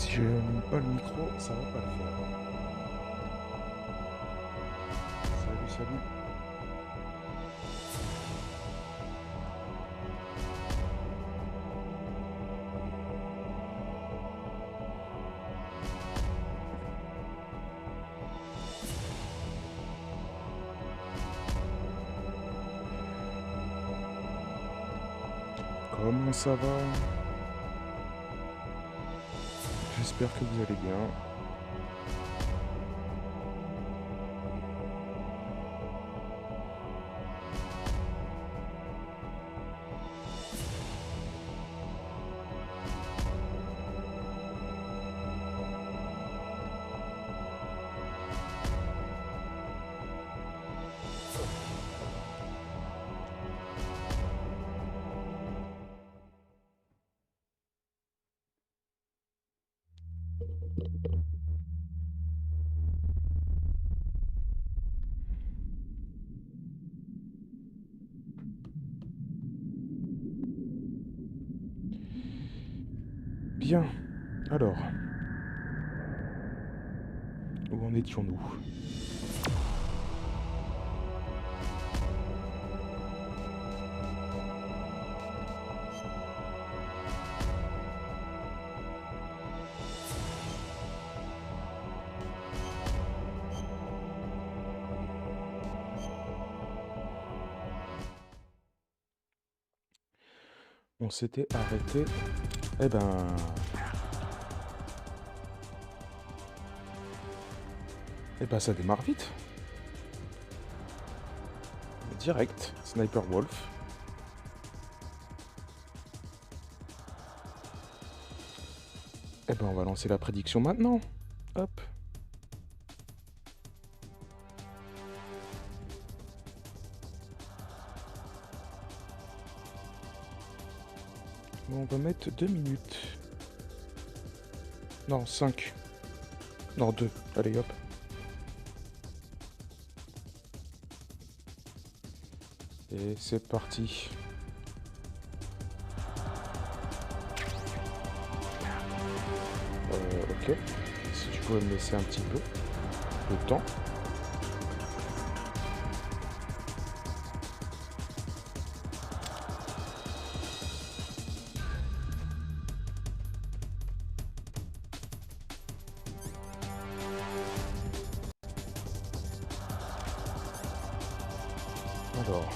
Si je n'allume pas le micro, ça va pas le faire. Salut, salut. Comment ça va? J'espère que vous allez bien. Bien. Alors. Où en étions-nous? On s'était arrêté. Eh ben... Eh ben ça démarre vite. Direct. Sniper Wolf. Eh ben on va lancer la prédiction maintenant. Hop. On va mettre 2 minutes. Non, 5. Non, 2. Allez, hop. Et c'est parti. Ok. Si tu pouvais me laisser un petit peu de temps. Alors.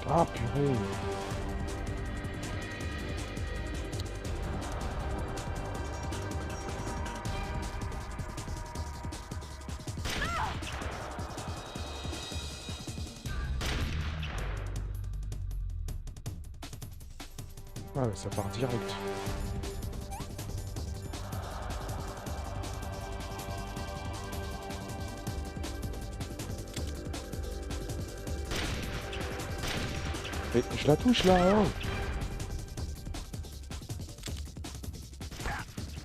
Ah purée. Ah ouais, ça part direct. Mais je la touche là, hein.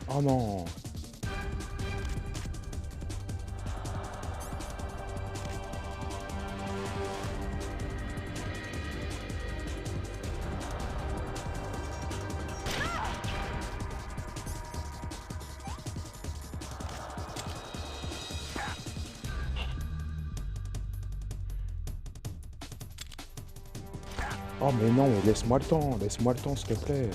Oh non. Oh mais non, laisse-moi le temps s'il te plaît.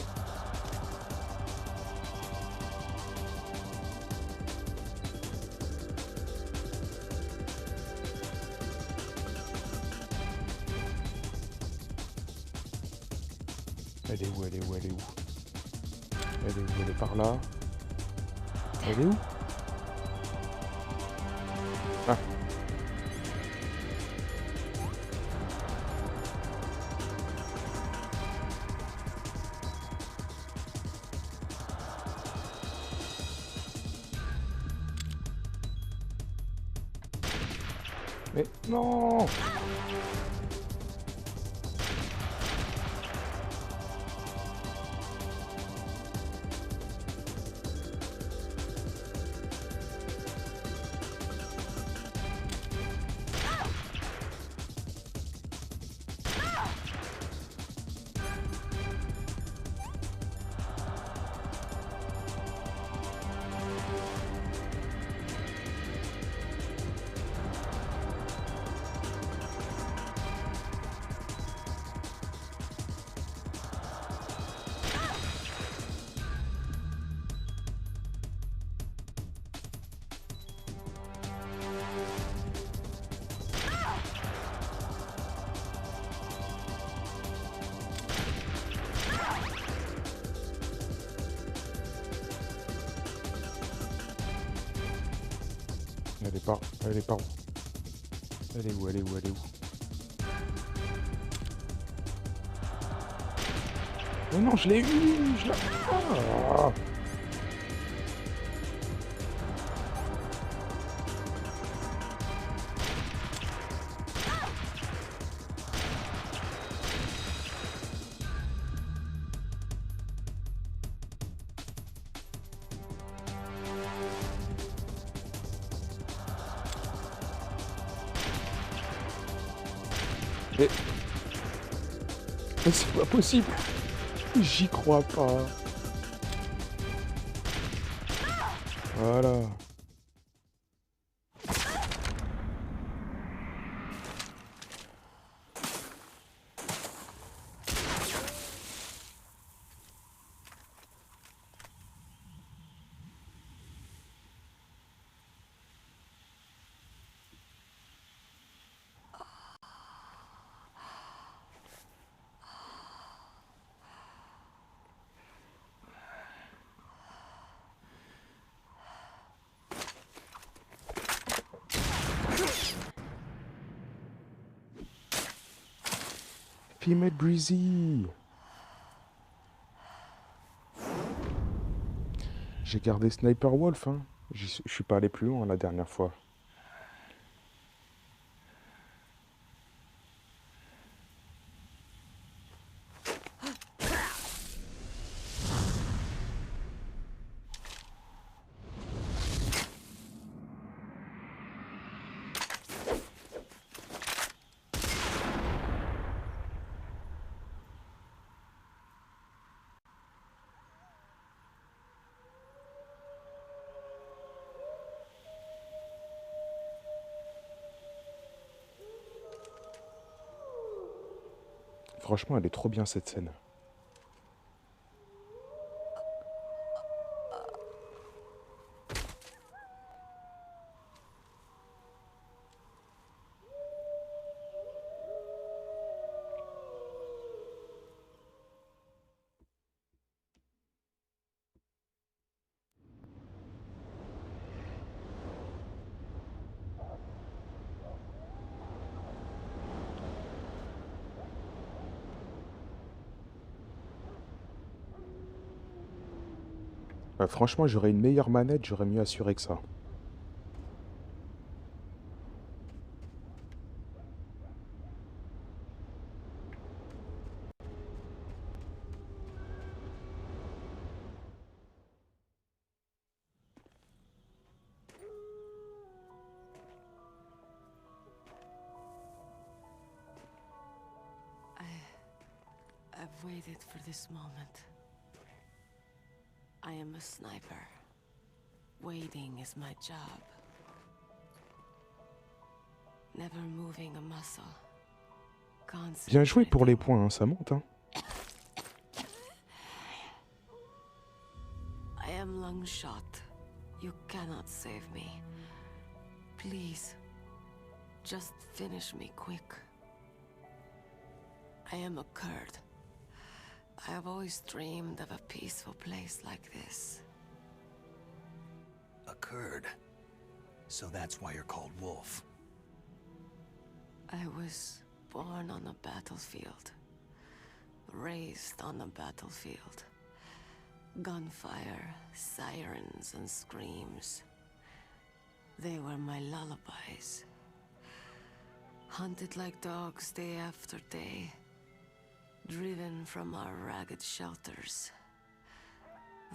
Elle est où? Elle est où? Elle est où? Elle est où? Elle est par là. Elle est où? Ah. Mais non! Elle est pas... Elle est pas où? Elle est où? Elle est où? Elle est où? Oh non, je l'ai eu! Je l'ai... Ah. Mais... Mais c'est pas possible! J'y crois pas! Voilà! Female Breezy! J'ai gardé Sniper Wolf, hein. Je suis pas allé plus loin la dernière fois. Franchement, elle est trop bien cette scène. Franchement, j'aurais une meilleure manette, j'aurais mieux assuré que ça. I've waited for this moment. I am a sniper. Waiting is my job. Never moving a muscle. Bien joué pour les points, hein, ça monte, hein. I am Lungshot. You cannot save me. Please, just finish me quick. I am a Kurd. I have always dreamed of a peaceful place like this. A Kurd? So that's why you're called Wolf. I was born on a battlefield. Raised on a battlefield. Gunfire, sirens, and screams. They were my lullabies. Hunted like dogs day after day. Driven from our ragged shelters.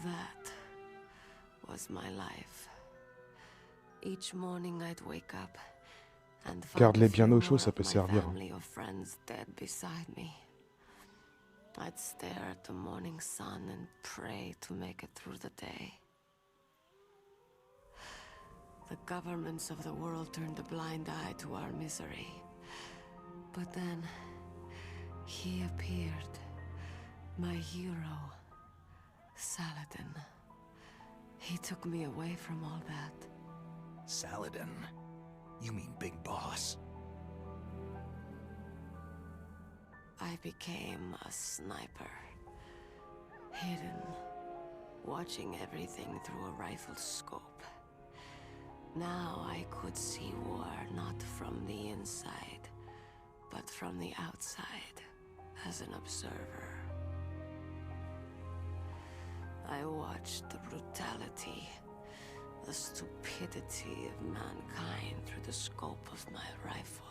That was my life. Each morning I'd wake up and find Garde-les bien au chaud, ça peut servir. family of friends dead beside me. I'd stare at the morning sun and pray to make it through the day. The governments of the world turned a blind eye to our misery. But then he appeared, my hero, Saladin. He took me away from all that. Saladin? You mean Big Boss? I became a sniper. Hidden, watching everything through a rifle's scope. Now I could see war not from the inside, but from the outside, as an observer. I watched the brutality, the stupidity of mankind through the scope of my rifle.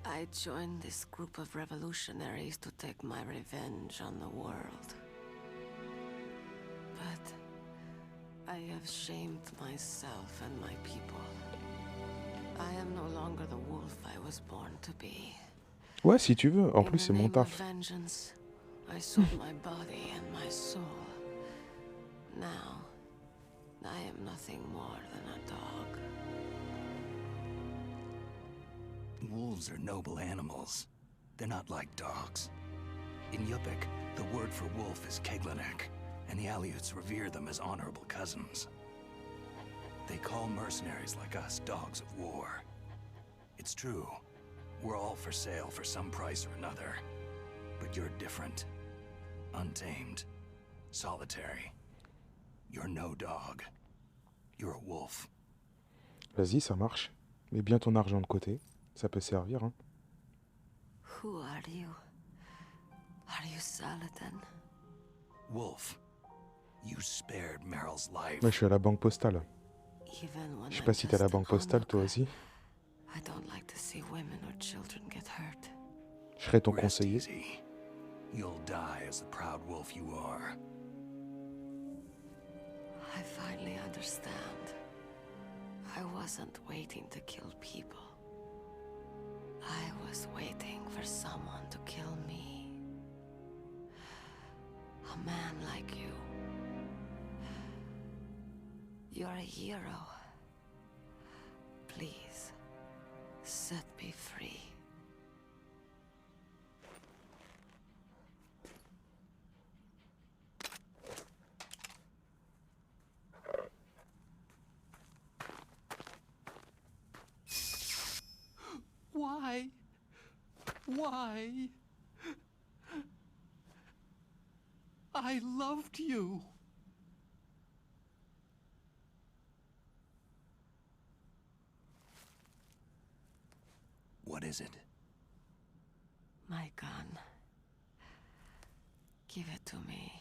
I joined this group of revolutionaries to take my revenge on the world. But I have shamed myself and my people. I am no longer the wolf I was born to be. Ouais, si tu veux. En plus, c'est In the mon name of taf. vengeance, I sold my body and my soul. Now, I am nothing more than a dog. Wolves are noble animals. They're not like dogs. In Yupik, the word for wolf is Keglanek, and the Aleuts revere them as honorable cousins. They call mercenaries like us dogs of war. It's true. We're all for sale for some price or another. But you're different. Untamed. Solitary. You're no dog. You're a wolf. Vas-y, ça marche. Mets bien ton argent de côté. Ça peut servir, hein. Who are you? Are you Saladin? Wolf. You spared Meryl's life. Moi, je suis à la banque postale. Even when Je sais I'm pas si t'es à la just an banque postale, toi onlooker, aussi. I don't like to see women or children get hurt. Je serai ton Rest conseiller. easy. You'll die as the proud wolf you are. I finally understand. I wasn't waiting to kill people. I was waiting for someone to kill me. A man like you. You're a hero. Please, set me free. Why? Why? I loved you. What is it? My gun. Give it to me.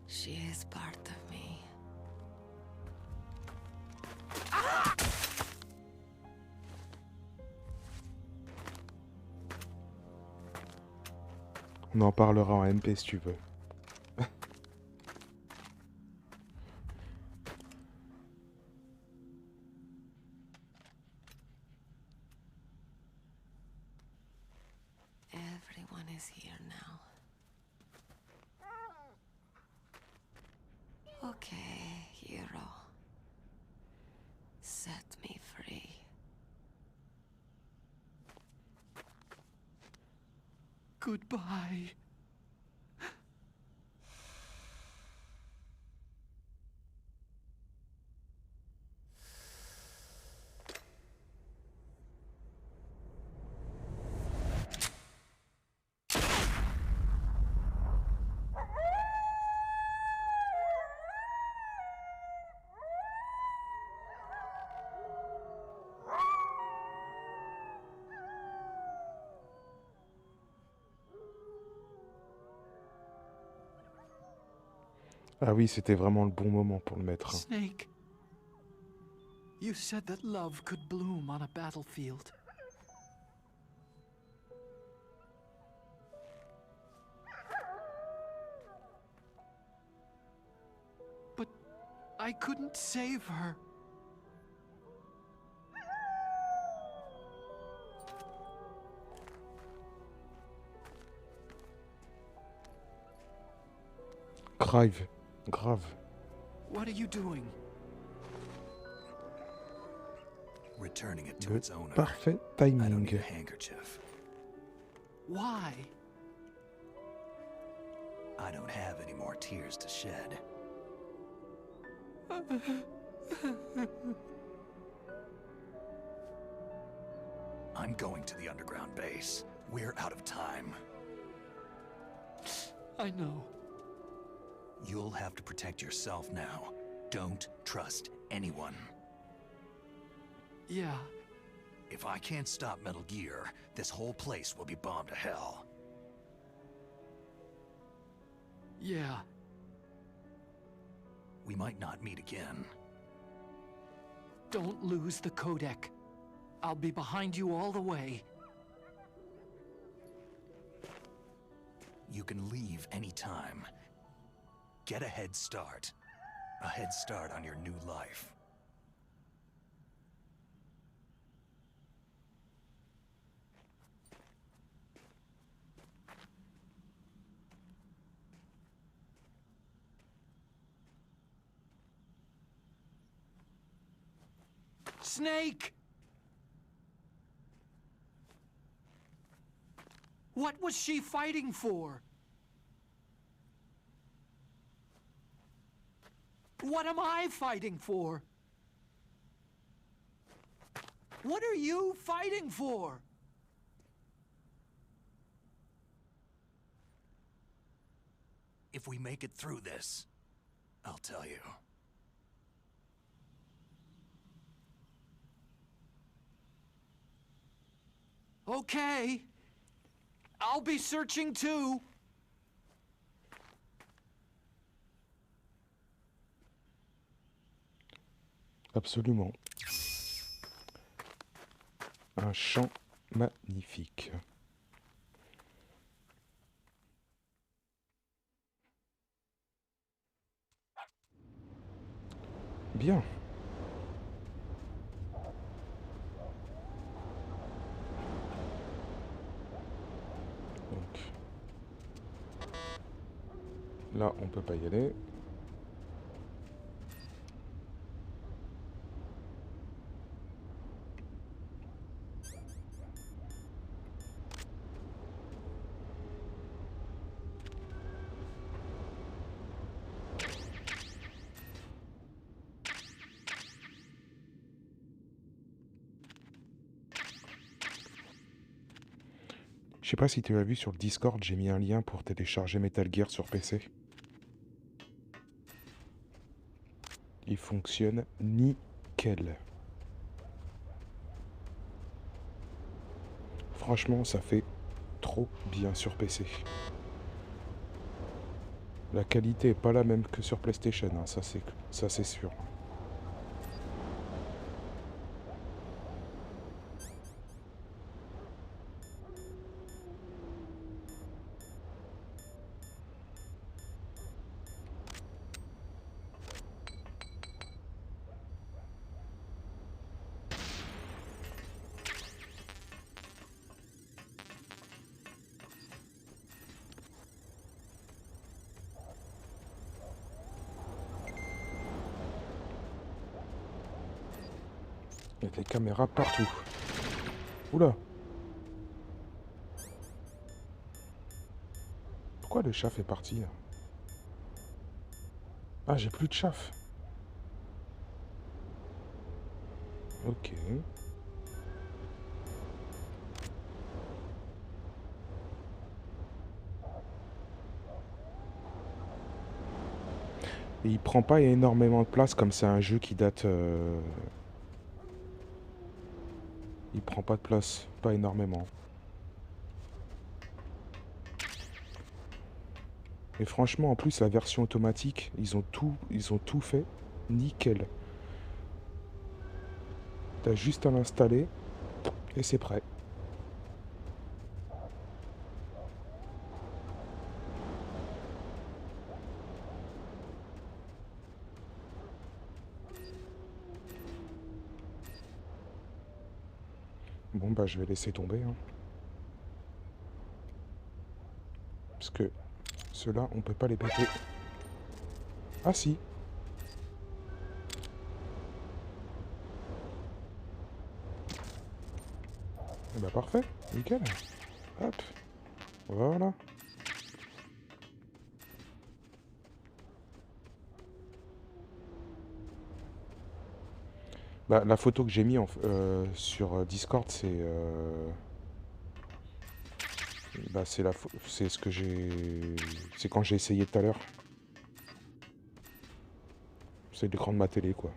She is part of me. On en parlera en MP si tu veux. Everyone is here now. Okay, hero. Set me free. Goodbye. Ah oui, c'était vraiment le bon moment pour le mettre, hein. Snake, you said that love could bloom on a battlefield. But I couldn't save her. Grave. Grave. What are you doing? Returning it to Le its owner. parfait I don't timing. need a handkerchief. Why? I don't have any more tears to shed. I'm going to the underground base. We're out of time. I know. You'll have to protect yourself now. Don't trust anyone. Yeah. If I can't stop Metal Gear, this whole place will be bombed to hell. Yeah. We might not meet again. Don't lose the codec. I'll be behind you all the way. You can leave anytime. Get a head start. A head start on your new life. Snake! What was she fighting for? What am I fighting for? What are you fighting for? If we make it through this, I'll tell you. Okay. I'll be searching too. Absolument. Un chant magnifique. Bien. Donc, là, on peut pas y aller. Je sais pas si tu as vu sur le Discord, j'ai mis un lien pour télécharger Metal Gear sur PC. Il fonctionne nickel. Franchement, ça fait trop bien sur PC. La qualité est pas la même que sur PlayStation, hein, ça c'est sûr. Il y a des caméras partout. Oula. Pourquoi le chaf est parti là? Ah, j'ai plus de chaf. Ok. Et il prend pas énormément de place comme c'est un jeu qui date... Il prend pas de place, pas énormément. Et franchement, en plus, la version automatique, ils ont tout fait nickel. T'as juste à l'installer et c'est prêt. Bon bah je vais laisser tomber. Hein. Parce que ceux-là, on peut pas les péter. Ah si. Et bah parfait, nickel. Hop. Voilà. Bah, la photo que j'ai mis sur Discord, bah, c'est ce que c'est quand j'ai essayé tout à l'heure. C'est l'écran de ma télé, quoi.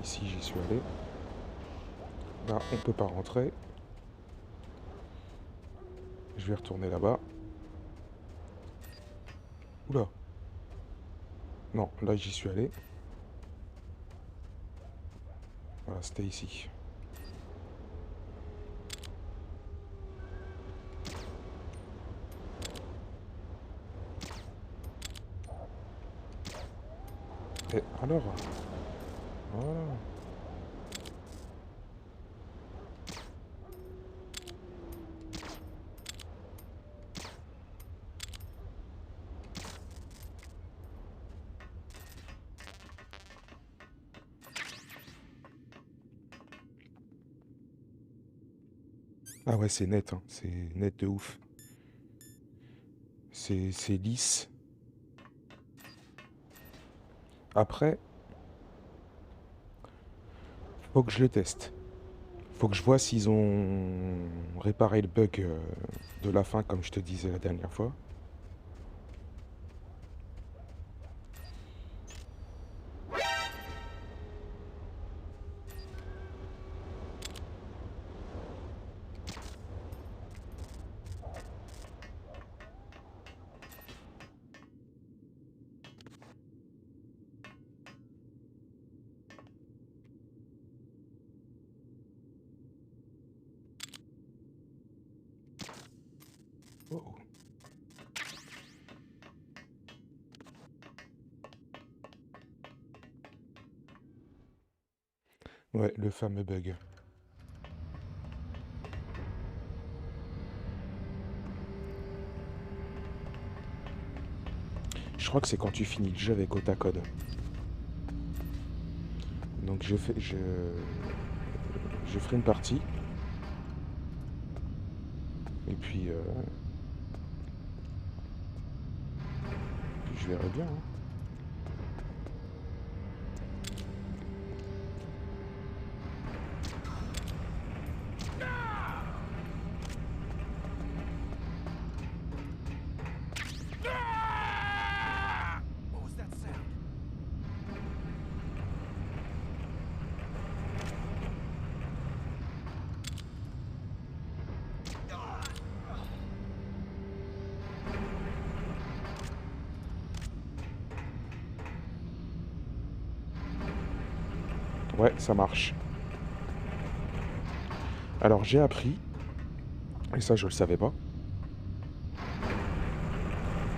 Ici, j'y suis allé. Là, on peut pas rentrer. Je vais retourner là-bas. Oula. Non, là, j'y suis allé. Voilà, c'était ici. Et alors? Voilà. Ah ouais, c'est net, hein. C'est net de ouf. C'est lisse. Après, faut que je le teste. Faut que je vois s'ils ont réparé le bug de la fin, comme je te disais la dernière fois. Oh. Ouais, le fameux bug. Je crois que c'est quand tu finis le jeu avec Otacode. Donc je ferai une partie. Et puis je verrai bien, hein. What was that sound? Ouais, ça marche. Alors j'ai appris, et ça je le savais pas,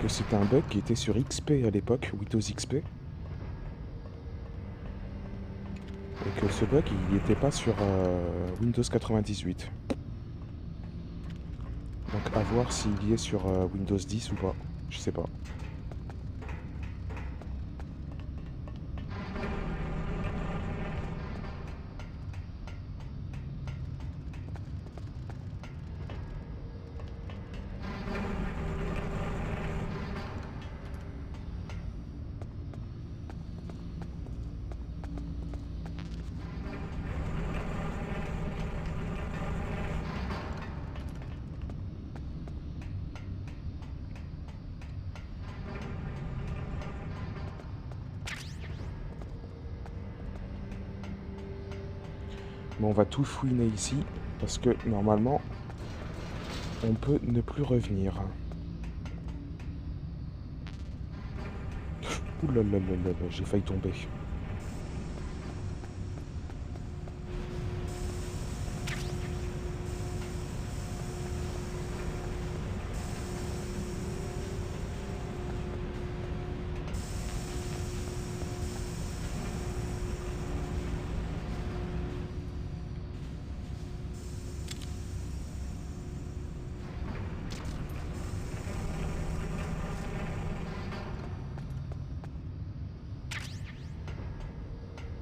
que c'était un bug qui était sur XP à l'époque, Windows XP. Et que ce bug, il n'était pas sur Windows 98. Donc à voir s'il y est sur Windows 10 ou pas. Je sais pas. Mais on va tout fouiner ici, parce que normalement, on peut ne plus revenir. Ouh là là là là là, j'ai failli tomber.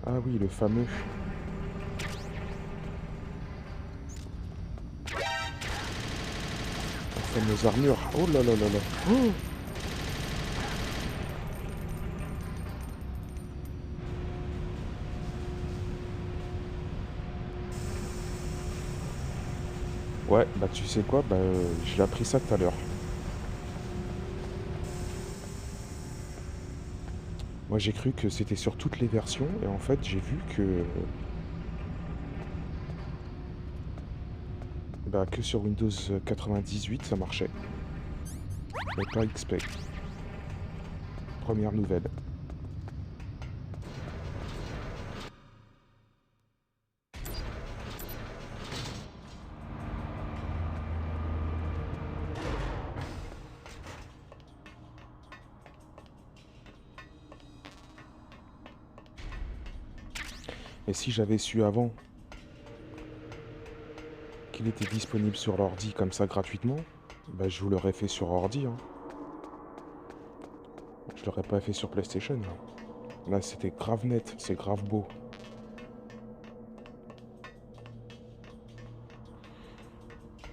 Ah oui, le fameux. La fameuse armure. Oh là là là là. Oh, Ouais, bah tu sais quoi, bah j'ai appris ça tout à l'heure. Moi j'ai cru que c'était sur toutes les versions et en fait j'ai vu que bah que sur Windows 98 ça marchait, mais pas XP. Première nouvelle. Et si j'avais su avant qu'il était disponible sur l'ordi comme ça gratuitement, bah je vous l'aurais fait sur ordi, hein. Je l'aurais pas fait sur PlayStation. Là c'était grave net, c'est grave beau.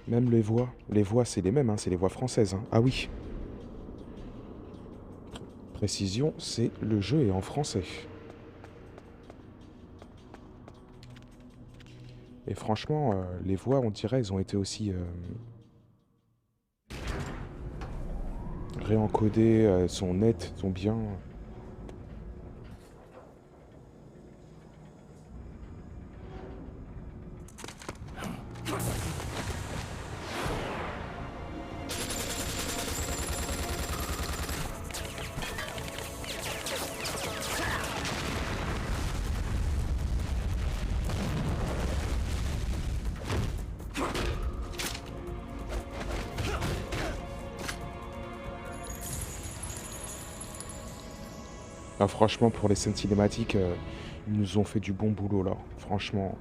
Même les voix c'est les mêmes, hein, c'est les voix françaises, hein. Ah oui, précision, c'est le jeu est en français. Et franchement, les voix, on dirait, elles ont été aussi réencodées, elles sont nettes, elles sont bien. Ah, franchement, pour les scènes cinématiques, ils nous ont fait du bon boulot là. Franchement.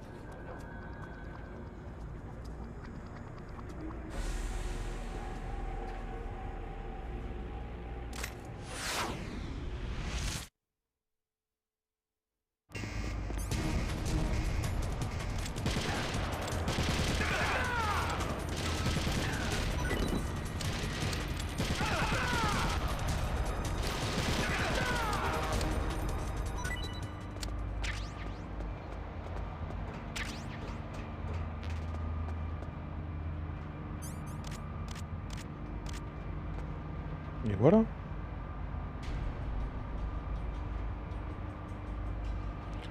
Et voilà.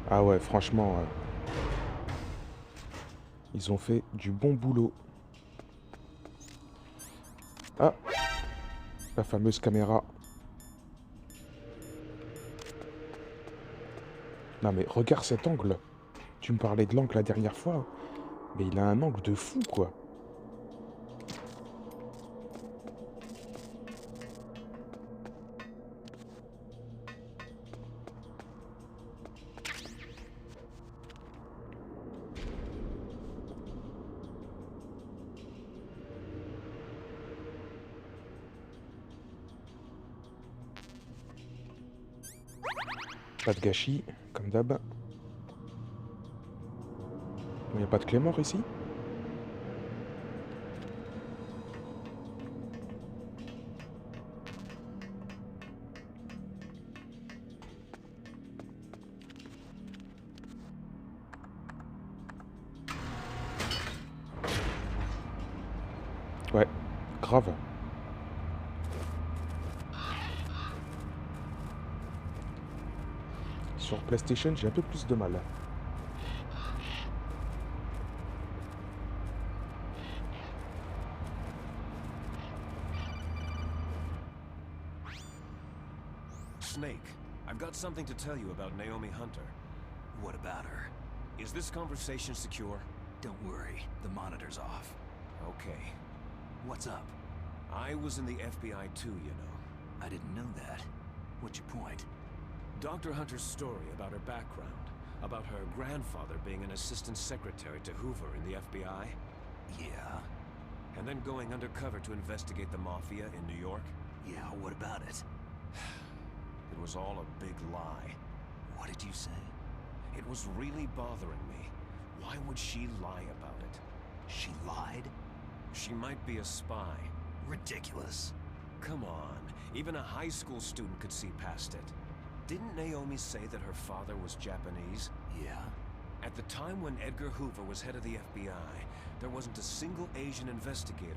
Ah ouais, franchement, ils ont fait du bon boulot. Ah, la fameuse caméra. Non mais regarde cet angle. Tu me parlais de l'angle la dernière fois. Mais il a un angle de fou, quoi. Pas de gâchis, comme d'hab. Il n'y a pas de clé mort ici? Ouais, grave. Sur PlayStation, j'ai un peu plus de mal. Snake, I've got something to tell you about Naomi Hunter. What about her? Is this conversation secure? Don't worry, the monitor's off. Okay. What's up? I was in the FBI too, you know. I didn't know that. What's your point? Dr. Hunter's story about her background, about her grandfather being an assistant secretary to Hoover in the FBI. Yeah? And then going undercover to investigate the Mafia in New York. Yeah, what about it? It was all a big lie. What did you say? It was really bothering me. Why would she lie about it? She lied? She might be a spy. Ridiculous. Come on, even a high school student could see past it. Didn't Naomi say that her father was Japanese? Yeah? At the time when Edgar Hoover was head of the FBI, there wasn't a single Asian investigator.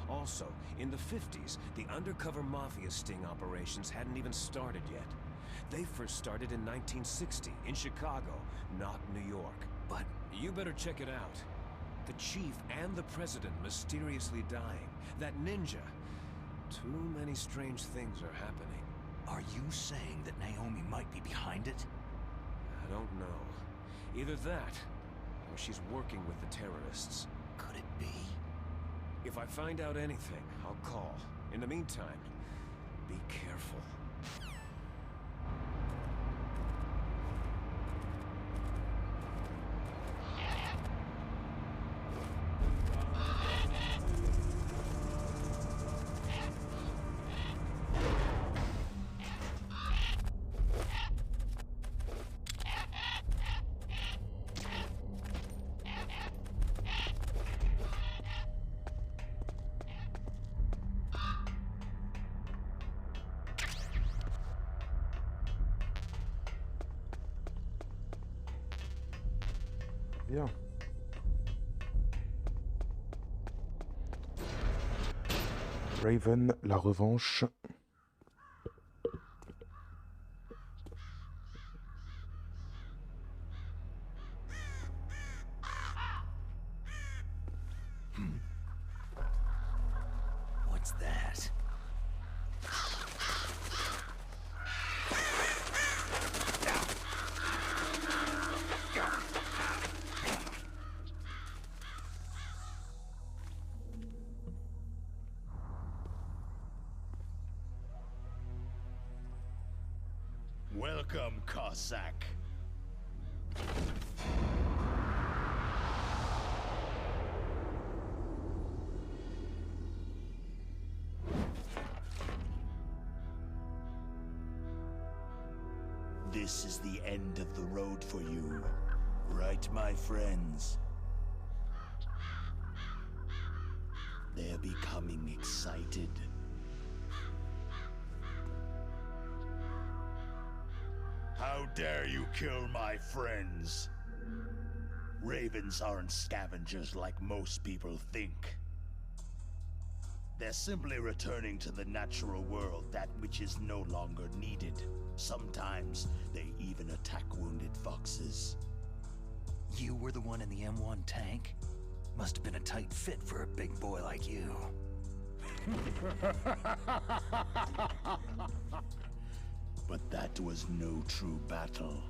Also, in the 50s, the undercover mafia sting operations hadn't even started yet. They first started in 1960, in Chicago, not New York. But you better check it out. The chief and the president mysteriously dying. That ninja. Too many strange things are happening. Are you saying that Naomi might be behind it? I don't know. Either that, or she's working with the terrorists. Could it be? If I find out anything, I'll call. In the meantime, be careful. Bien. Raven, la revanche. What's that? Welcome, Cossack. This is the end of the road for you, right, my friends? They're becoming excited. How dare you kill my friends? Ravens aren't scavengers like most people think. They're simply returning to the natural world, that which is no longer needed. Sometimes they even attack wounded foxes. You were the one in the M1 tank? Must have been a tight fit for a big boy like you. But that was no true battle.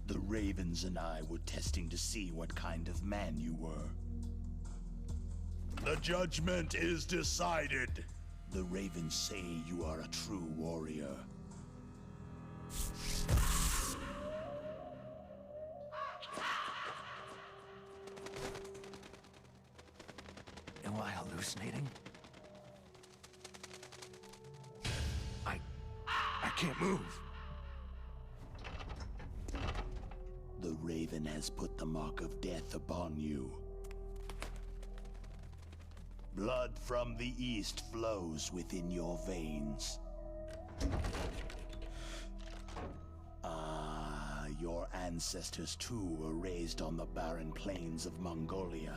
The Ravens and I were testing to see what kind of man you were. The judgment is decided. The Ravens say you are a true warrior. Am I hallucinating? I can't move. The Raven has put the mark of death upon you. Blood from the east flows within your veins. Ah, your ancestors too were raised on the barren plains of Mongolia.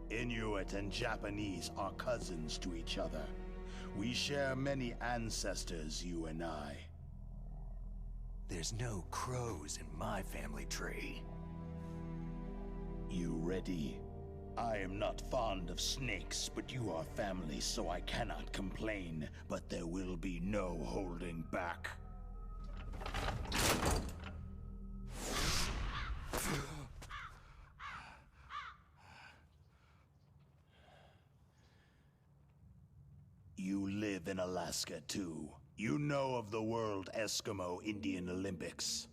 Inuit and Japanese are cousins to each other. We share many ancestors, you and I. There's no crows in my family tree. You ready? I am not fond of snakes, but you are family, so I cannot complain. But there will be no holding back. You live in Alaska, too. You know of the World Eskimo Indian Olympics.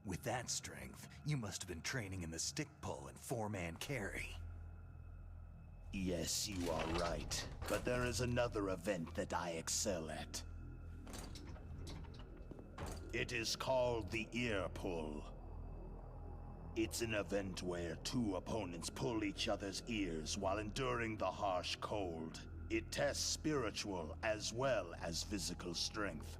With that strength, you must have been training in the stick pull and four-man carry. Yes, you are right. But there is another event that I excel at. It is called the ear pull. It's an event where two opponents pull each other's ears while enduring the harsh cold. It tests spiritual as well as physical strength.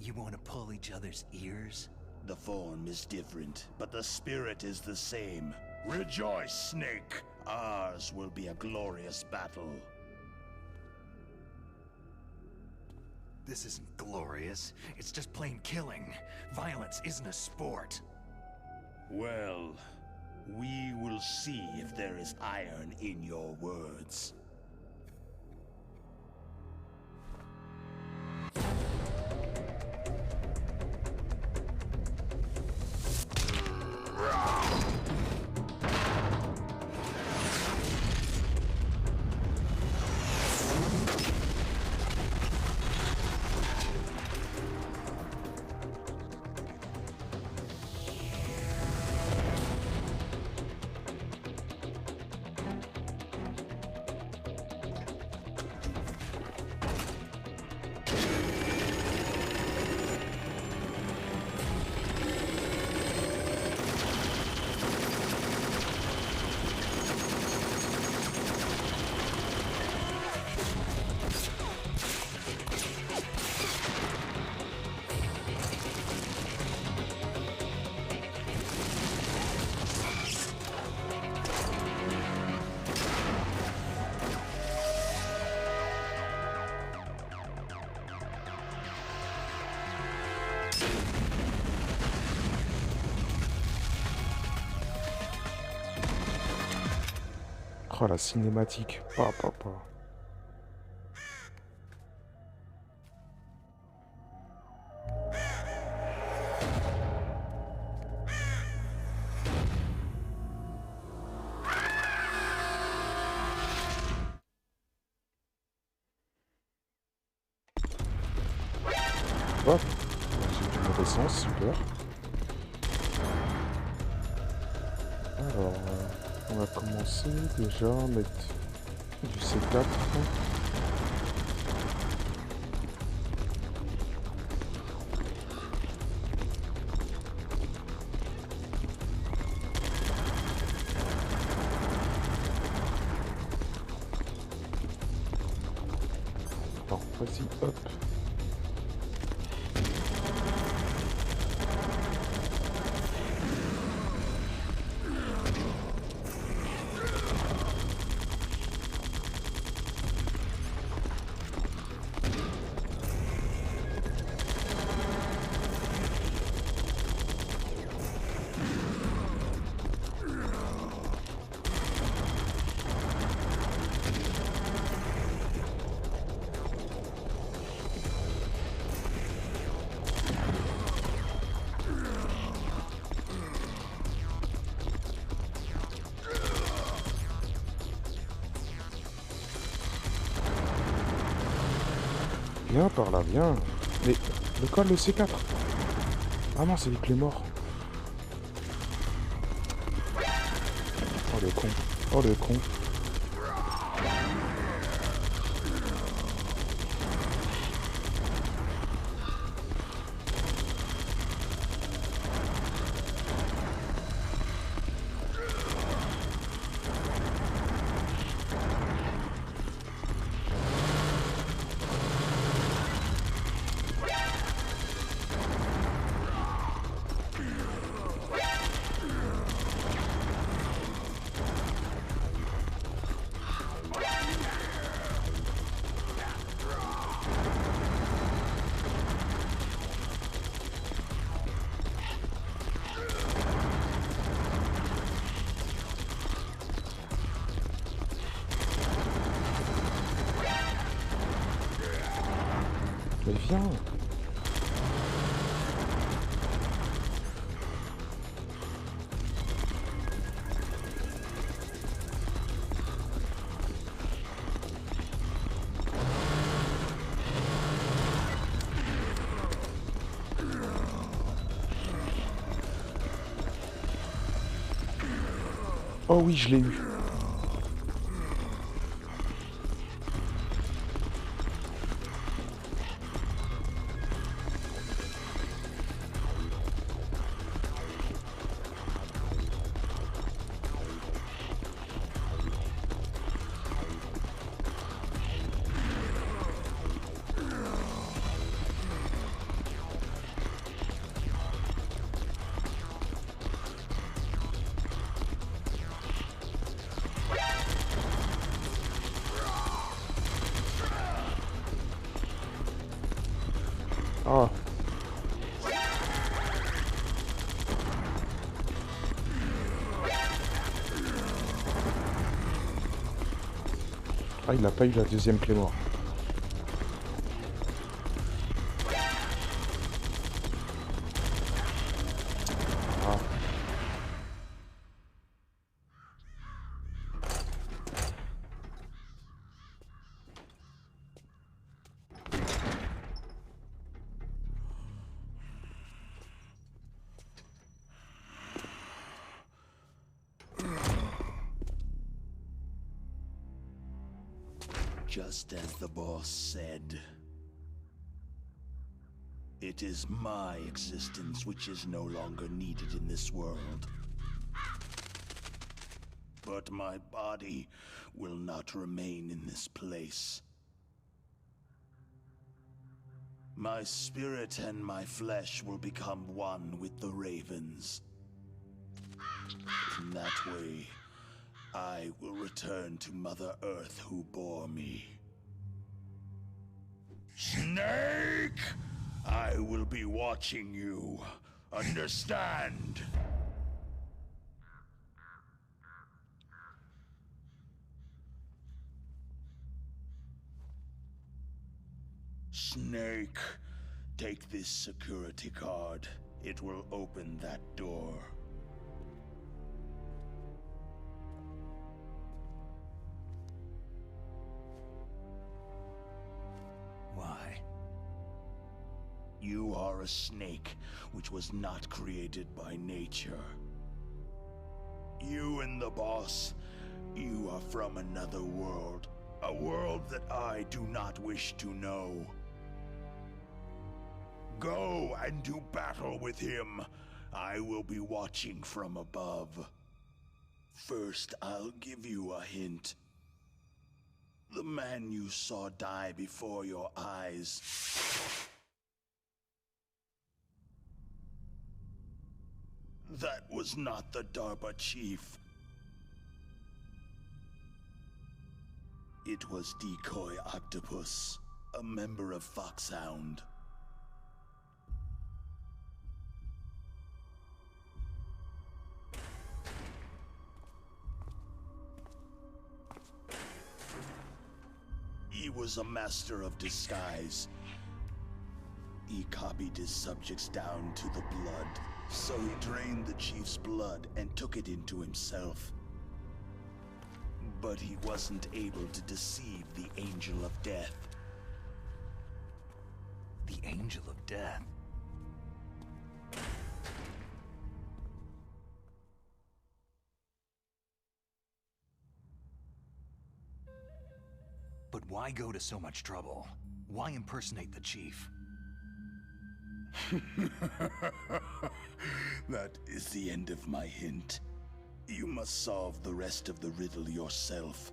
You want to pull each other's ears? The form is different, but the spirit is the same. Rejoice, Snake! Ours will be a glorious battle. This isn't glorious. It's just plain killing. Violence isn't a sport. Well, we will see if there is iron in your words. Oh, la cinématique. Pa, pa, pa. Hop. J'ai du mauvais sens, super. Alors, on va commencer déjà à mettre du C4. Alors, vas-y, hop. Viens par là, viens. Mais le col, le C4. Ah non, c'est les clés morts. Oh le con. Oh le con. Mais viens. Oh oui, je l'ai eu. Ah. Ah, il a pas eu la deuxième clé mort. Ah. Just as the boss said, it is my existence which is no longer needed in this world. But my body will not remain in this place. My spirit and my flesh will become one with the ravens. In that way, I will return to Mother Earth who bore me. Snake! I will be watching you. Understand? Snake, take this security card. It will open that door. Why? You are a snake, which was not created by nature. You and the boss, you are from another world. A world that I do not wish to know. Go and do battle with him. I will be watching from above. First, I'll give you a hint. The man you saw die before your eyes. That was not the DARPA chief. It was Decoy Octopus, a member of Foxhound. He was a master of disguise. He copied his subjects down to the blood, so he drained the chief's blood and took it into himself. But he wasn't able to deceive the Angel of Death. The Angel of Death? But why go to so much trouble? Why impersonate the chief? That is the end of my hint. You must solve the rest of the riddle yourself.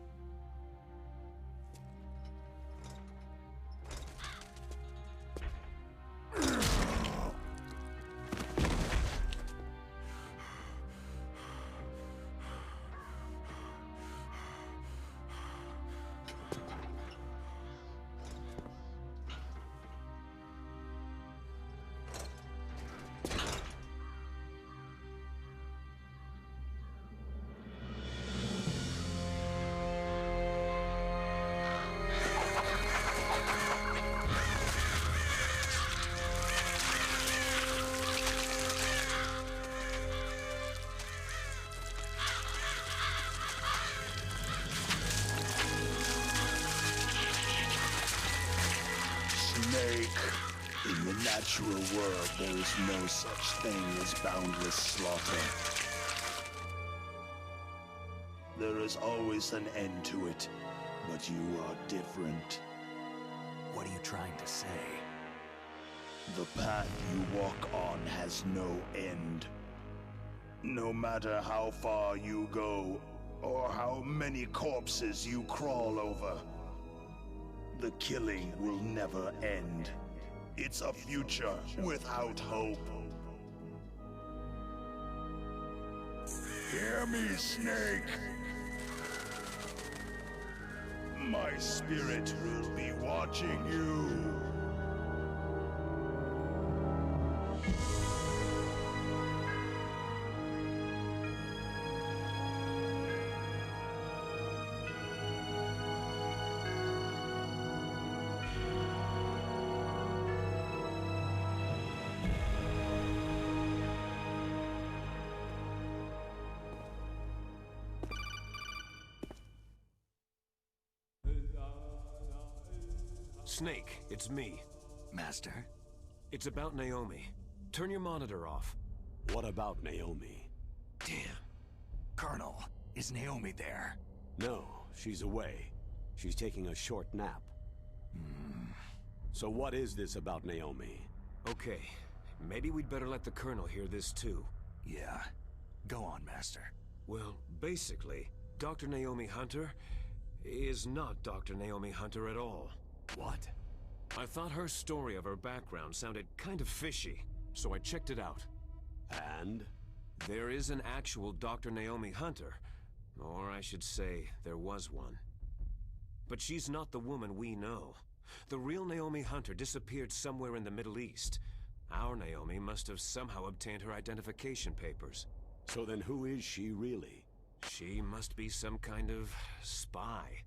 Snake, in the natural world, there is no such thing as boundless slaughter. There is always an end to it, but you are different. What are you trying to say? The path you walk on has no end. No matter how far you go, or how many corpses you crawl over, the killing will never end. It's a future without hope. Hear me, Snake! My spirit will be watching you. Snake, it's me. Master? It's about Naomi. Turn your monitor off. What about Naomi? Damn. Colonel, is Naomi there? No, she's away. She's taking a short nap. So what is this about Naomi? Okay, maybe we'd better let the Colonel hear this too. Yeah. Go on, Master. Well, basically, Dr. Naomi Hunter is not Dr. Naomi Hunter at all. What? I thought her story of her background sounded kind of fishy, so I checked it out. And? There is an actual Dr. Naomi Hunter, or I should say, there was one. But she's not the woman we know. The real Naomi Hunter disappeared somewhere in the Middle East. Our Naomi must have somehow obtained her identification papers. So then who is she really? She must be some kind of spy.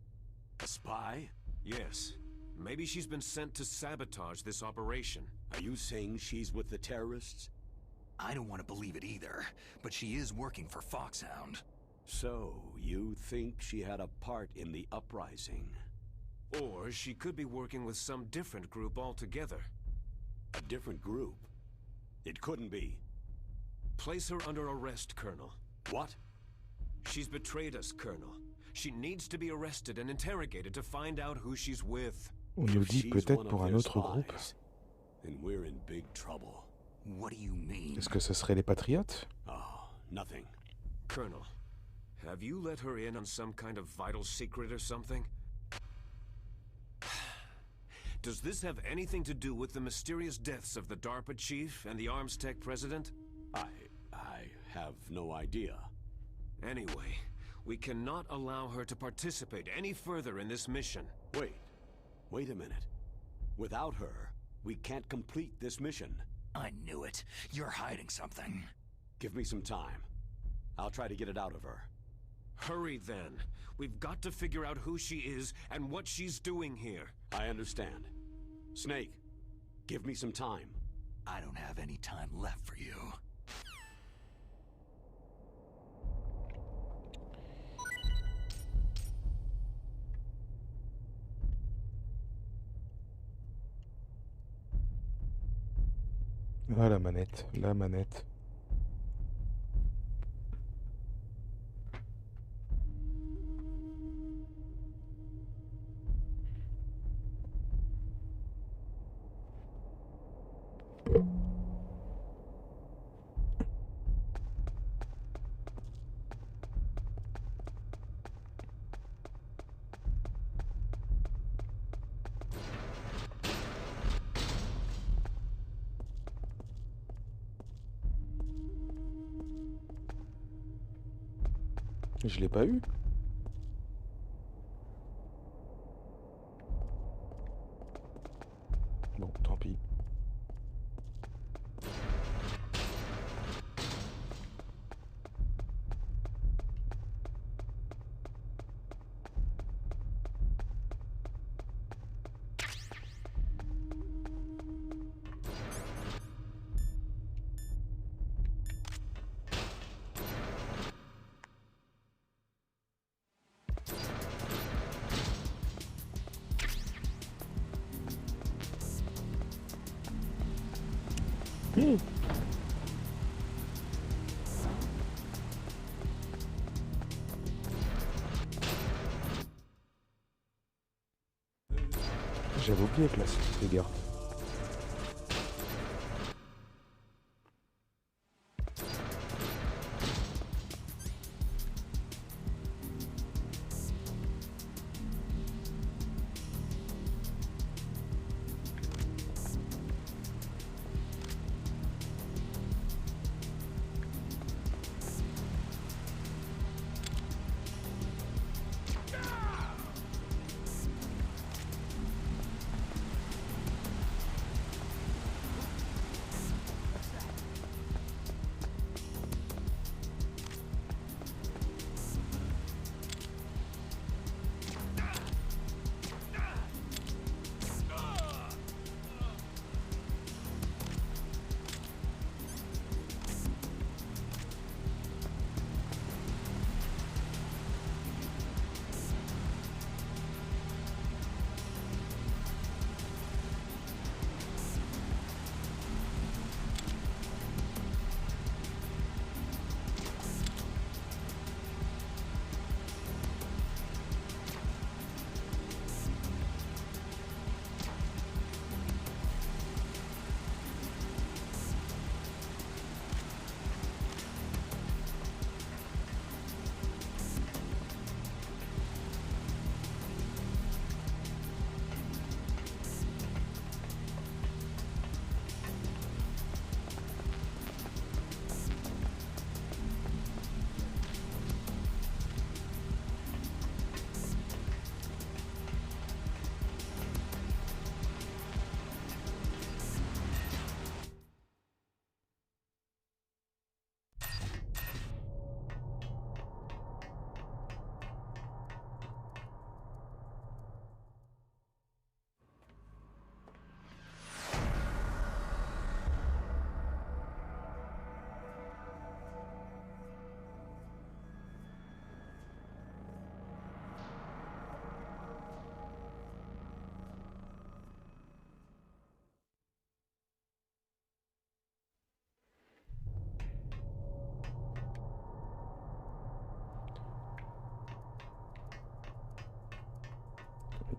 A spy? Yes. Maybe she's been sent to sabotage this operation. Are you saying she's with the terrorists? I don't want to believe it either, but she is working for Foxhound. So, you think she had a part in the uprising? Or she could be working with some different group altogether. A different group? It couldn't be. Place her under arrest, Colonel. What? She's betrayed us, Colonel. She needs to be arrested and interrogated to find out who she's with. On nous If dit she's peut-être one of pour un their autre groupe. spies, then we're in big trouble. What do you mean? Est-ce que ce serait les Patriotes? Oh, nothing. Colonel, have you let her in on some kind of vital secret or something? Does this have anything to do with the mysterious deaths of the DARPA chief and the Armstech president? I have no idea. Anyway, we cannot allow her to participate any further in this mission. Wait a minute. Without her, we can't complete this mission. I knew it. You're hiding something. Give me some time. I'll try to get it out of her. Hurry then. We've got to figure out who she is and what she's doing here. I understand. Snake, give me some time. I don't have any time left for you. Ah, la manette, la manette. Je l'ai pas eu. Bon, tant pis. J'avais oublié que là, c'était des gardes.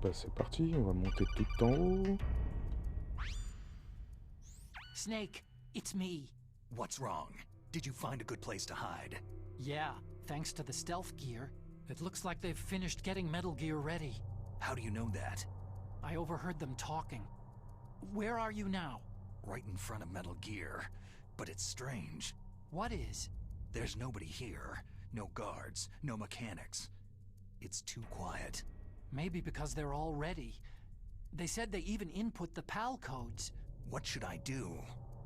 bah c'est parti, on va monter tout en haut. Snake, it's me. What's wrong? Did you find a good place to hide? Yeah, thanks to the stealth gear. It looks like they've finished getting Metal Gear ready. How do you know that? I overheard them talking. Where are you now? Right in front of Metal Gear. But it's strange. What is? There's nobody here. No guards, no mechanics. It's too quiet. Maybe because they're all ready. They said they even input the PAL codes. What should I do?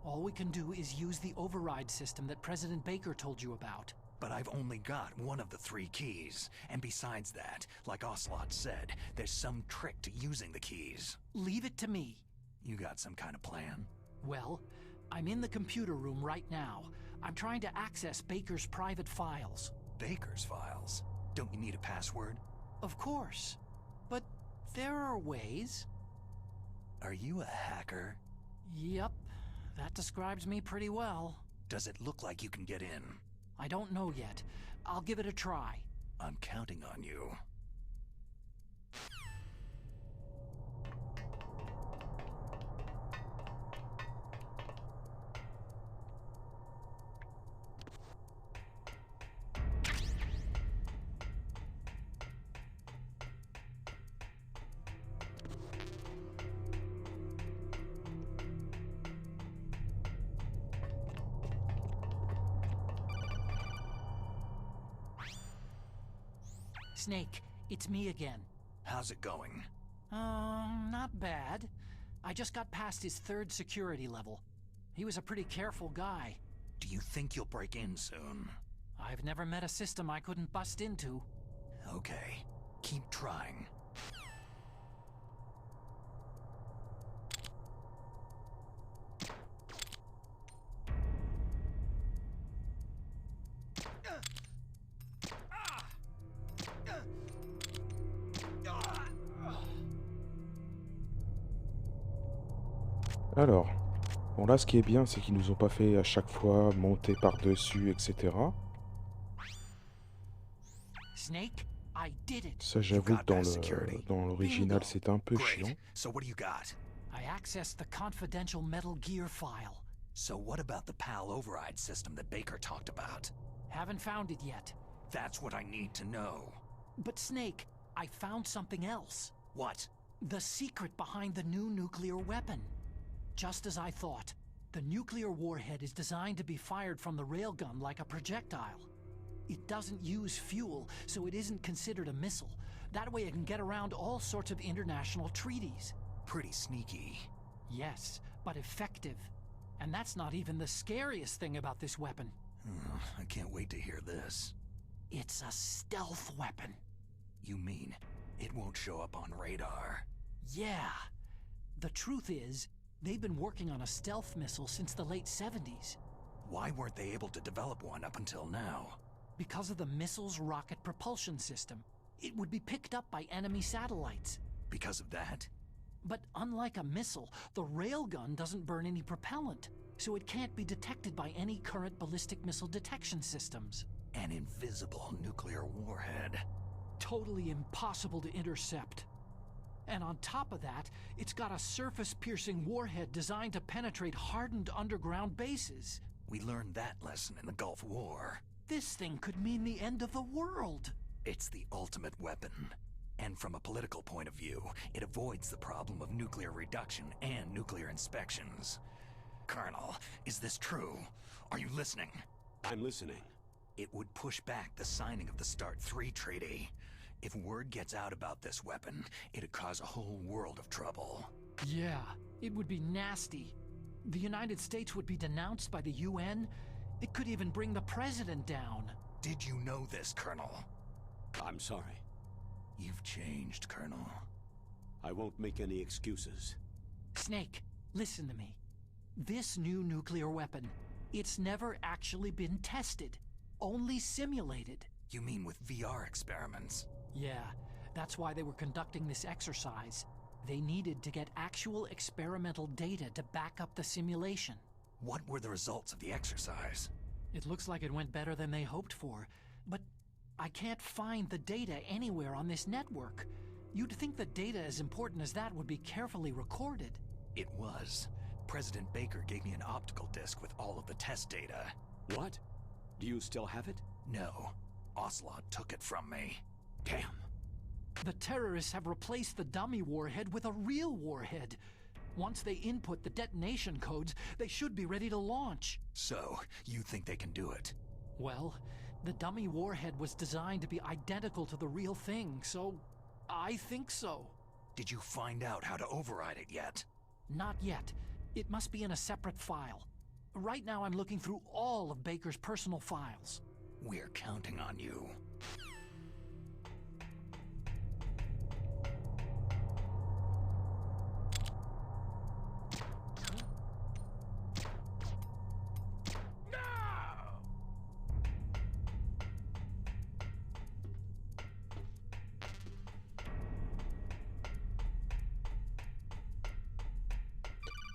All we can do is use the override system that President Baker told you about. But I've only got one of the 3 keys. And besides that, like Ocelot said, there's some trick to using the keys. Leave it to me. You got some kind of plan? Well, I'm in the computer room right now. I'm trying to access Baker's private files. Baker's files? Don't you need a password? Of course. But there are ways. Are you a hacker? Yep. That describes me pretty well. Does it look like you can get in? I don't know yet. I'll give it a try. I'm counting on you. Snake, it's me again. How's it going? Not bad. I just got past his 3rd security level. He was a pretty careful guy. Do you think you'll break in soon? I've never met a system I couldn't bust into. Okay. Keep trying. Alors, bon là ce qui est bien c'est qu'ils nous ont pas fait à chaque fois monter par-dessus, etc. Snake, I did it. Ça j'avoue que dans l'original c'était un peu chiant. So what do you got? I accessed the confidential Metal Gear file. So what about the PAL override system that Baker talked about? Haven't found it yet. That's what I need to know. But Snake, I found something else. What? The secret behind the new nuclear weapon. Just as I thought, the nuclear warhead is designed to be fired from the railgun like a projectile. It doesn't use fuel, so it isn't considered a missile. That way it can get around all sorts of international treaties. Pretty sneaky. Yes, but effective. And that's not even the scariest thing about this weapon. I can't wait to hear this. It's a stealth weapon. You mean it won't show up on radar? Yeah. The truth is, they've been working on a stealth missile since the late 70s. Why weren't they able to develop one up until now? Because of the missile's rocket propulsion system. It would be picked up by enemy satellites. Because of that? But unlike a missile, the railgun doesn't burn any propellant, so it can't be detected by any current ballistic missile detection systems. An invisible nuclear warhead. Totally impossible to intercept. And on top of that, it's got a surface-piercing warhead designed to penetrate hardened underground bases. We learned that lesson in the Gulf War. This thing could mean the end of the world. It's the ultimate weapon. And from a political point of view, it avoids the problem of nuclear reduction and nuclear inspections. Colonel, is this true? Are you listening? I'm listening. It would push back the signing of the START 3 treaty. If word gets out about this weapon, it'd cause a whole world of trouble. Yeah, it would be nasty. The United States would be denounced by the UN. It could even bring the president down. Did you know this, Colonel? I'm sorry. You've changed, Colonel. I won't make any excuses. Snake, listen to me. This new nuclear weapon, it's never actually been tested. Only simulated. You mean with VR experiments? Yeah, that's why they were conducting this exercise. They needed to get actual experimental data to back up the simulation. What were the results of the exercise? It looks like it went better than they hoped for, but I can't find the data anywhere on this network. You'd think that data as important as that would be carefully recorded. It was. President Baker gave me an optical disc with all of the test data. What? Do you still have it? No. Ocelot took it from me. Damn. The terrorists have replaced the dummy warhead with a real warhead. Once they input the detonation codes, they should be ready to launch. So, you think they can do it? Well, the dummy warhead was designed to be identical to the real thing, so I think so. Did you find out how to override it yet? Not yet. It must be in a separate file. Right now I'm looking through all of Baker's personal files. We're counting on you.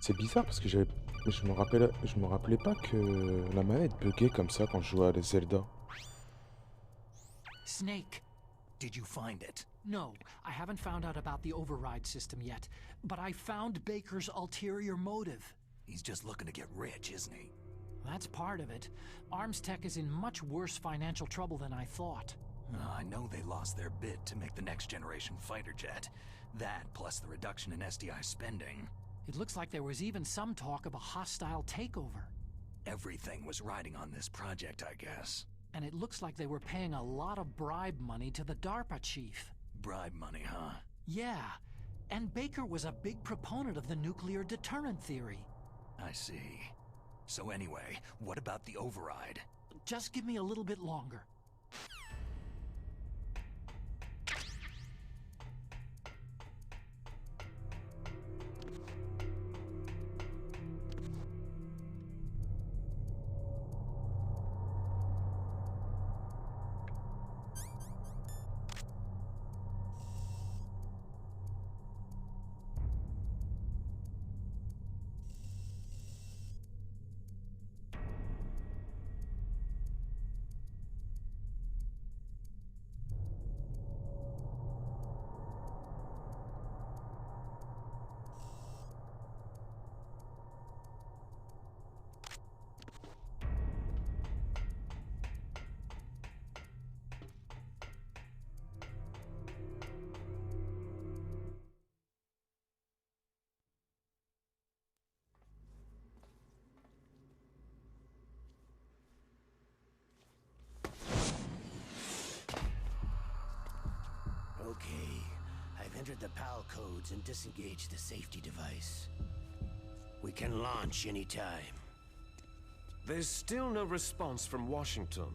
C'est bizarre parce que je me rappelais pas que la manette buguait comme ça quand je jouais à Zelda. Snake. Did you find it? No, I haven't found out about the override system yet, but I found Baker's ulterior motive. He's just looking to get rich, isn't he? That's part of it. Arms Tech is in much worse financial trouble than I thought. I know they lost their bid to make the next generation fighter jet. That, plus the reduction in SDI spending. It looks like there was even some talk of a hostile takeover. Everything was riding on this project, I guess. And it looks like they were paying a lot of bribe money to the DARPA chief. Bribe money, huh? Yeah, and Baker was a big proponent of the nuclear deterrent theory. I see. So anyway, what about the override? Just give me a little bit longer. Okay, I've entered the PAL codes and disengaged the safety device. We can launch anytime. There's still no response from Washington.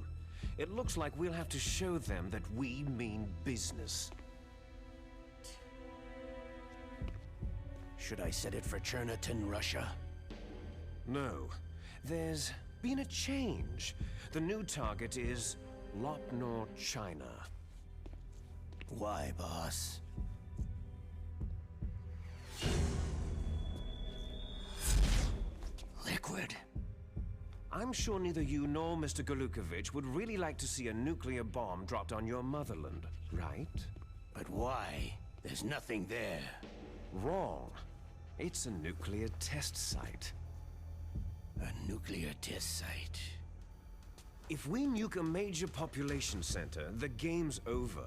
It looks like we'll have to show them that we mean business. Should I set it for Cherniton, Russia? No. There's been a change. The new target is Lopnor, China. Why, boss? Liquid. I'm sure neither you nor Mr. Golukovich would really like to see a nuclear bomb dropped on your motherland, right? But why? There's nothing there. Wrong. It's a nuclear test site. A nuclear test site. If we nuke a major population center, the game's over.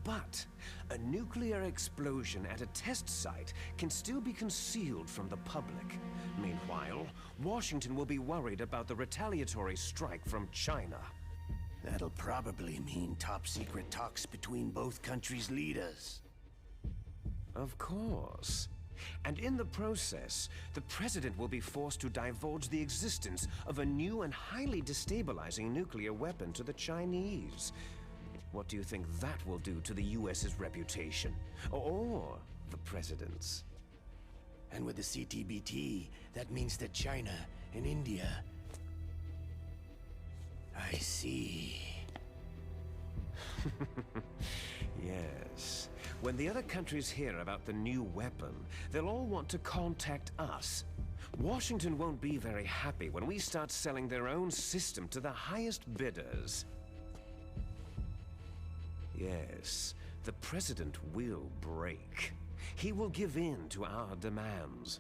But a nuclear explosion at a test site can still be concealed from the public. Meanwhile, Washington will be worried about the retaliatory strike from China. That'll probably mean top-secret talks between both countries' leaders. Of course. And in the process, the president will be forced to divulge the existence of a new and highly destabilizing nuclear weapon to the Chinese. What do you think that will do to the US's reputation? Or the president's? And with the CTBT, that means that China and India... I see. Yes. When the other countries hear about the new weapon, they'll all want to contact us. Washington won't be very happy when we start selling their own system to the highest bidders. Yes, The President will break. He will give in to our demands.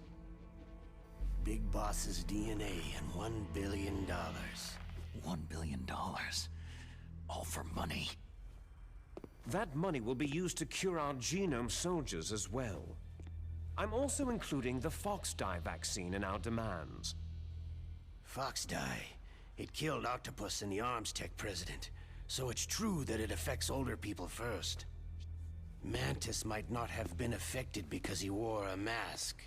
Big Boss's DNA and $1 billion. $1 billion? All for money? That money will be used to cure our genome soldiers as well. I'm also including the Fox-Die vaccine in our demands. Fox-Die? It killed Octopus and the Armstech president, so it's true that it affects older people first. Mantis might not have been affected because he wore a mask.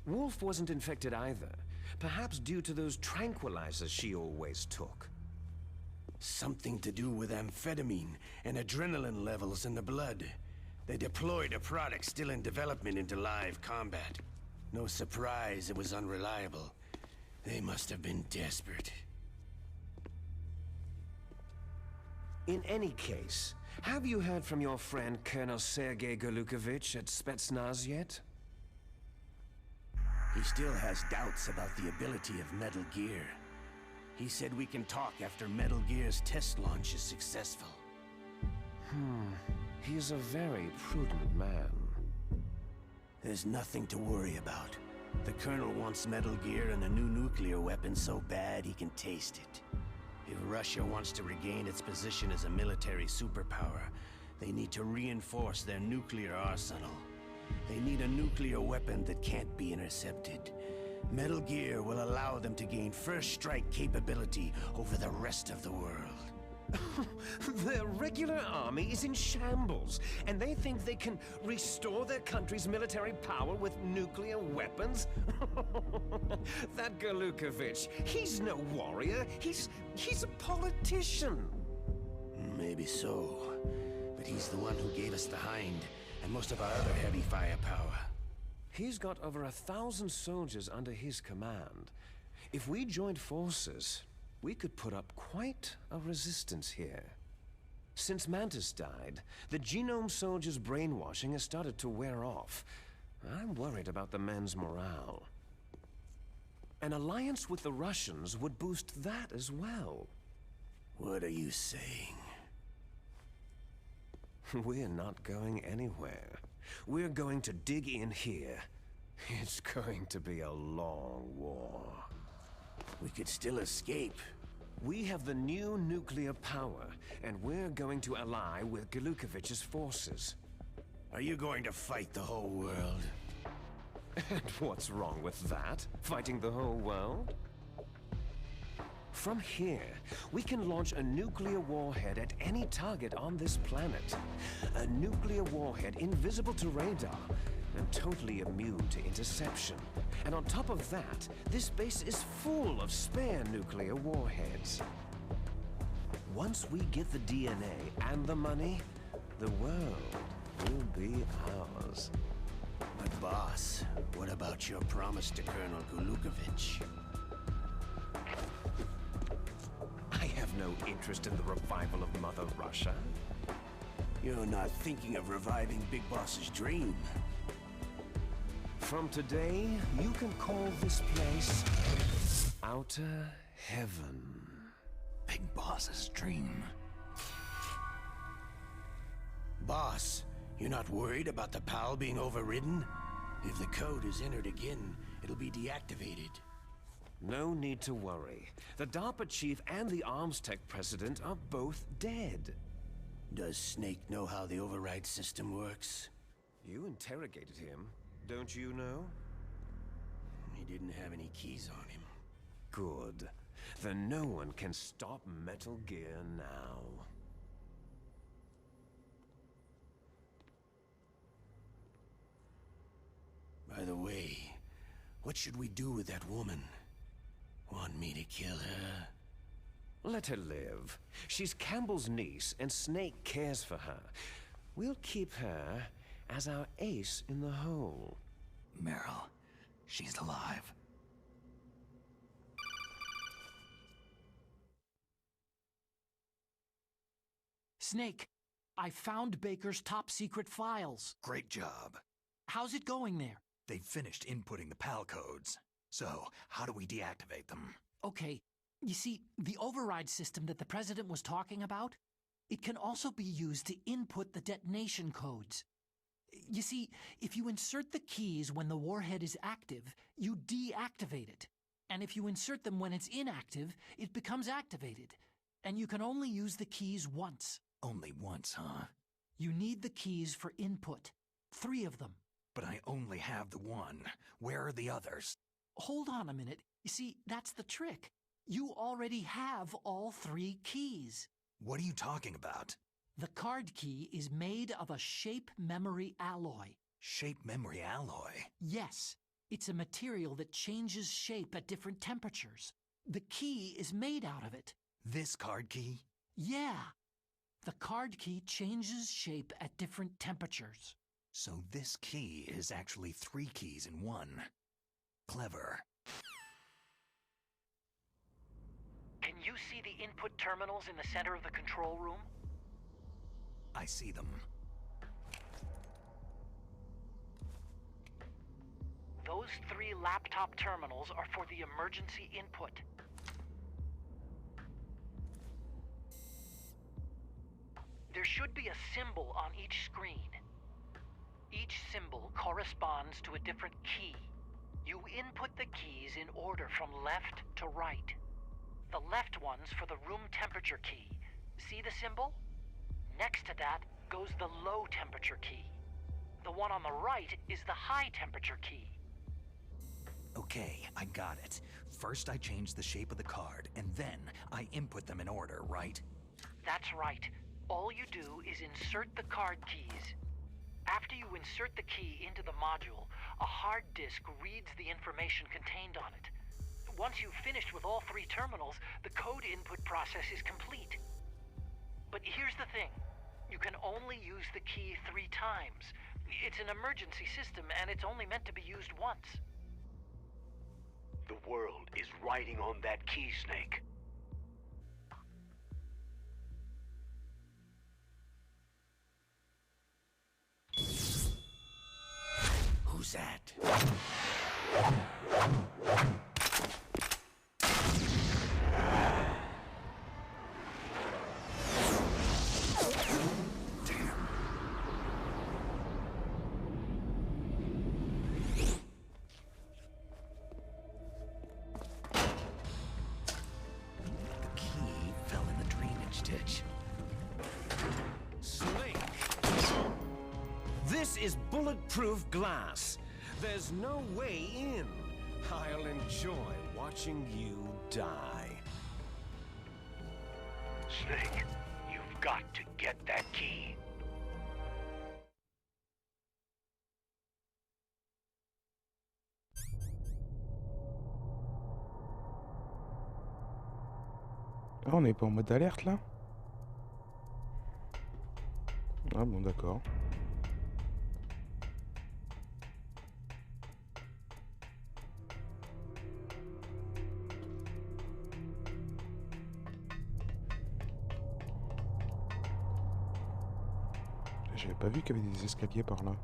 Wolf wasn't infected either, perhaps due to those tranquilizers she always took. Something to do with amphetamine and adrenaline levels in the blood. They deployed a product still in development into live combat. No surprise it was unreliable. They must have been desperate. In any case, have you heard from your friend Colonel Sergei Golukovich at Spetsnaz yet? He still has doubts about the ability of Metal Gear. He said we can talk after Metal Gear's test launch is successful. He's a very prudent man. There's nothing to worry about. The Colonel wants Metal Gear and a new nuclear weapon so bad he can taste it. If Russia wants to regain its position as a military superpower, they need to reinforce their nuclear arsenal. They need a nuclear weapon that can't be intercepted. Metal Gear will allow them to gain first strike capability over the rest of the world. Their regular army is in shambles, and they think they can restore their country's military power with nuclear weapons? That Golukovich, he's no warrior, he's a politician. Maybe so, but he's the one who gave us the Hind and most of our other heavy firepower. He's got over 1,000 soldiers under his command. If we joined forces, we could put up quite a resistance here. Since Mantis died, the genome soldiers' brainwashing has started to wear off. I'm worried about the men's morale. An alliance with the Russians would boost that as well. What are you saying? We're not going anywhere. We're going to dig in here. It's going to be a long war. We could still escape. We have the new nuclear power, and we're going to ally with Golukovich's forces. Are you going to fight the whole world? And what's wrong with that? Fighting the whole world? From here, we can launch a nuclear warhead at any target on this planet. A nuclear warhead invisible to radar and totally immune to interception. And on top of that, this base is full of spare nuclear warheads. Once we get the DNA and the money, the world will be ours. But boss, what about your promise to Colonel Golukovich? I have no interest in the revival of Mother Russia. You're not thinking of reviving Big Boss's dream. From today, you can call this place Outer Heaven. Big Boss's dream. Boss, you're not worried about the PAL being overridden? If the code is entered again, it'll be deactivated. No need to worry. The DARPA chief and the Armstech president are both dead. Does Snake know how the override system works? You interrogated him, don't you know? He didn't have any keys on him. Good. Then no one can stop Metal Gear now. By the way, what should we do with that woman? Want me to kill her? Let her live. She's Campbell's niece, and Snake cares for her. We'll keep her as our ace in the hole. Meryl, she's alive. Snake, I found Baker's top-secret files. Great job. How's it going there? They finished inputting the PAL codes. So, how do we deactivate them? Okay, you see, the override system that the President was talking about, It can also be used to input the detonation codes. You see, if you insert the keys when the warhead is active, you deactivate it. And if you insert them when it's inactive, it becomes activated. And you can only use the keys once. Only once, huh? You need the keys for input. 3 of them. But I only have the one. Where are the others? Hold on a minute. You see, that's the trick. You already have all 3 keys. What are you talking about? The card key is made of a shape memory alloy. Shape memory alloy? Yes. It's a material that changes shape at different temperatures. The key is made out of it. This card key? Yeah. The card key changes shape at different temperatures. So this key is actually 3 keys in one. Clever. Can you see the input terminals in the center of the control room? I see them. Those 3 laptop terminals are for the emergency input. There should be a symbol on each screen. Each symbol corresponds to a different key. You input the keys in order from left to right. The left one's for the room temperature key. See the symbol? Next to that goes the low temperature key. The one on the right is the high temperature key. Okay, I got it. First I change the shape of the card, and then I input them in order, right? That's right. All you do is insert the card keys. After you insert the key into the module, a hard disk reads the information contained on it. Once you've finished with all 3 terminals, the code input process is complete. But here's the thing. You can only use the key 3 times. It's an emergency system, and it's only meant to be used once. The world is riding on that key, Snake. Who's that? This is bulletproof glass. There's no way in. I'll enjoy watching you die. Snake, you've got to get that key. Ah, on n'est pas en mode alerte là? Ah bon, d'accord. J'avais pas vu qu'il y avait des escaliers par là.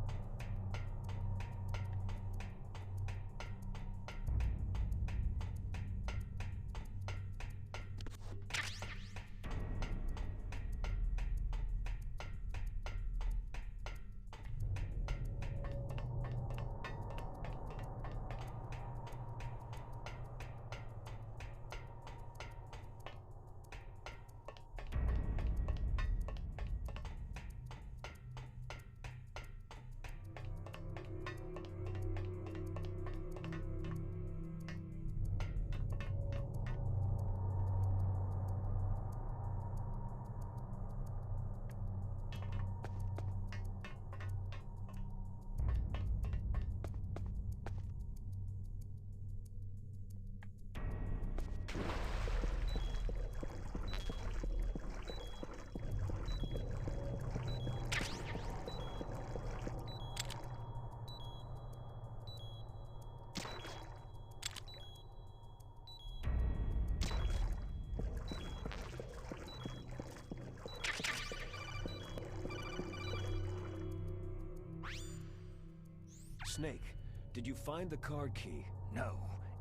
Snake, did you find the card key? No,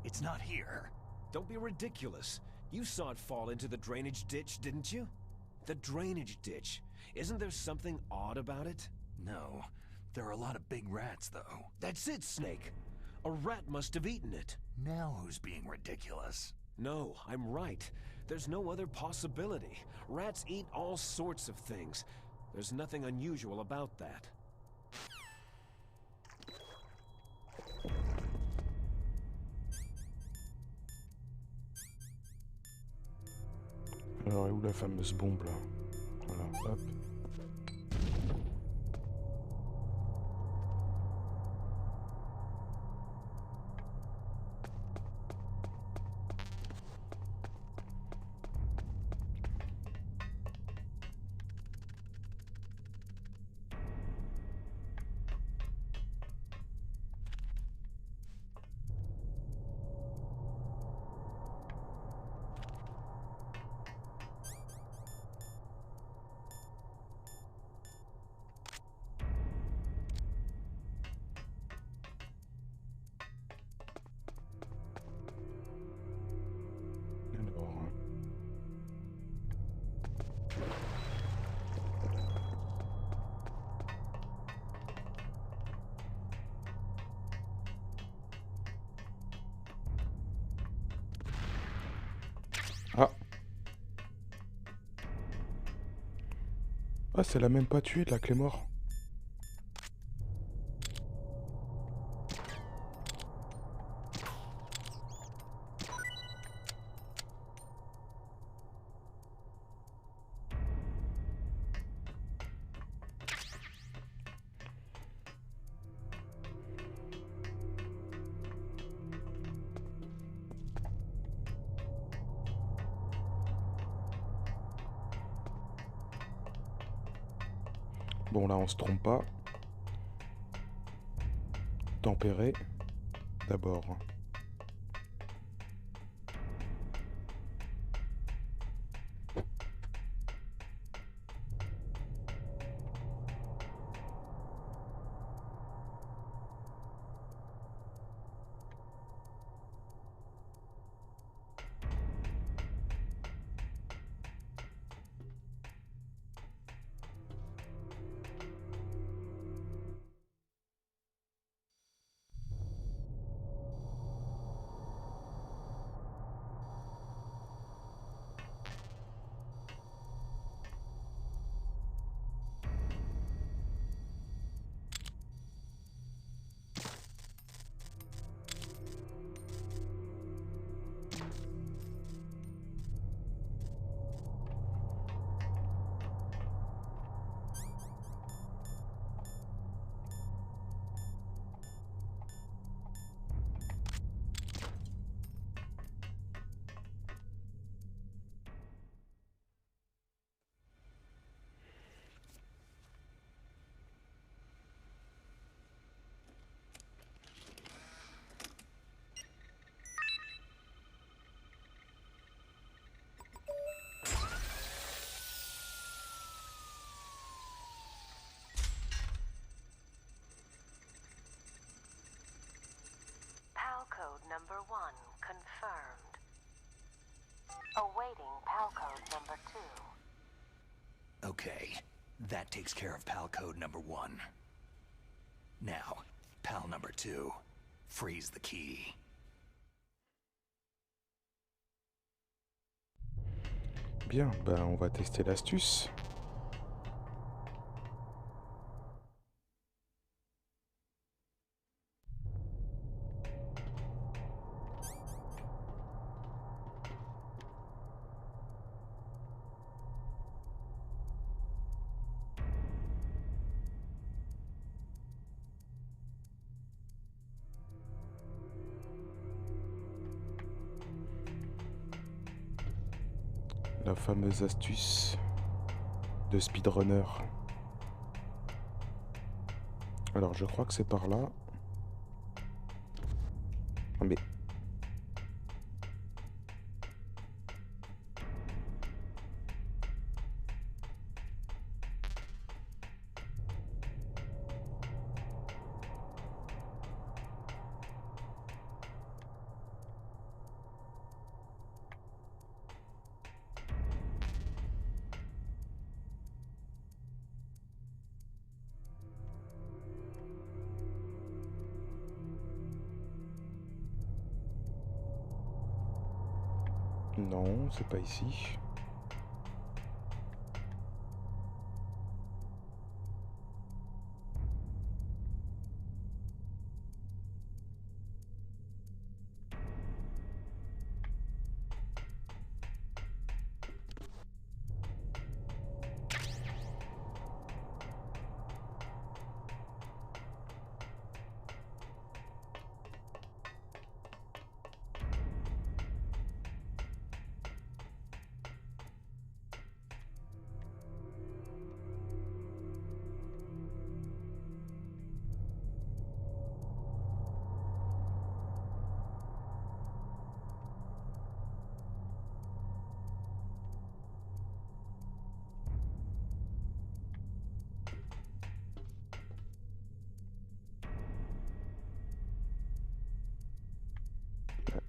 it's not here. Don't be ridiculous. You saw it fall into the drainage ditch, didn't you? The drainage ditch. Isn't there something odd about it? No. There are a lot of big rats, though. That's it, Snake. A rat must have eaten it. Now who's being ridiculous? No, I'm right. There's no other possibility. Rats eat all sorts of things. There's nothing unusual about that. Alors, où la fameuse bombe là? Voilà, hop. Ah. Ah, ça l'a même pas tué de la Clémore. Bon, là, on se trompe pas. Tempérer. D'abord. PAL code number 1 confirmed. Awaiting PAL code number 2. Okay, that takes care of PAL code number 1. Now, PAL number 2. Freeze the key. Bien, ben on va tester l'astuce. La fameuse astuce de speedrunner. Alors je crois que c'est par là. Ah, mais... Non, c'est pas ici.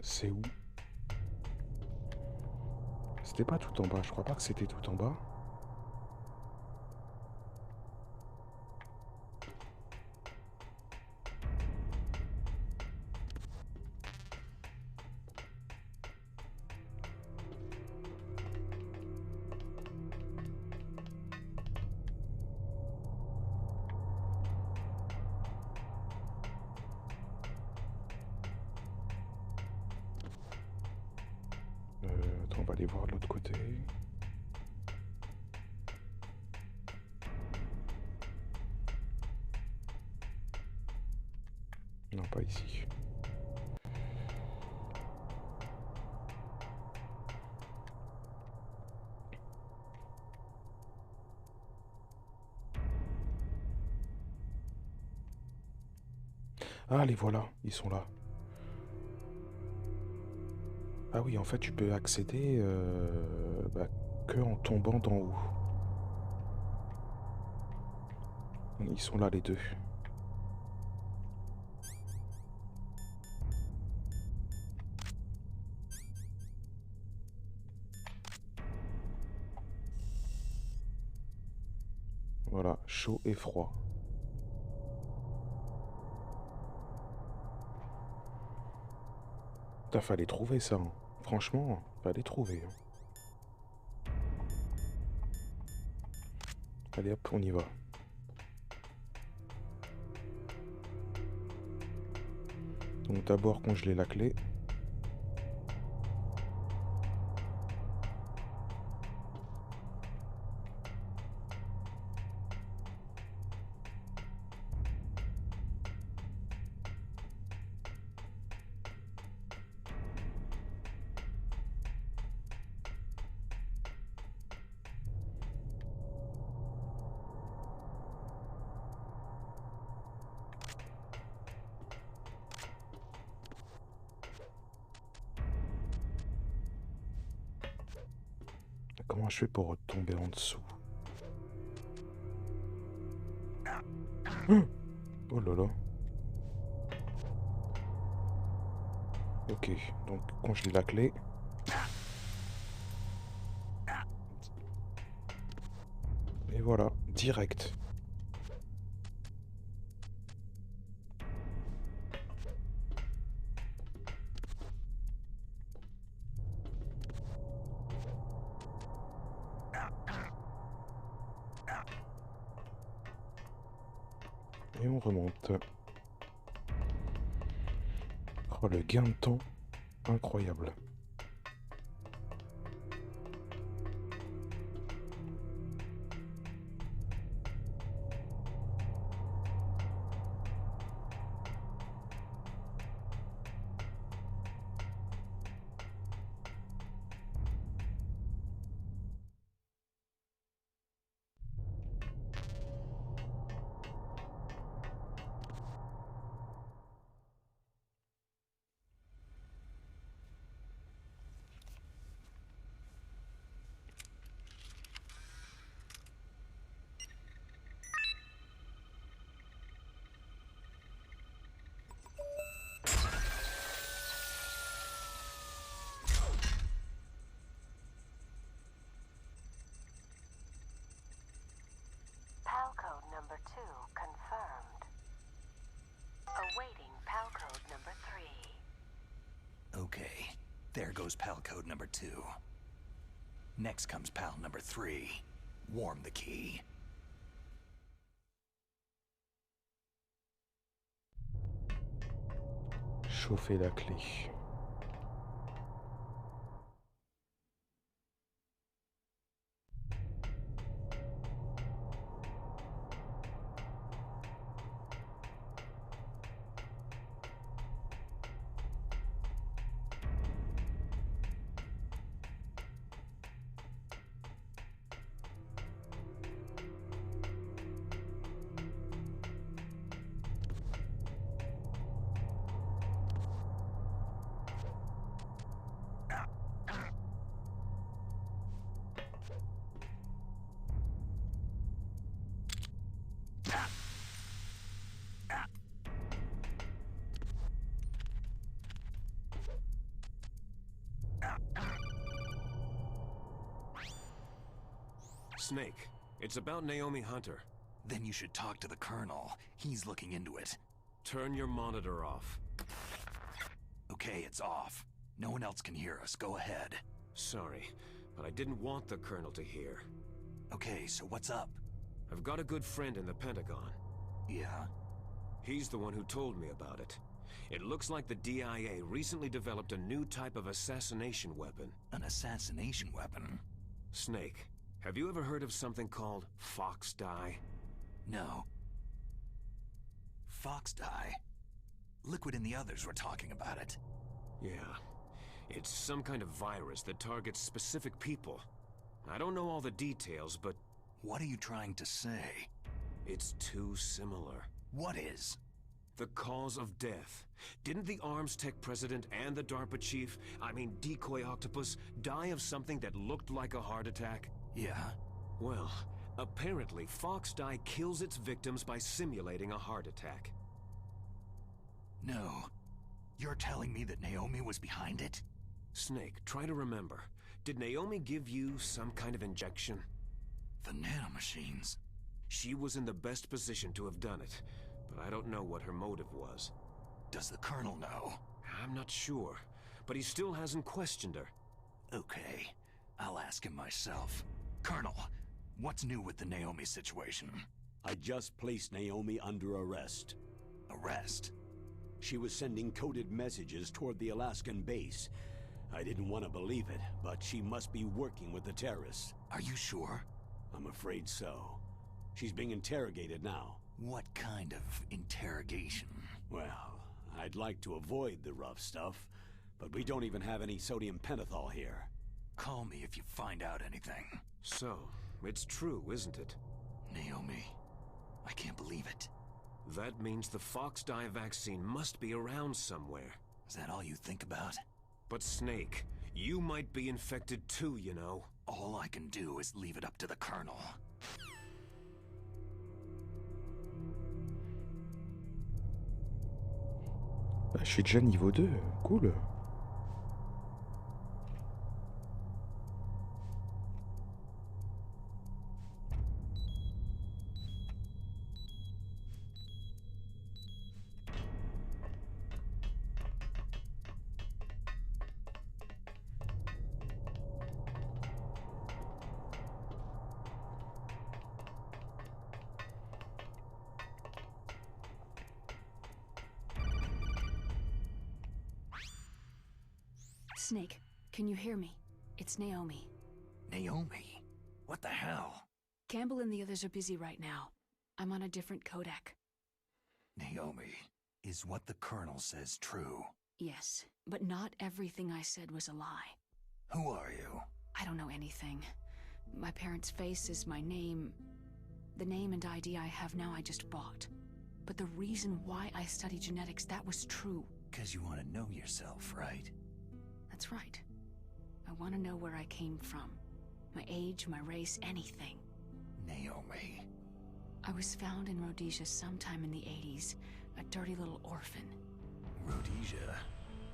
C'est où? C'était pas tout en bas, je crois pas que c'était tout en bas. Attends, on va aller voir de l'autre côté. Non, pas ici. Ah, les voilà, ils sont là. Ah oui, en fait, tu peux accéder que en tombant d'en haut. Ils sont là, les deux. Voilà, chaud et froid. Putain, fallait trouver ça, hein. Franchement, fallait trouver, hein. Allez hop, on y va. Donc d'abord congeler la clé. Comment je fais pour retomber en dessous? Oh là là. Ok, donc congeler la clé. Et voilà, direct. Et on remonte. Oh, le gain de temps, incroyable. PAL code number 2 confirmed. Awaiting PAL code number 3. Okay. There goes PAL code number 2. Next comes PAL number 3. Warm the key. Chauffer la clé. Snake, it's about Naomi Hunter. Then you should talk to the Colonel. He's looking into it. Turn your monitor off. Okay, it's off. No one else can hear us. Go ahead. Sorry, but I didn't want the Colonel to hear. Okay, so what's up? I've got a good friend in the Pentagon. Yeah? He's the one who told me about it. It looks like the DIA recently developed a new type of assassination weapon. An assassination weapon? Snake, have you ever heard of something called Fox Dye? No. Fox Dye? Liquid and the others were talking about it. Yeah. It's some kind of virus that targets specific people. I don't know all the details, but... What are you trying to say? It's too similar. What is? The cause of death. Didn't the Arms Tech president and the DARPA chief, Decoy Octopus, die of something that looked like a heart attack? Yeah? Well, apparently Fox Dye kills its victims by simulating a heart attack. No. You're telling me that Naomi was behind it? Snake, try to remember. Did Naomi give you some kind of injection? The nanomachines. She was in the best position to have done it, but I don't know what her motive was. Does the Colonel know? I'm not sure, but he still hasn't questioned her. Okay, I'll ask him myself. Colonel, what's new with the Naomi situation? I just placed Naomi under arrest. Arrest? She was sending coded messages toward the Alaskan base. I didn't want to believe it, but she must be working with the terrorists. Are you sure? I'm afraid so. She's being interrogated now. What kind of interrogation? Well, I'd like to avoid the rough stuff, but we don't even have any sodium pentothal here. Call me if you find out anything. So, it's true, isn't it? Naomi, I can't believe it. That means the Fox Dye vaccine must be around somewhere. Is that all you think about? But Snake, you might be infected too, you know. All I can do is leave it up to the Colonel. Bah, je suis déjà niveau 2, cool. Snake, can you hear me? It's Naomi. Naomi? What the hell? Campbell and the others are busy right now. I'm on a different codec. Naomi, is what the Colonel says true? Yes, but not everything I said was a lie. Who are you? I don't know anything. My parents' face is my name. The name and ID I have now I just bought. But the reason why I study genetics, that was true. 'Cause you want to know yourself, right? That's right. I want to know where I came from. My age, my race, anything. Naomi. I was found in Rhodesia sometime in the 80s. A dirty little orphan. Rhodesia?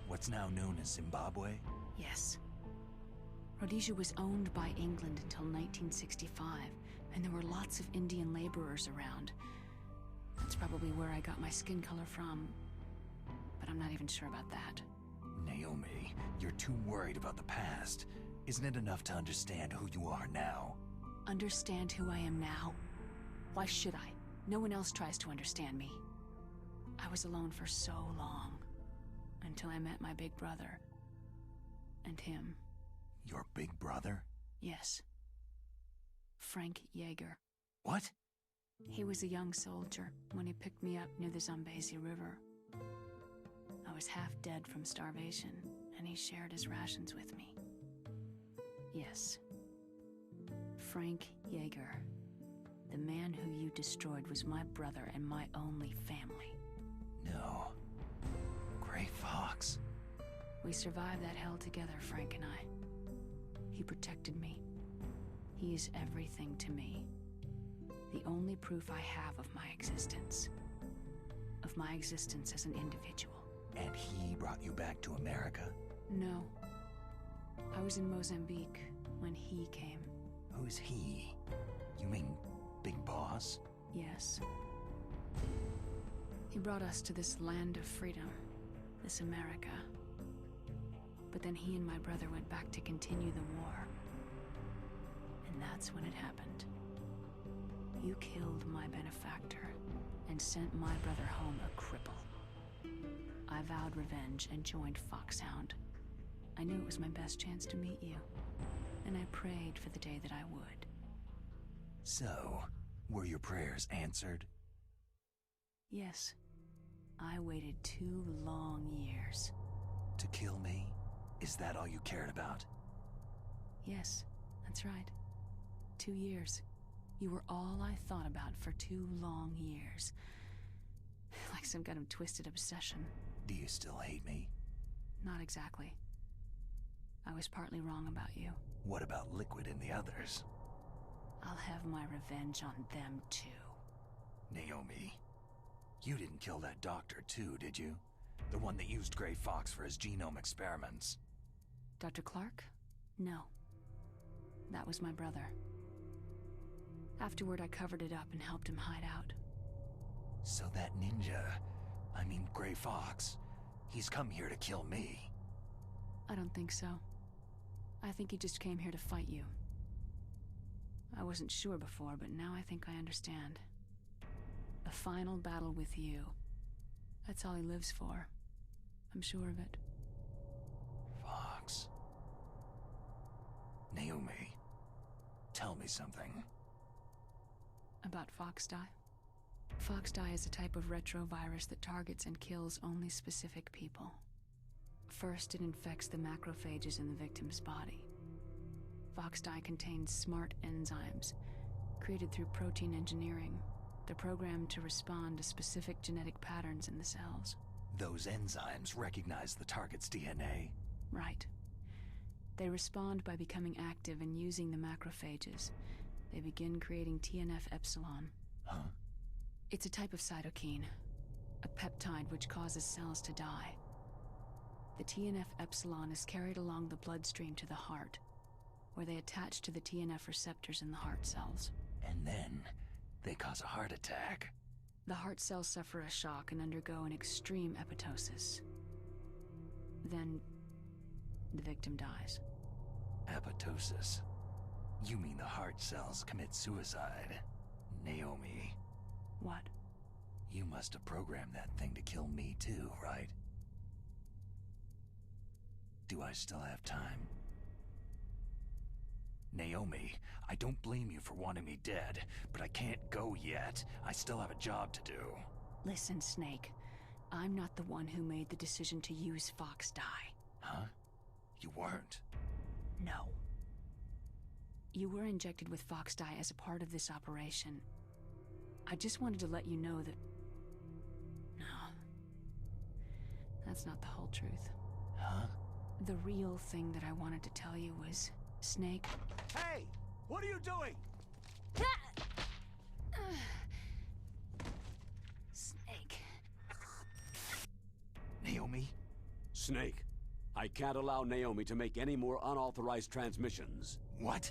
What's now known as Zimbabwe? Yes. Rhodesia was owned by England until 1965, and there were lots of Indian laborers around. That's probably where I got my skin color from. But I'm not even sure about that. Naomi, you're too worried about the past. Isn't it enough to understand who you are now? Understand who I am now? Why should I? No one else tries to understand me. I was alone for so long, until I met my big brother. And him. Your big brother? Yes. Frank Yeager. What? He was a young soldier when he picked me up near the Zambezi River. I was half dead from starvation, and he shared his rations with me. Yes. Frank Yeager. The man who you destroyed was my brother and my only family. No. Gray Fox. We survived that hell together, Frank and I. He protected me. He is everything to me. The only proof I have of my existence. Of my existence as an individual. And he brought you back to America? No. I was in Mozambique when he came. Who's he? You mean Big Boss? Yes. He brought us to this land of freedom. This America. But then he and my brother went back to continue the war. And that's when it happened. You killed my benefactor and sent my brother home a cripple. I vowed revenge and joined Foxhound. I knew it was my best chance to meet you, and I prayed for the day that I would. So, were your prayers answered? Yes. I waited 2 long years. To kill me? Is that all you cared about? Yes, that's right. 2 years. You were all I thought about for 2 long years. Like some kind of twisted obsession. Do you still hate me? Not exactly. I was partly wrong about you. What about Liquid and the others? I'll have my revenge on them too. Naomi, you didn't kill that doctor too, did you? The one that used Gray Fox for his genome experiments. Dr. Clark? No. That was my brother. Afterward, I covered it up and helped him hide out. So that ninja, I mean Gray Fox, he's come here to kill me. I don't think so. I think he just came here to fight you. I wasn't sure before, but now I think I understand. A final battle with you. That's all he lives for. I'm sure of it. Fox. Naomi, tell me something. About Foxdie? Foxdie is a type of retrovirus that targets and kills only specific people. First, it infects the macrophages in the victim's body. Foxdie contains smart enzymes, created through protein engineering. They're programmed to respond to specific genetic patterns in the cells. Those enzymes recognize the target's DNA? Right. They respond by becoming active and using the macrophages. They begin creating TNF-epsilon. Huh? It's a type of cytokine, a peptide which causes cells to die. The TNF-epsilon is carried along the bloodstream to the heart, where they attach to the TNF receptors in the heart cells. And then, they cause a heart attack. The heart cells suffer a shock and undergo an extreme apoptosis. Then, the victim dies. Apoptosis? You mean the heart cells commit suicide? Naomi. What? You must have programmed that thing to kill me too, right? Do I still have time? Naomi, I don't blame you for wanting me dead, but I can't go yet. I still have a job to do. Listen, Snake. I'm not the one who made the decision to use Foxdie. Huh? You weren't? No. You were injected with Foxdie as a part of this operation. I just wanted to let you know that... No. That's not the whole truth. Huh? The real thing that I wanted to tell you was... Snake... Hey! What are you doing? Snake... Naomi? Snake, I can't allow Naomi to make any more unauthorized transmissions. What?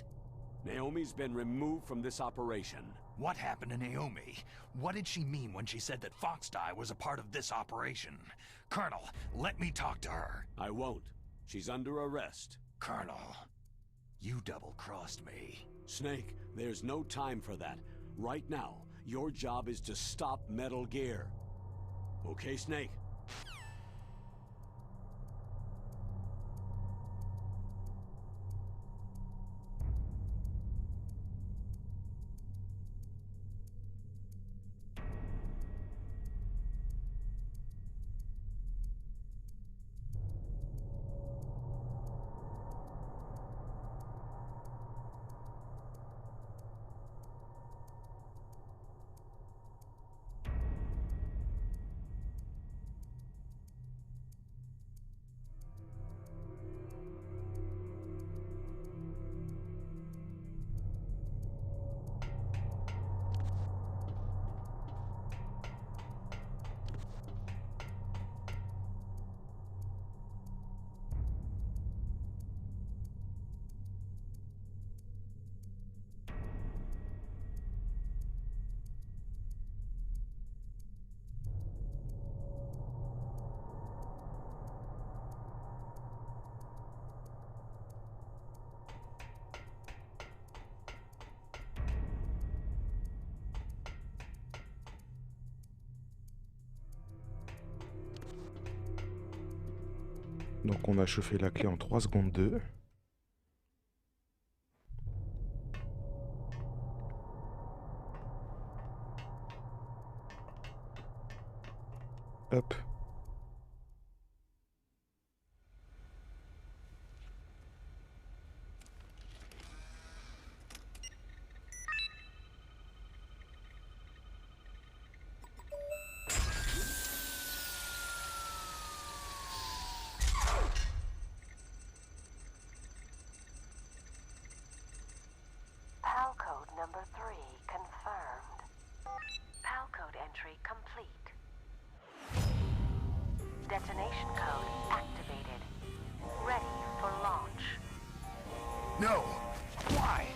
Naomi's been removed from this operation. What happened to Naomi? What did she mean when she said that Foxdie was a part of this operation? Colonel, let me talk to her. I won't. She's under arrest. Colonel, you double-crossed me. Snake, there's no time for that. Right now, your job is to stop Metal Gear. Okay, Snake? Donc on a chauffé la clé en 3 secondes 2. Hop. PAL code number 3 confirmed. PAL code entry complete. Detonation code activated. Ready for launch. No! Why?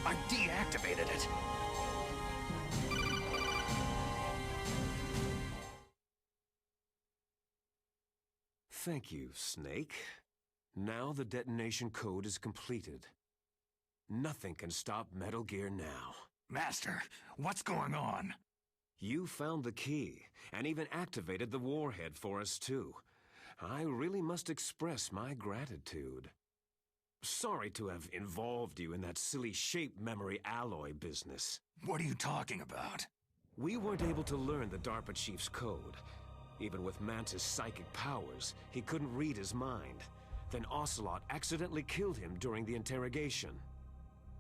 I deactivated it. Thank you, Snake. Now the detonation code is completed. Nothing can stop Metal Gear now. Master, what's going on? You found the key, and even activated the warhead for us too. I really must express my gratitude. Sorry to have involved you in that silly shape memory alloy business. What are you talking about? We weren't able to learn the DARPA chief's code. Even with Mantis' psychic powers, he couldn't read his mind. Then Ocelot accidentally killed him during the interrogation.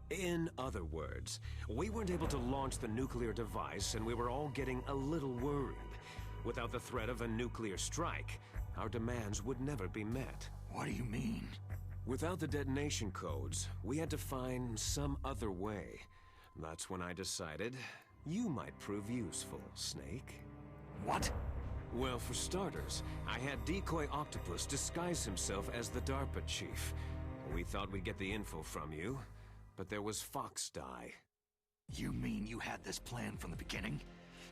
In other words, we weren't able to launch the nuclear device, and we were all getting a little worried. Without the threat of a nuclear strike, our demands would never be met. What do you mean? Without the detonation codes, we had to find some other way. That's when I decided you might prove useful, Snake. What? Well, for starters, I had Decoy Octopus disguise himself as the DARPA chief. We thought we'd get the info from you, but there was Foxdie. You mean you had this plan from the beginning?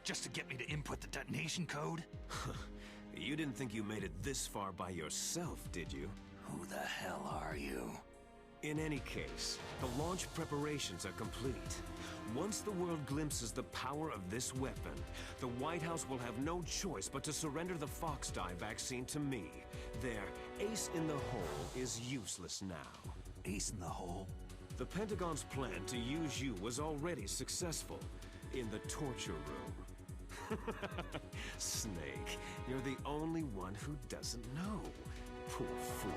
Just to get me to input the detonation code? You didn't think you made it this far by yourself, did you? Who the hell are you? In any case, the launch preparations are complete. Once the world glimpses the power of this weapon, the White House will have no choice but to surrender the Foxdie vaccine to me. Their ace in the hole is useless now. Ace in the hole? The Pentagon's plan to use you was already successful in the torture room. Snake, you're the only one who doesn't know. Poor fool.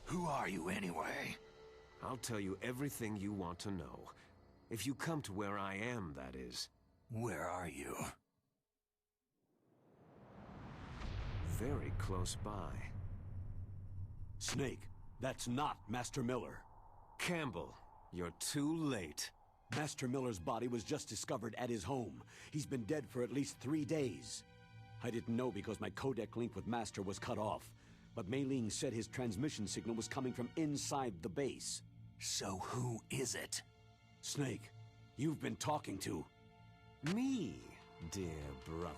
Who are you anyway? I'll tell you everything you want to know. If you come to where I am, that is. Where are you? Very close by. Snake, that's not Master Miller. Campbell, you're too late. Master Miller's body was just discovered at his home. He's been dead for at least 3 days. I didn't know because my codec link with Master was cut off. But Mei Ling said his transmission signal was coming from inside the base. So who is it? Snake, you've been talking to... Me, dear brother.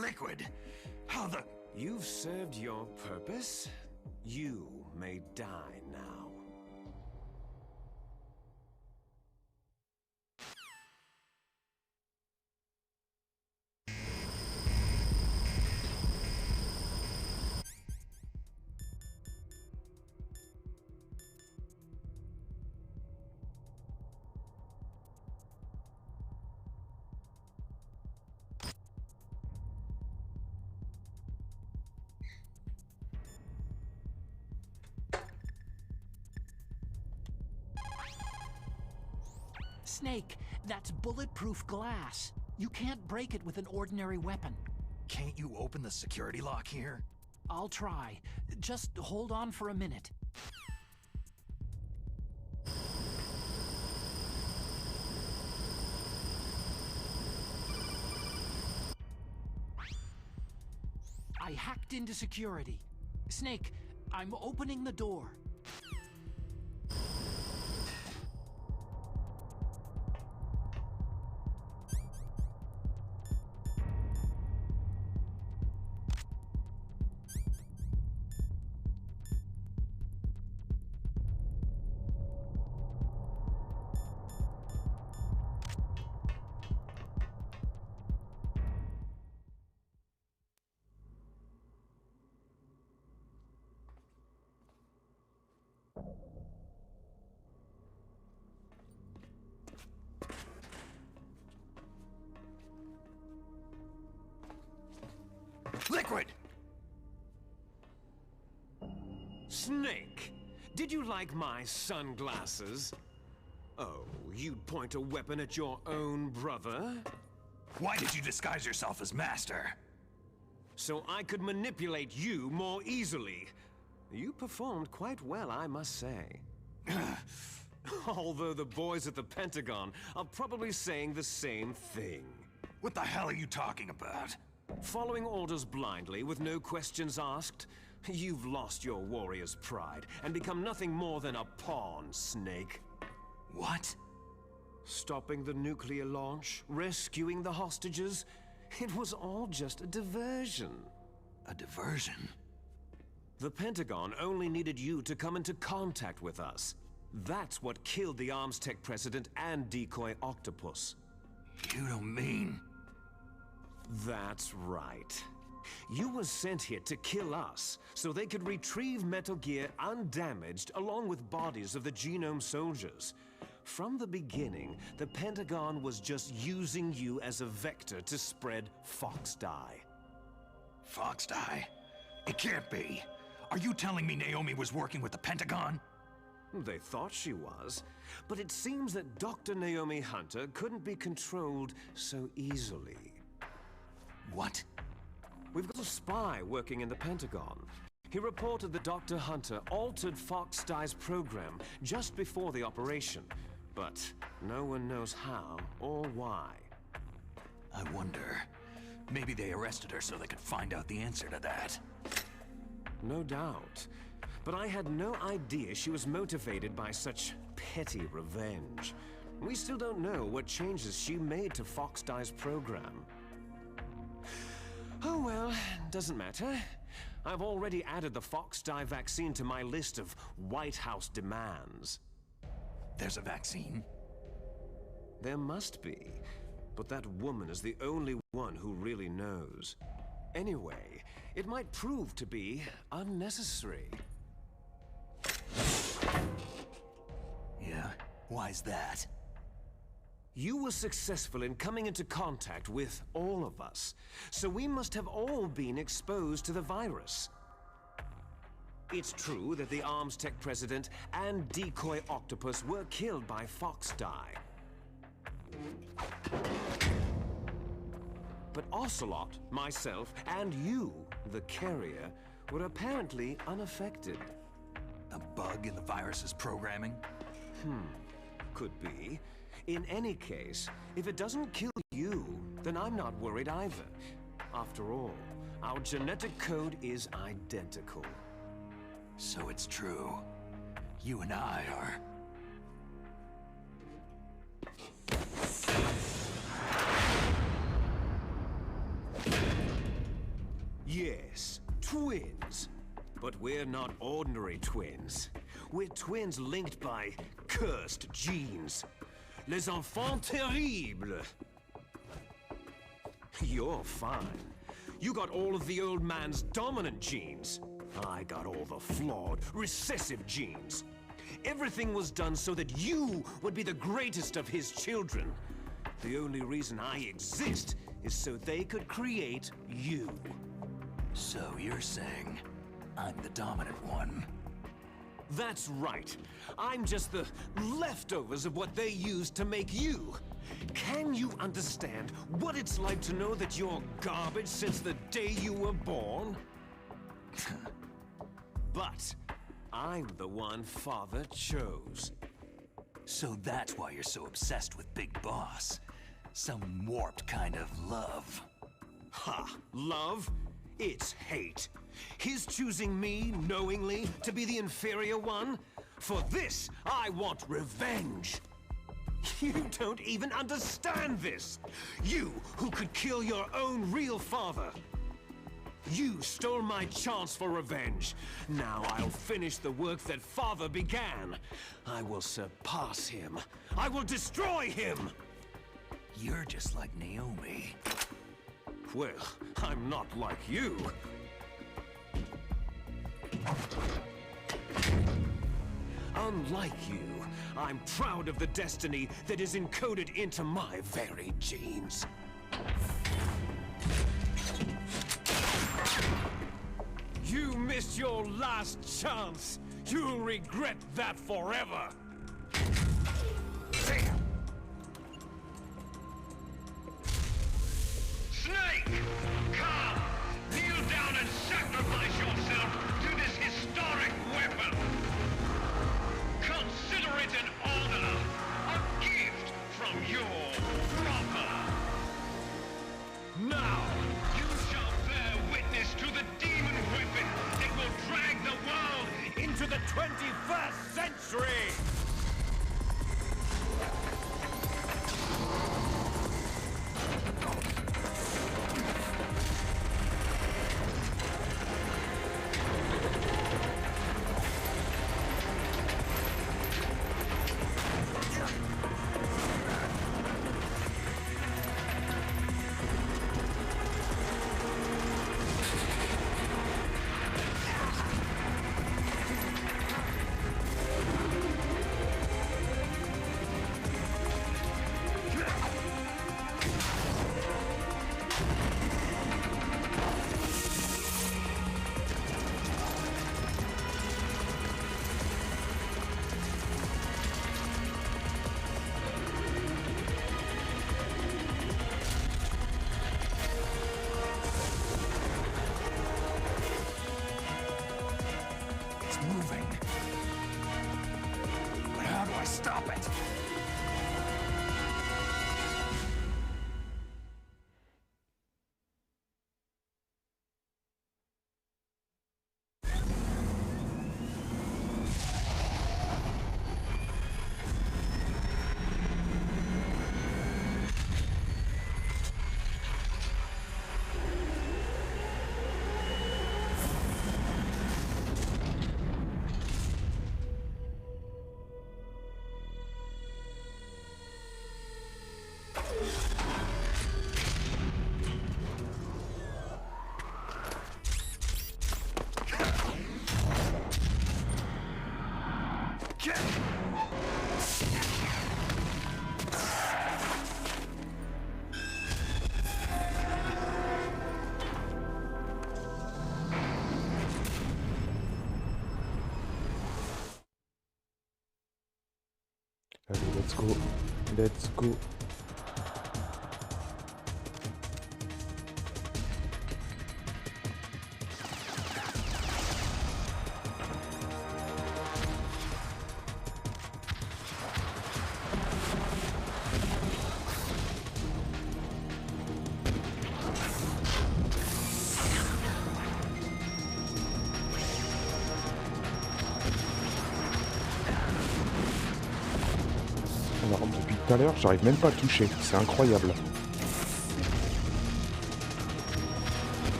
Liquid! How the... You've served your purpose. You may die now. Snake, that's bulletproof glass. You can't break it with an ordinary weapon. Can't you open the security lock here? I'll try. Just hold on for a minute. I hacked into security. Snake, I'm opening the door. Liquid! Snake, did you like my sunglasses? Oh, you'd point a weapon at your own brother? Why did you disguise yourself as Master? So I could manipulate you more easily. You performed quite well, I must say. Although the boys at the Pentagon are probably saying the same thing. What the hell are you talking about? Following orders blindly with no questions asked, you've lost your warrior's pride and become nothing more than a pawn, Snake. What? Stopping the nuclear launch, rescuing the hostages, it was all just a diversion. A diversion? The Pentagon only needed you to come into contact with us. That's what killed the ArmsTech president and decoy Octopus. You don't mean... That's right. You were sent here to kill us, so they could retrieve Metal Gear undamaged along with bodies of the Genome soldiers. From the beginning, the Pentagon was just using you as a vector to spread Fox Die. Fox Die? It can't be. Are you telling me Naomi was working with the Pentagon? They thought she was, but it seems that Dr. Naomi Hunter couldn't be controlled so easily. What? We've got a spy working in the Pentagon. He reported that Dr. Hunter altered Fox Die's program just before the operation, but no one knows how or why. I wonder, maybe they arrested her so they could find out the answer to that. No doubt. But I had no idea she was motivated by such petty revenge. We still don't know what changes she made to Fox Die's program. Oh well, doesn't matter. I've already added the Fox Die vaccine to my list of White House demands. There's a vaccine? There must be, but that woman is the only one who really knows. Anyway, it might prove to be unnecessary. Yeah? Why's that? You were successful in coming into contact with all of us, so we must have all been exposed to the virus. It's true that the ArmsTech president and decoy Octopus were killed by Fox Die. But Ocelot, myself, and you, the carrier, were apparently unaffected. A bug in the virus's programming? Could be. In any case, if it doesn't kill you, then I'm not worried either. After all, our genetic code is identical. So it's true. You and I are... Yes, twins. But we're not ordinary twins. We're twins linked by cursed genes. Les enfants terribles. You're fine. You got all of the old man's dominant genes. I got all the flawed, recessive genes. Everything was done so that you would be the greatest of his children. The only reason I exist is so they could create you. So you're saying I'm the dominant one? That's right. I'm just the leftovers of what they used to make you. Can you understand what it's like to know that you're garbage since the day you were born? But I'm the one Father chose. So that's why you're so obsessed with Big Boss. Some warped kind of love. Ha! Love? It's hate. His choosing me, knowingly, to be the inferior one? For this, I want revenge. You don't even understand this! You, who could kill your own real father! You stole my chance for revenge. Now I'll finish the work that Father began. I will surpass him. I will destroy him! You're just like Naomi. Well, I'm not like you. Unlike you, I'm proud of the destiny that is encoded into my very genes. You missed your last chance. You'll regret that forever. Snake! Come! Kneel down and sacrifice yourself to this historic weapon! Consider it an honor, a gift from your brother! Now! You shall bear witness to the demon weapon that will drag the world Into the 21st century! Moving. But how do I stop it? Allez, let's go. Let's go. tout à l'heure, j'arrive même pas à le toucher. C'est incroyable.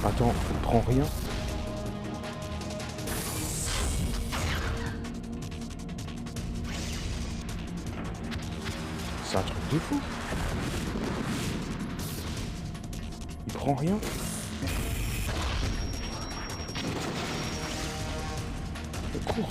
Attends, il prend rien. C'est un truc de fou. Il prend rien. Il court.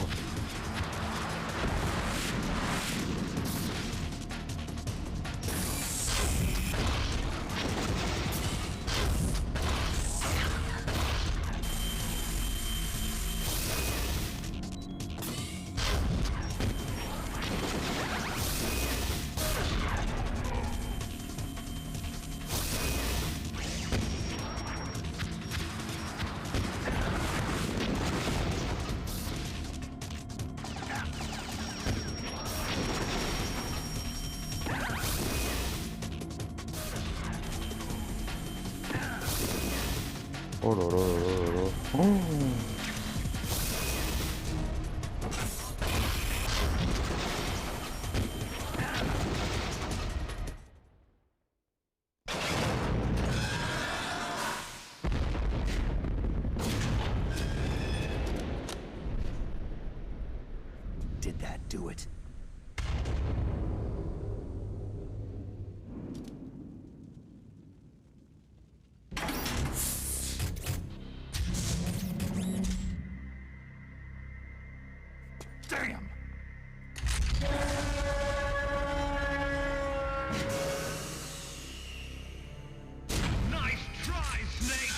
Oh là là là là là. Oh. Did that do it? Damn! Nice try, Snake!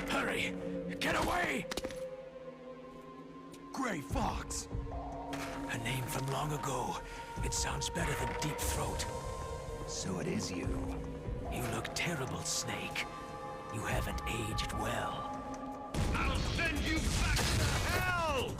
Hurry! Get away! Gray Fox! A name from long ago. It sounds better than Deep Throat. So it is you. You look terrible, Snake. You haven't aged well. I'll send you back to hell!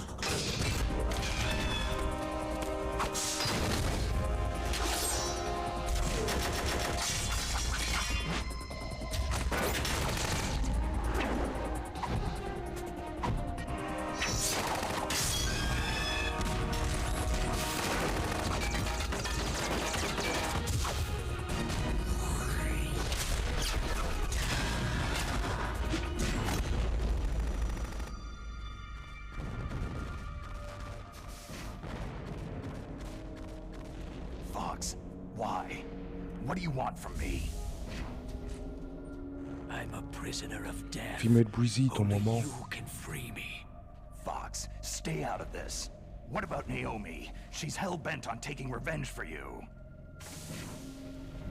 Fox, why? What do you want from me? I'm a prisoner of death. Filmer de Breezy, ton Only moment. you can free me. Fox, stay out of this. What about Naomi? She's hell-bent on taking revenge for you.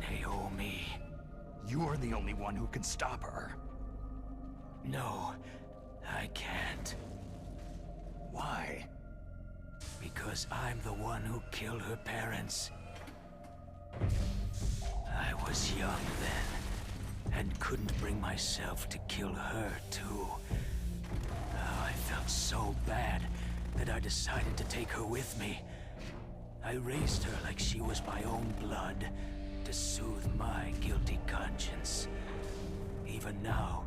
Naomi? You're the only one who can stop her. No, I can't. Why? Because I'm the one who killed her parents. I was young then, and couldn't bring myself to kill her, too. Oh, I felt so bad that I decided to take her with me. I raised her like she was my own blood, to soothe my guilty conscience. Even now,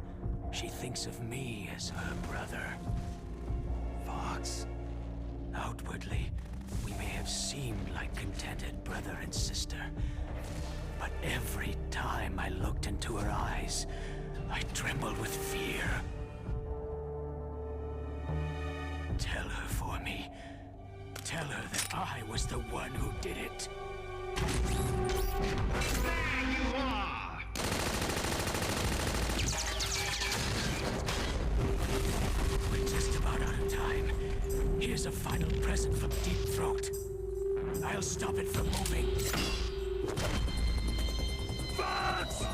she thinks of me as her brother. Fox, outwardly, we may have seemed like contented brother and sister. But every time I looked into her eyes, I trembled with fear. Tell her for me. Tell her that I was the one who did it. There you are! We're just about out of time. Here's a final present from Deep Throat. I'll stop it from moving. Fox!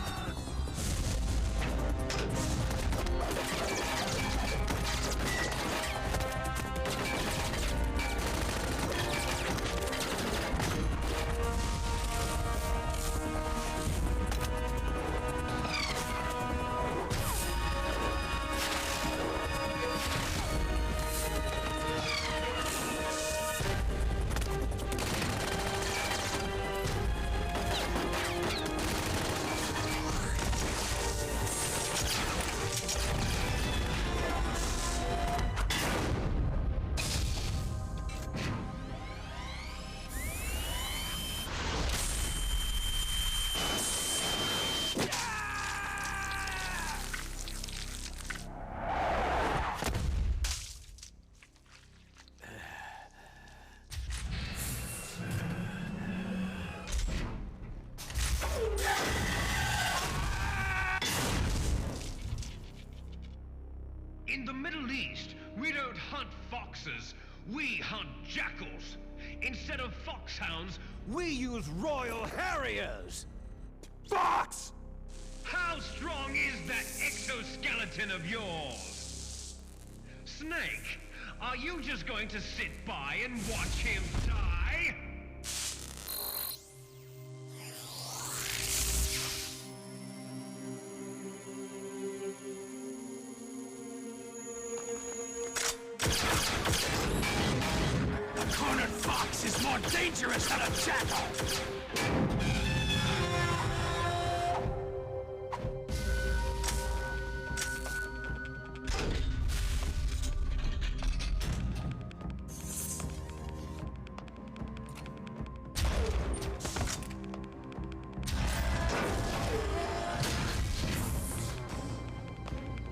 In the Middle East, we don't hunt foxes, we hunt jackals. Instead of foxhounds, we use Royal Harriers! Fox! How strong is that exoskeleton of yours? Snake, are you just going to sit by and watch him die? A cornered fox is more dangerous than a jackal!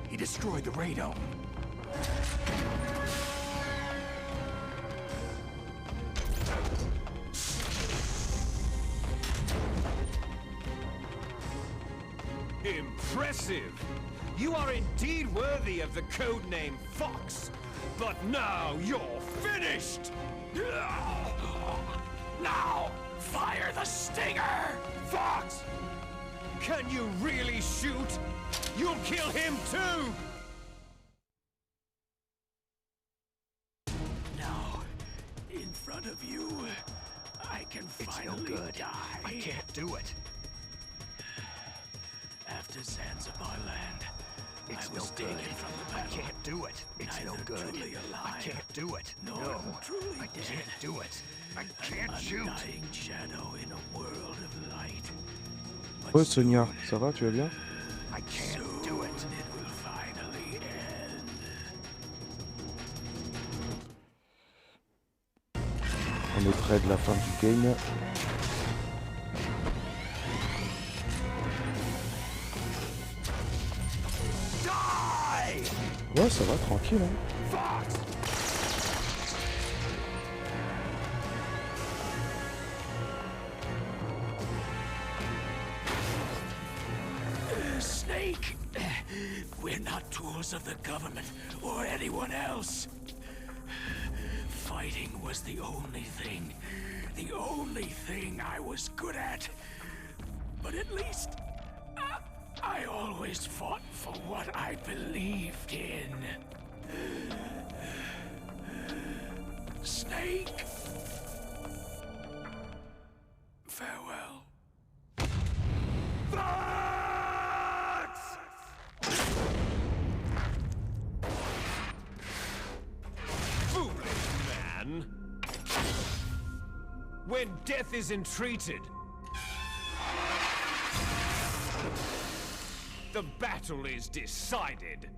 He destroyed the radome. Impressive! You are indeed worthy of the codename Fox, but now you're finished! Now, fire the stinger! Fox! Can you really shoot? You'll kill him too! Now, in front of you, I can finally die. I can't do it. After Zanzibar land, It's I was no good. taken from the I battle. can't do it. It's no Neither good. truly alive, I can't do it. nor No, truly I dead. can't do it. I can't An shoot. undying shadow in a world of light. Ouais, Sonia, ça va, tu vas bien? I can't do it. It will finally end. On est près de la fin du game. Ouais, ça va, tranquille. Hein. Snake, we're not tools of the government or anyone else. Fighting was the only thing I was good at. But at least I always fought for what I believed in. Snake, farewell. Foolish man! When death is entreated, the battle is decided.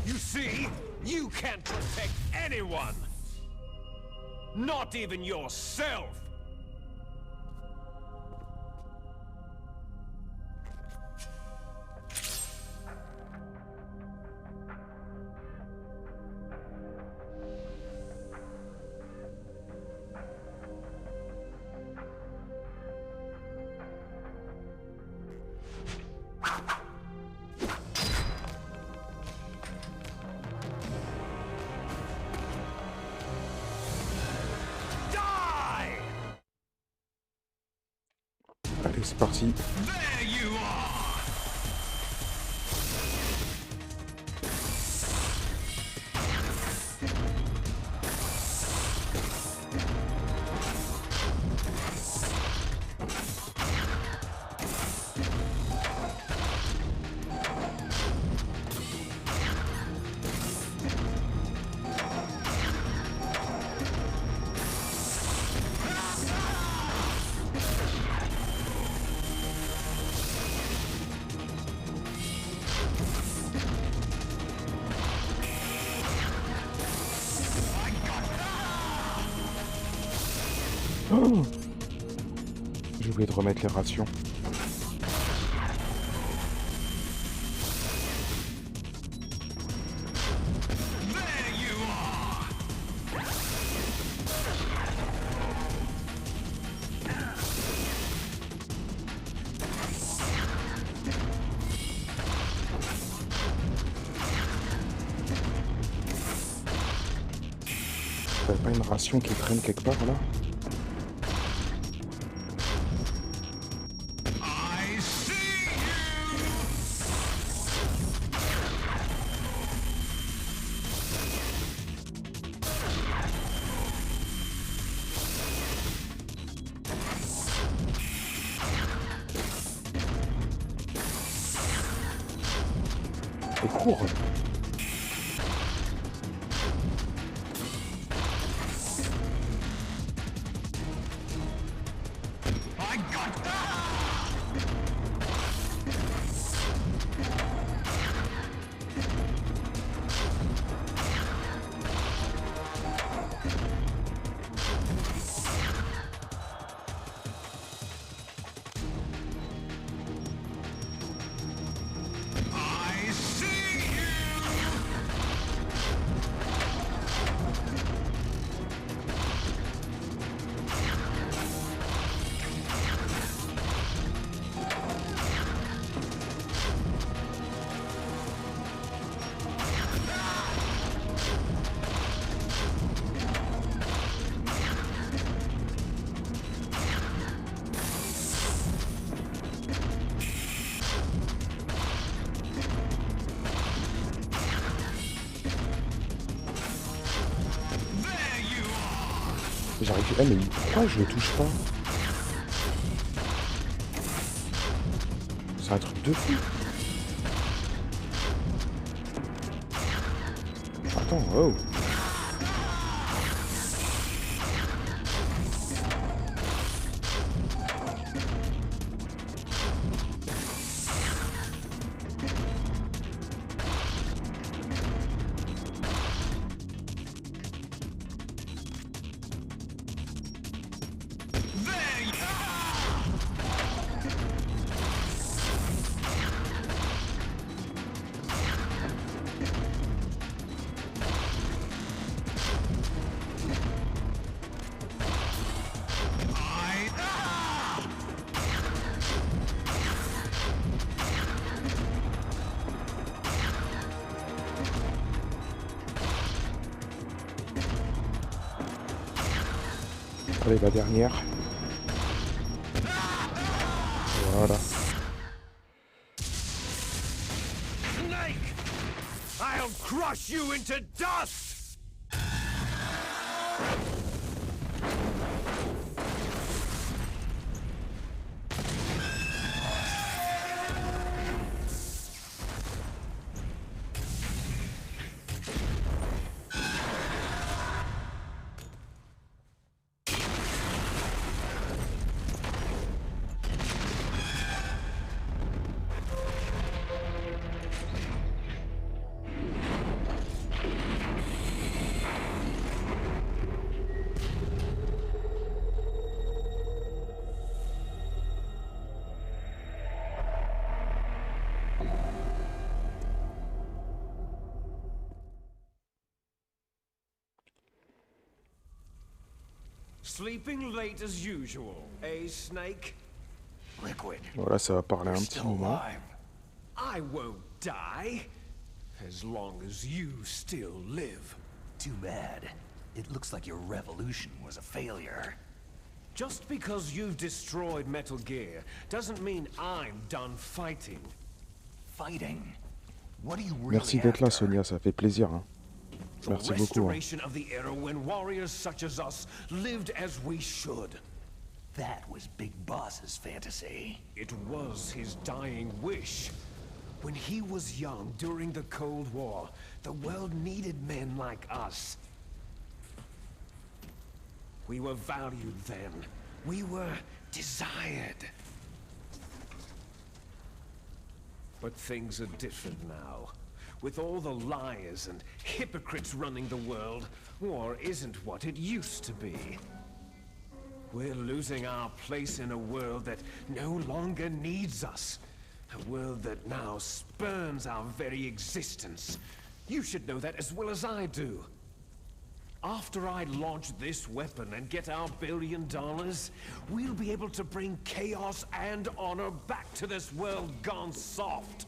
You see, you can't protect anyone. Not even yourself. Allez, c'est parti. There you are! Oh, j'ai oublié de remettre les rations. There you are! T'avais pas une ration qui traîne quelque part là? Et cours! J'arrive. Eh mais pourquoi je le touche pas? C'est un truc de fou. Attends, oh. Allez, la dernière. Voilà. Snake! I'll crush you into dust! Sleeping late as usual, eh, Snake? Liquid. Voilà, ça va parler un petit moment. I won't die, as long as you still live. Too bad. It looks like your revolution was a failure. Just because you've destroyed Metal Gear doesn't mean I'm done fighting. Fighting? What do you really Merci d'être là, after? Sonia, ça fait plaisir. Hein. Merci The beaucoup. Hein. restoration of the era when warriors such as us lived as we should. That was Big Boss's fantasy. It was his dying wish. When he was young during the Cold War, the world needed men like us. We were valued then. We were desired. But things are different now. With all the liars and hypocrites running the world, war isn't what it used to be. We're losing our place in a world that no longer needs us. A world that now spurns our very existence. You should know that as well as I do. After I launch this weapon and get our $1 billion, we'll be able to bring chaos and honor back to this world gone soft.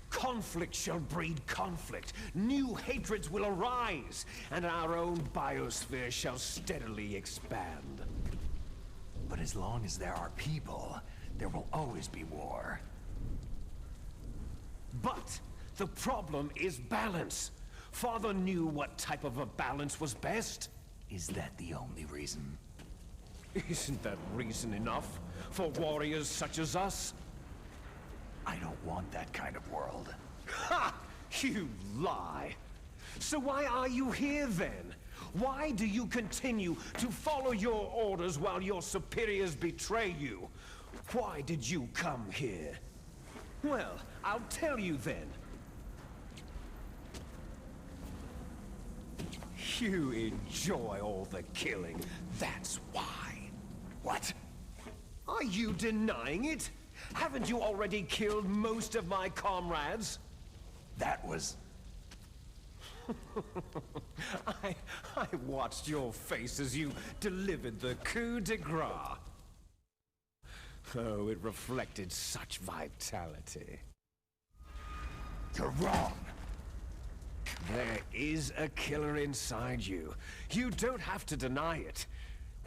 Conflict shall breed conflict. New hatreds will arise, and our own biosphere shall steadily expand. But as long as there are people, there will always be war. But the problem is balance. Father knew what type of a balance was best. Is that the only reason? Isn't that reason enough for warriors such as us? I don't want that kind of world. Ha! You lie! So why are you here then? Why do you continue to follow your orders while your superiors betray you? Why did you come here? Well, I'll tell you then. You enjoy all the killing, that's why. What? Are you denying it? Haven't you already killed most of my comrades? That was... I watched your face as you delivered the coup de grace. Oh, it reflected such vitality. You're wrong. There is a killer inside you. You don't have to deny it.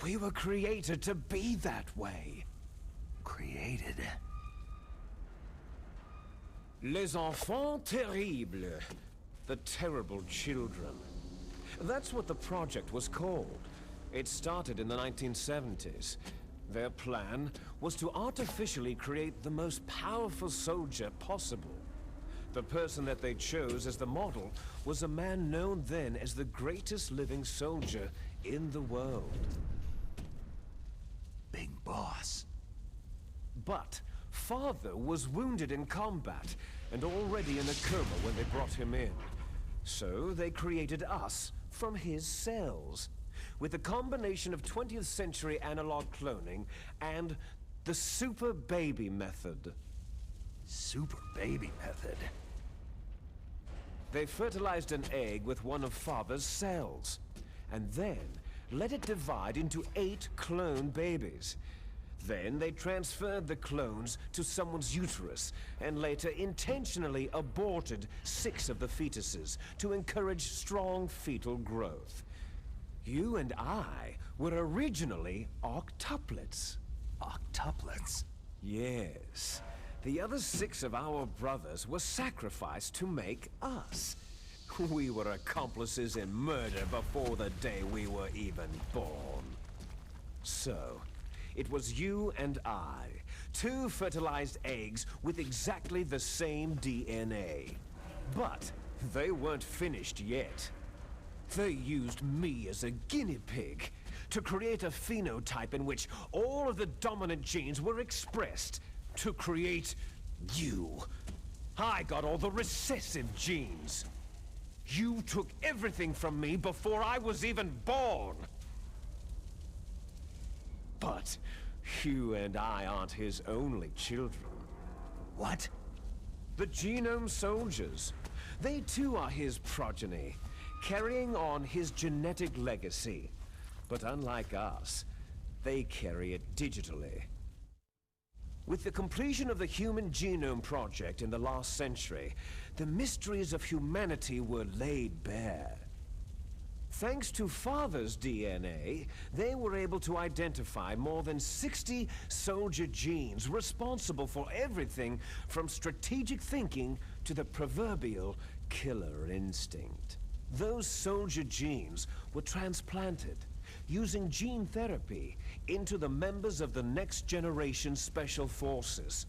We were created to be that way. Created? Les enfants terribles. The terrible children. That's what the project was called. It started in the 1970s. Their plan was to artificially create the most powerful soldier possible. The person that they chose as the model was a man known then as the greatest living soldier in the world. Big Boss. But Father was wounded in combat and already in a coma when they brought him in. So they created us from his cells, with a combination of 20th century analog cloning and the Super Baby method. Super Baby method? They fertilized an egg with one of Father's cells, and then let it divide into 8 clone babies. Then they transferred the clones to someone's uterus, and later intentionally aborted 6 of the fetuses to encourage strong fetal growth. You and I were originally octuplets. Octuplets? Yes. The other 6 of our brothers were sacrificed to make us. We were accomplices in murder before the day we were even born. So, it was you and I, 2 fertilized eggs with exactly the same DNA. But they weren't finished yet. They used me as a guinea pig to create a phenotype in which all of the dominant genes were expressed to create you. I got all the recessive genes. You took everything from me before I was even born. But you and I aren't his only children. What? The Genome Soldiers. They too are his progeny, carrying on his genetic legacy. But unlike us, they carry it digitally. With the completion of the Human Genome Project in the last century, the mysteries of humanity were laid bare. Thanks to Father's DNA, they were able to identify more than 60 soldier genes responsible for everything from strategic thinking to the proverbial killer instinct. Those soldier genes were transplanted, using gene therapy, into the members of the Next Generation Special Forces.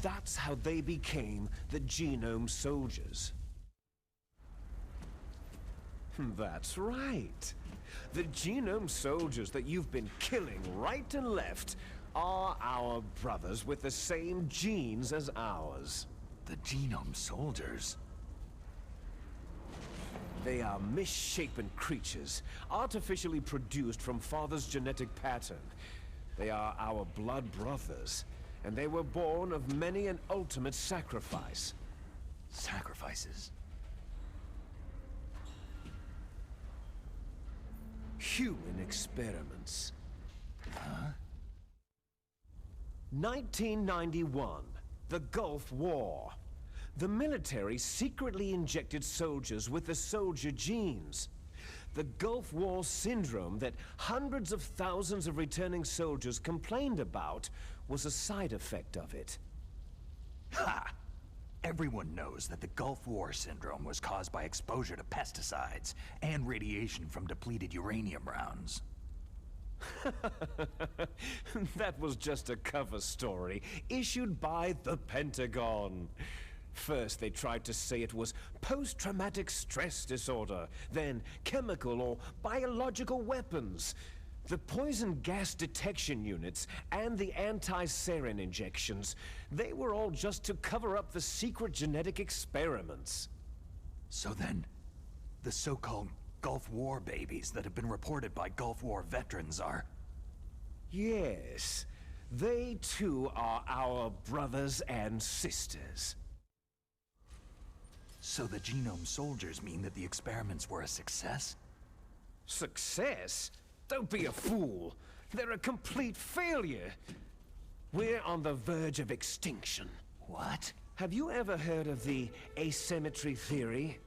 That's how they became the Genome Soldiers. That's right. The Genome Soldiers that you've been killing right and left are our brothers with the same genes as ours. The Genome Soldiers? They are misshapen creatures, artificially produced from Father's genetic pattern. They are our blood brothers, and they were born of many an ultimate sacrifice. Sacrifices? Human experiments. Huh? 1991, the Gulf War. The military secretly injected soldiers with the soldier genes. The Gulf War syndrome that hundreds of thousands of returning soldiers complained about was a side effect of it. Ha! Everyone knows that the Gulf War syndrome was caused by exposure to pesticides and radiation from depleted uranium rounds. That was just a cover story issued by the Pentagon. First, they tried to say it was post-traumatic stress disorder, then chemical or biological weapons. The poison gas detection units and the anti-sarin injections, they were all just to cover up the secret genetic experiments. So then, the so-called Gulf War babies that have been reported by Gulf War veterans are... Yes, they too are our brothers and sisters. So the genome soldiers mean that the experiments were a success? Success? Don't be a fool. They're a complete failure. We're on the verge of extinction. What? Have you ever heard of the asymmetry theory?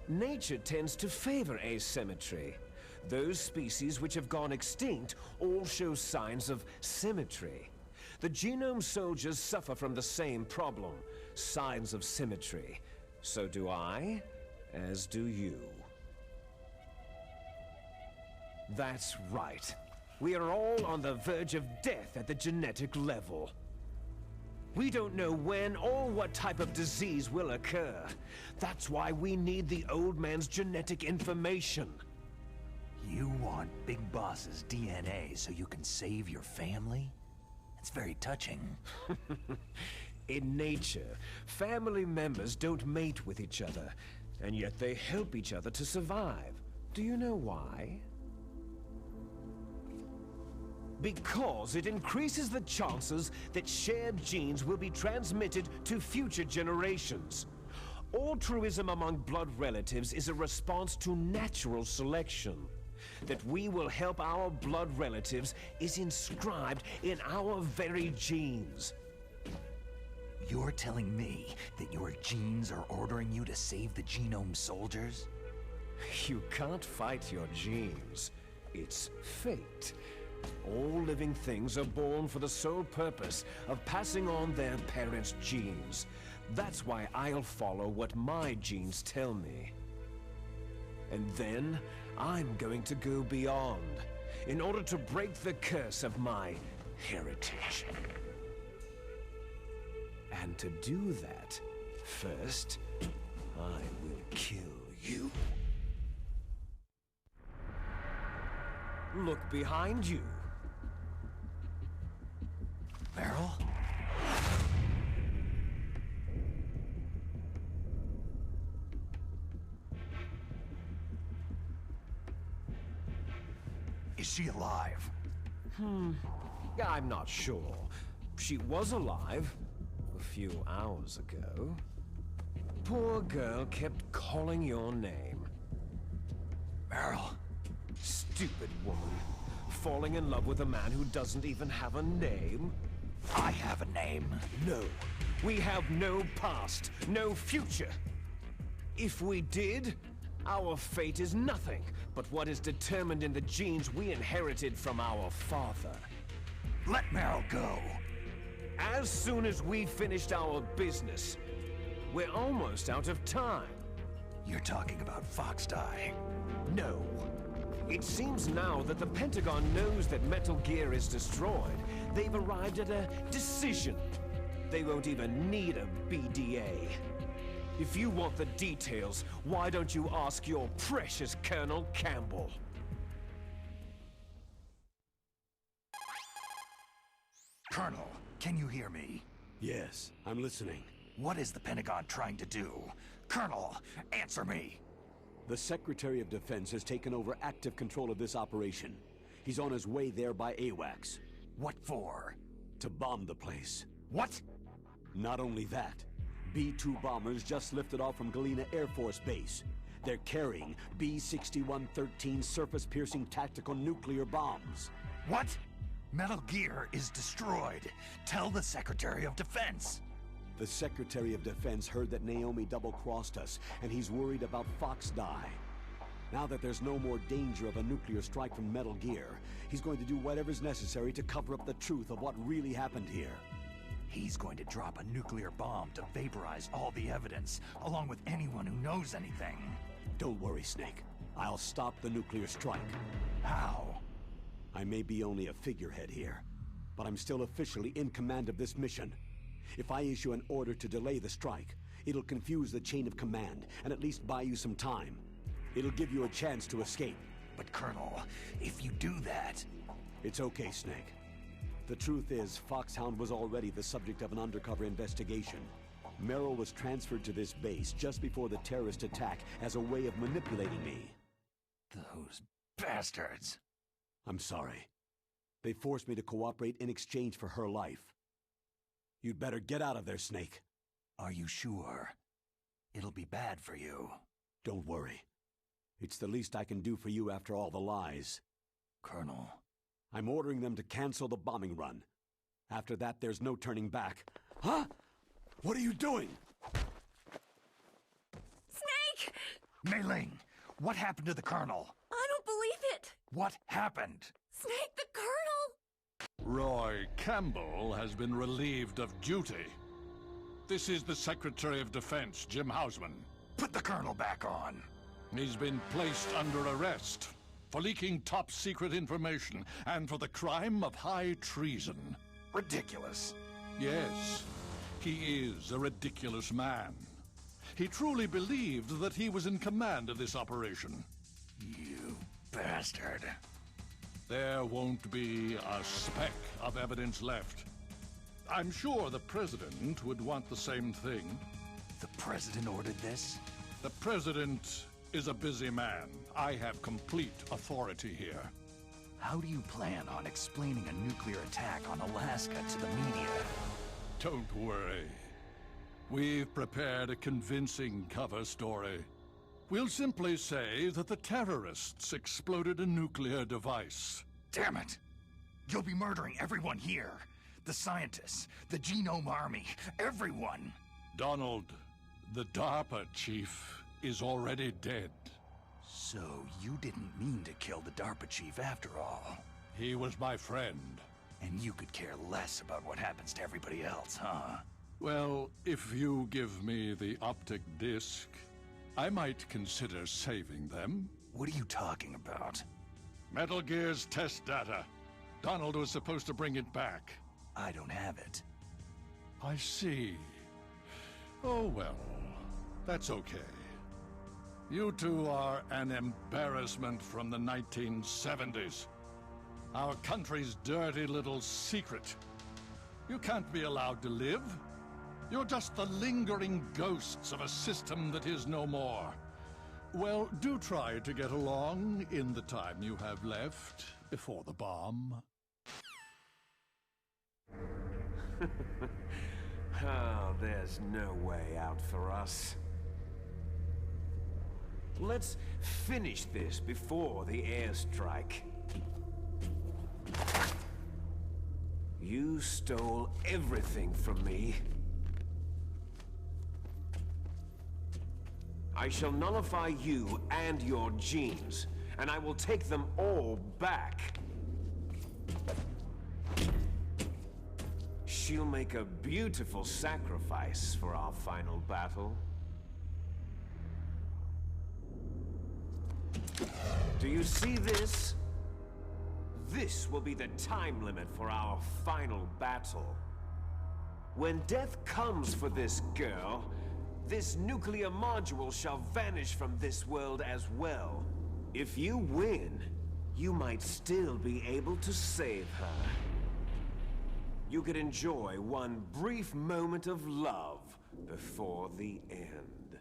Nature tends to favor asymmetry. Those species which have gone extinct all show signs of symmetry. The genome soldiers suffer from the same problem, signs of symmetry. So do I, as do you. That's right. We are all on the verge of death at the genetic level. We don't know when or what type of disease will occur. That's why we need the old man's genetic information. You want Big Boss's DNA so you can save your family? It's very touching. In nature, family members don't mate with each other, and yet they help each other to survive. Do you know why? Because it increases the chances that shared genes will be transmitted to future generations. Altruism among blood relatives is a response to natural selection. That we will help our blood relatives is inscribed in our very genes. You're telling me that your genes are ordering you to save the genome soldiers? You can't fight your genes. It's fate. All living things are born for the sole purpose of passing on their parents' genes. That's why I'll follow what my genes tell me. And then, I'm going to go beyond, in order to break the curse of my heritage. And to do that, first, I will kill you. Look behind you. Meryl? Is she alive? I'm not sure. She was alive a few hours ago. Poor girl kept calling your name. Meryl? Stupid woman. Falling in love with a man who doesn't even have a name? I have a name. No. We have no past, no future. If we did, our fate is nothing but what is determined in the genes we inherited from our father. Let Meryl go. As soon as we finished our business, we're almost out of time. You're talking about Foxdie. No. It seems now that the Pentagon knows that Metal Gear is destroyed. They've arrived at a decision. They won't even need a BDA. If you want the details, why don't you ask your precious Colonel Campbell? Colonel, can you hear me? Yes, I'm listening. What is the Pentagon trying to do? Colonel, answer me! The Secretary of Defense has taken over active control of this operation. He's on his way there by AWACS. What for? To bomb the place. What? Not only that, B-2 bombers just lifted off from Galena Air Force Base. They're carrying B-6113 surface-piercing tactical nuclear bombs. What? Metal Gear is destroyed. Tell the Secretary of Defense. The Secretary of Defense heard that Naomi double-crossed us, and he's worried about Fox Die. Now that there's no more danger of a nuclear strike from Metal Gear, he's going to do whatever's necessary to cover up the truth of what really happened here. He's going to drop a nuclear bomb to vaporize all the evidence, along with anyone who knows anything. Don't worry, Snake. I'll stop the nuclear strike. How? I may be only a figurehead here, but I'm still officially in command of this mission. If I issue an order to delay the strike, it'll confuse the chain of command and at least buy you some time. It'll give you a chance to escape. But Colonel, if you do that... It's okay, Snake. The truth is, Foxhound was already the subject of an undercover investigation. Merrill was transferred to this base just before the terrorist attack as a way of manipulating me. Those bastards! I'm sorry. They forced me to cooperate in exchange for her life. You'd better get out of there, Snake. Are you sure? It'll be bad for you. Don't worry. It's the least I can do for you after all the lies. Colonel. I'm ordering them to cancel the bombing run. After that, there's no turning back. Huh? What are you doing? Snake! Mei Ling, what happened to the Colonel? I don't believe it! What happened? Snake, the Colonel! Roy Campbell has been relieved of duty. This is the Secretary of Defense, Jim Hausman. Put the Colonel back on. He's been placed under arrest for leaking top-secret information and for the crime of high treason. Ridiculous. Yes, he is a ridiculous man. He truly believed that he was in command of this operation. You bastard. There won't be a speck of evidence left. I'm sure the President would want the same thing. The President ordered this? The President is a busy man. I have complete authority here. How do you plan on explaining a nuclear attack on Alaska to the media? Don't worry. We've prepared a convincing cover story. We'll simply say that the terrorists exploded a nuclear device. Damn it! You'll be murdering everyone here. The scientists, the Genome Army, everyone! Donald, the DARPA chief is already dead. So you didn't mean to kill the DARPA chief after all. He was my friend. And you could care less about what happens to everybody else, huh? Well, if you give me the optic disc, I might consider saving them. What are you talking about? Metal Gear's test data. Donald was supposed to bring it back. I don't have it. I see. Oh well, that's okay. You two are an embarrassment from the 1970s. Our country's dirty little secret. You can't be allowed to live. You're just the lingering ghosts of a system that is no more. Well, do try to get along in the time you have left before the bomb. Oh, there's no way out for us. Let's finish this before the airstrike. You stole everything from me. I shall nullify you and your genes, and I will take them all back. She'll make a beautiful sacrifice for our final battle. Do you see this? This will be the time limit for our final battle. When death comes for this girl, this nuclear module shall vanish from this world as well. If you win, you might still be able to save her. You could enjoy one brief moment of love before the end.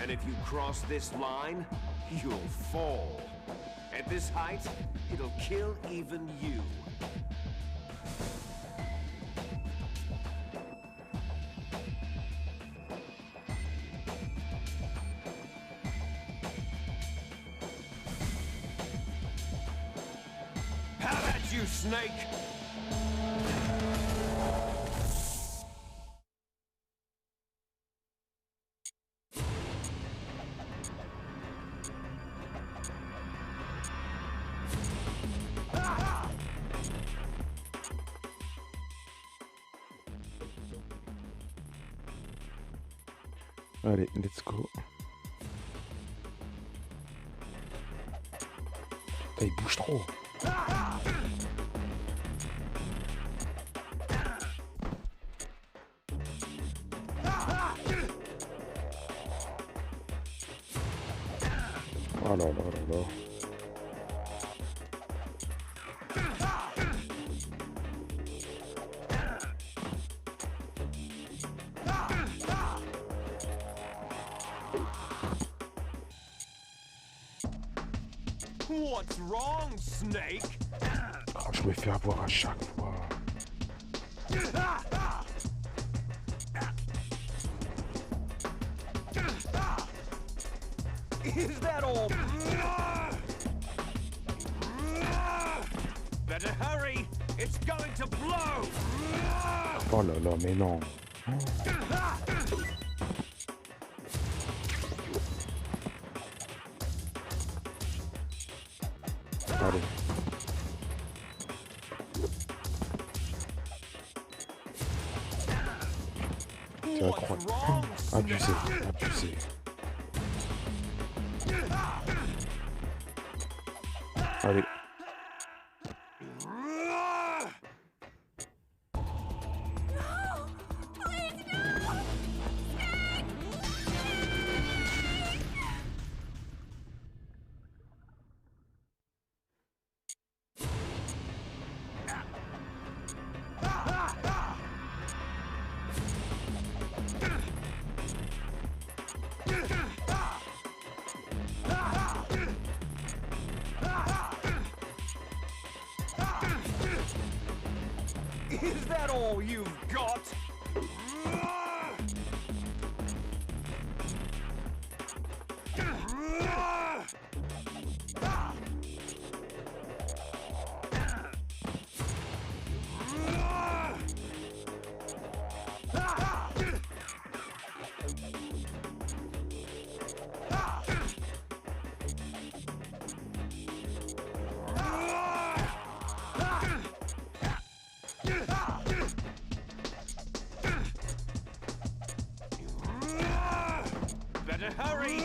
And if you cross this line, you'll fall. At this height, it'll kill even you. you, Snake! Allez, let's go. Putain, il bouge trop. Oh là là là là. What's wrong, Snake? Oh, je me fais avoir à chaque fois. Is that all? Better hurry! It's going to blow! Oh là là, mais non. Allez. C'est incroyable. Abusé, abusé. Allez. Is that all you've got? Better hurry!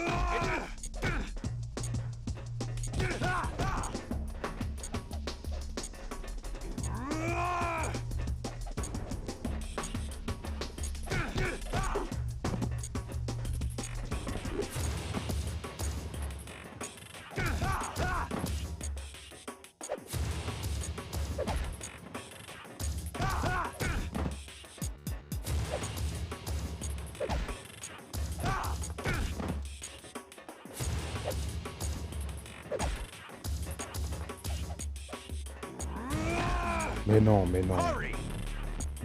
Mais non, mais non.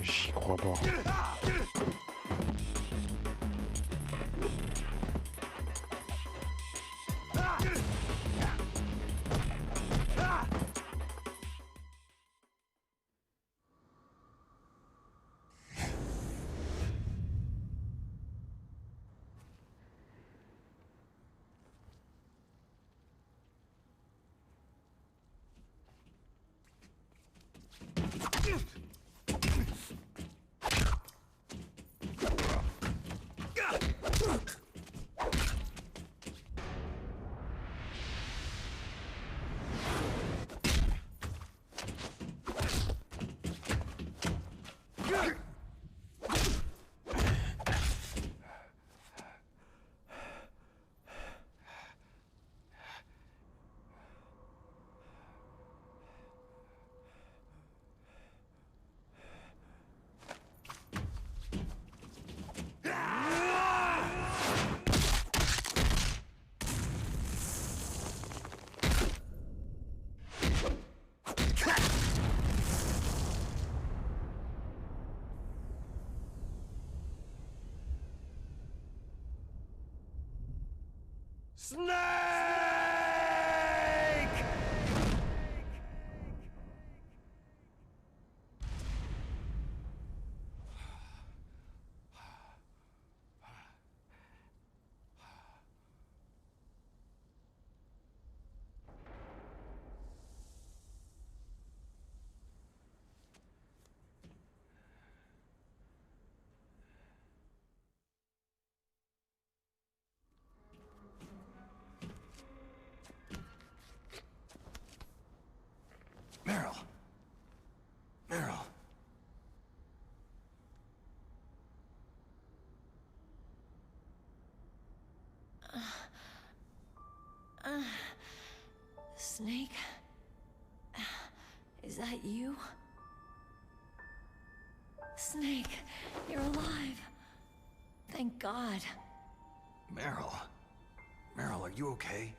J'y crois pas. Snake? Is that you? Snake, you're alive. Thank God. Meryl. Meryl, are you okay?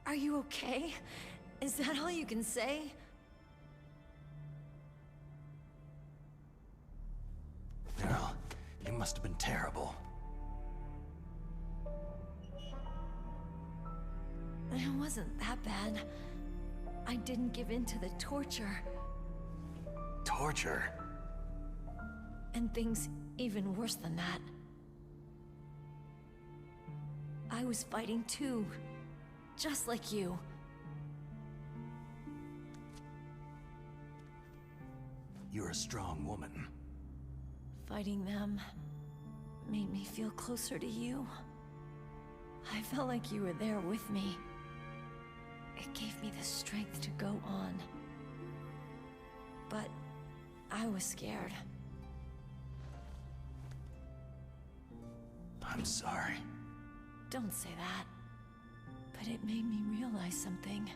Are you okay? Is that all you can say? Meryl, it must have been terrible. It wasn't that bad. I didn't give in to the torture. Torture? And things even worse than that. I was fighting too. Just like you. You're a strong woman. Fighting them made me feel closer to you. I felt like you were there with me. It gave me the strength to go on. But I was scared. I'm sorry. Don't say that. But it made me realize something.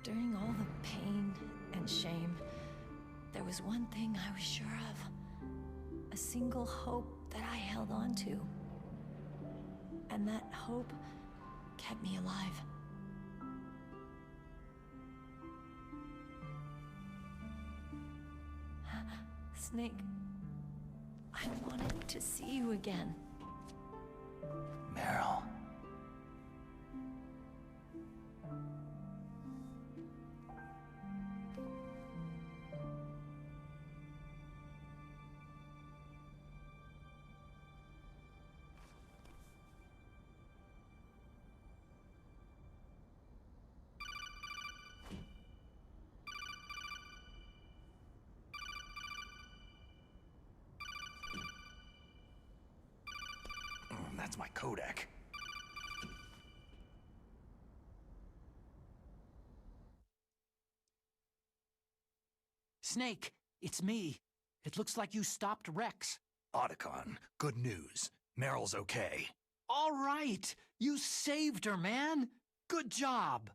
During all the pain and shame, there was one thing I was sure of. A single hope that I held on to. And that hope kept me alive. Snake, I wanted to see you again. Meryl. That's my codec. Snake, it's me. It looks like you stopped Rex. Otacon, good news. Meryl's okay. All right! You saved her, man! Good job!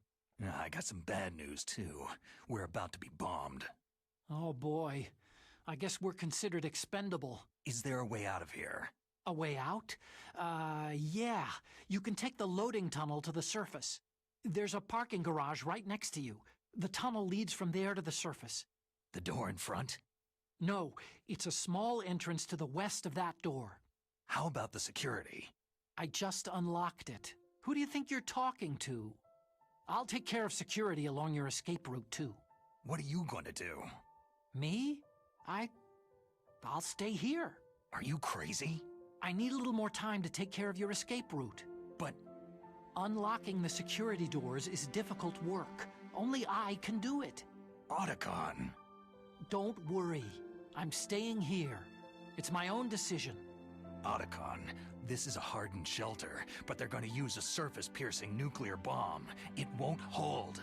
I got some bad news, too. We're about to be bombed. Oh boy. I guess we're considered expendable. Is there a way out of here? A way out? Yeah. You can take the loading tunnel to the surface. There's a parking garage right next to you. The tunnel leads from there to the surface. The door in front? No, it's a small entrance to the west of that door. How about the security? I just unlocked it. Who do you think you're talking to? I'll take care of security along your escape route, too. What are you going to do? Me? I'll stay here. Are you crazy? I need a little more time to take care of your escape route. But unlocking the security doors is difficult work. Only I can do it. Otacon. Don't worry. I'm staying here. It's my own decision. Otacon, this is a hardened shelter, but they're going to use a surface-piercing nuclear bomb. It won't hold.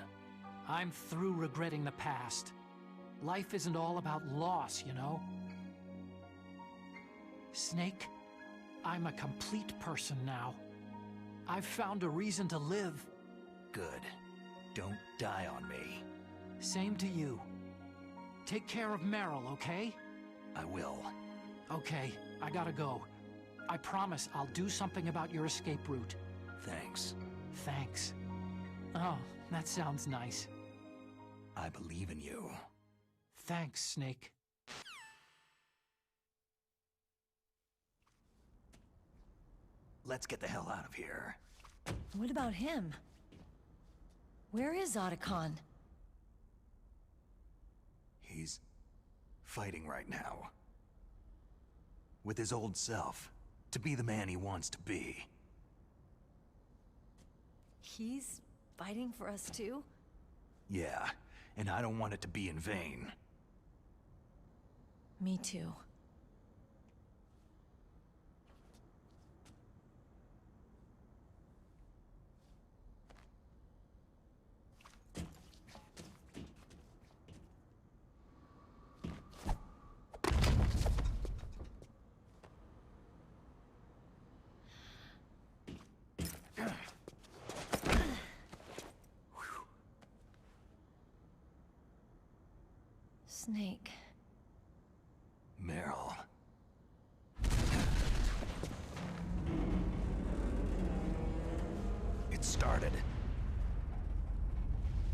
I'm through regretting the past. Life isn't all about loss, you know? Snake, I'm a complete person now. I've found a reason to live. Good. Don't die on me. Same to you. Take care of Meryl, okay? I will. Okay, I gotta go. I promise I'll do something about your escape route. Thanks. Thanks. Oh, that sounds nice. I believe in you. Thanks, Snake. Let's get the hell out of here. What about him? Where is Otacon? He's fighting right now. With his old self. To be the man he wants to be. He's fighting for us too? Yeah, and I don't want it to be in vain. Me too. Snake. Meryl. It started.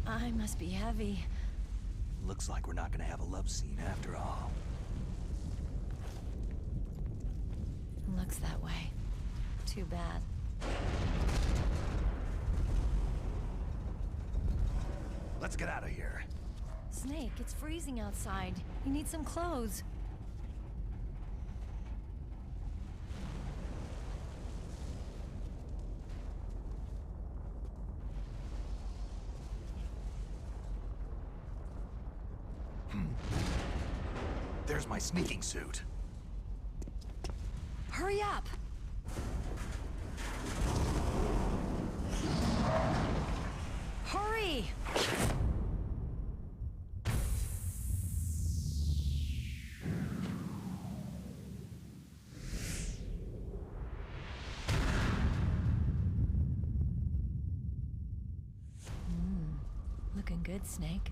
I must be heavy. Looks like we're not gonna have a love scene after all. Looks that way. Too bad. Let's get out of here. Snake, it's freezing outside. You need some clothes. There's my sneaking suit. Hurry up! Hurry! Looking good, Snake.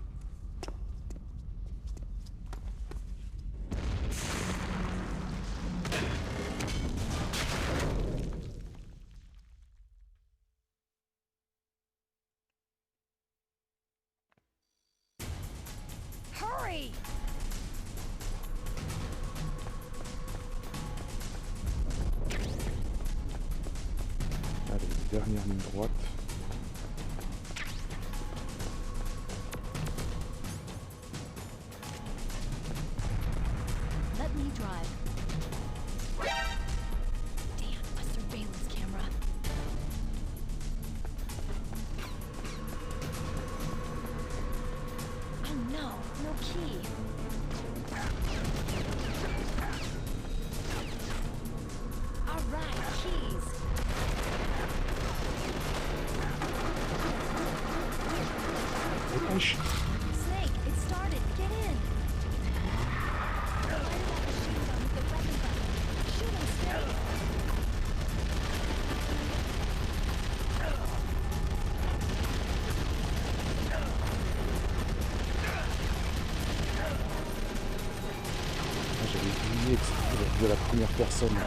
Hurry! Allez, dernière ligne droite. Let me drive. Damn, a surveillance camera. Oh no, no key. All right, keys. Dépêche. Snake, it started. Get in. Shoot him, Snake. Ah, j'avais oublié que c'était de la première personne.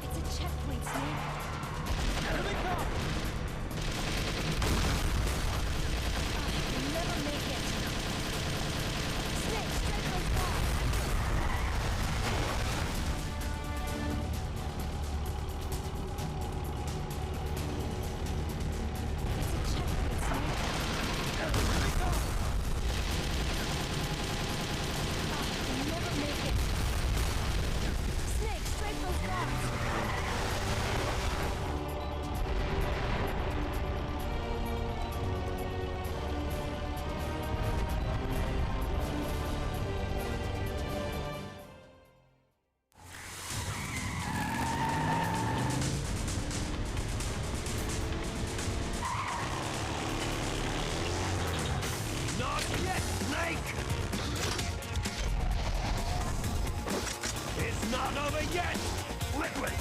It's a checkpoint, Snake. Here they come! You'll never make it. Snake, strike those bars. It's a checkpoint, Snake. You'll never make it. Snake, strike those bars. Not yet, Snake! It's not over yet! Liquid!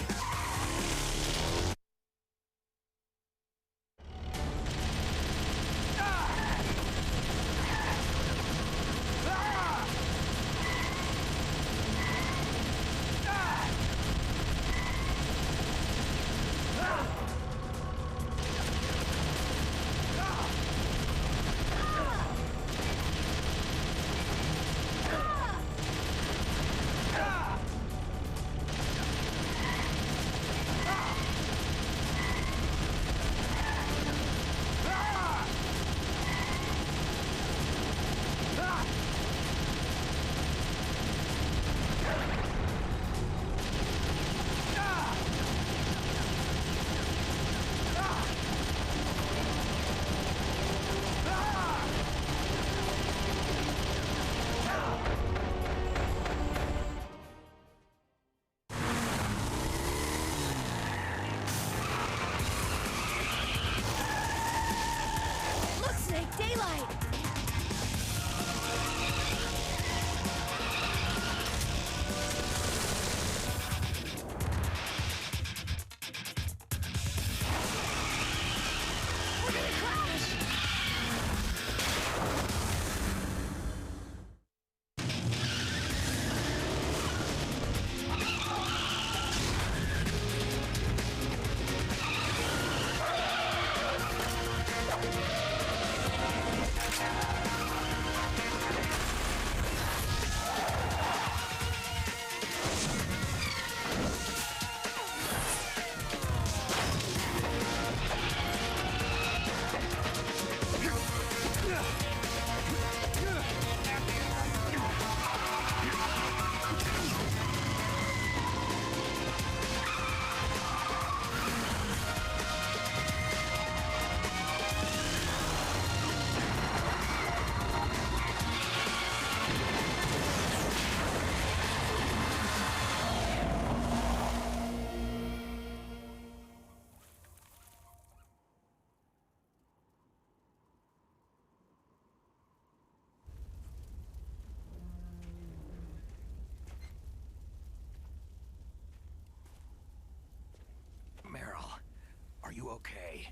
okay.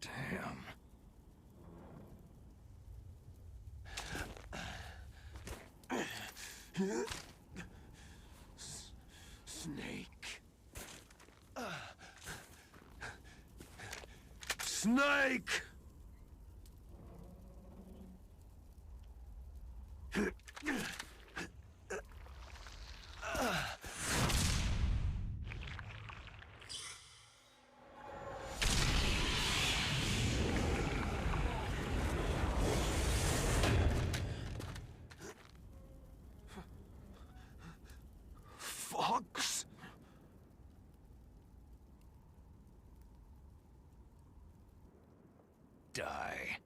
Damn. Snake. Snake! Fox? Die.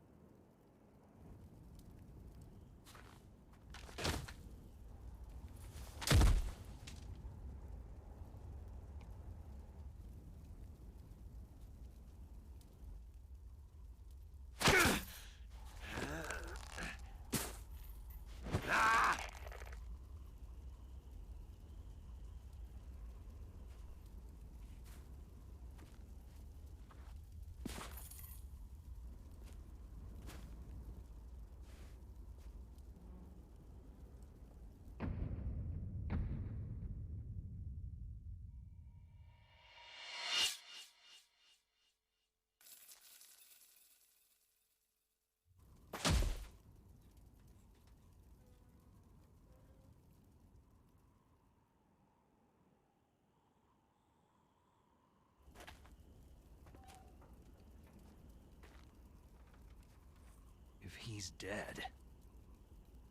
If he's dead,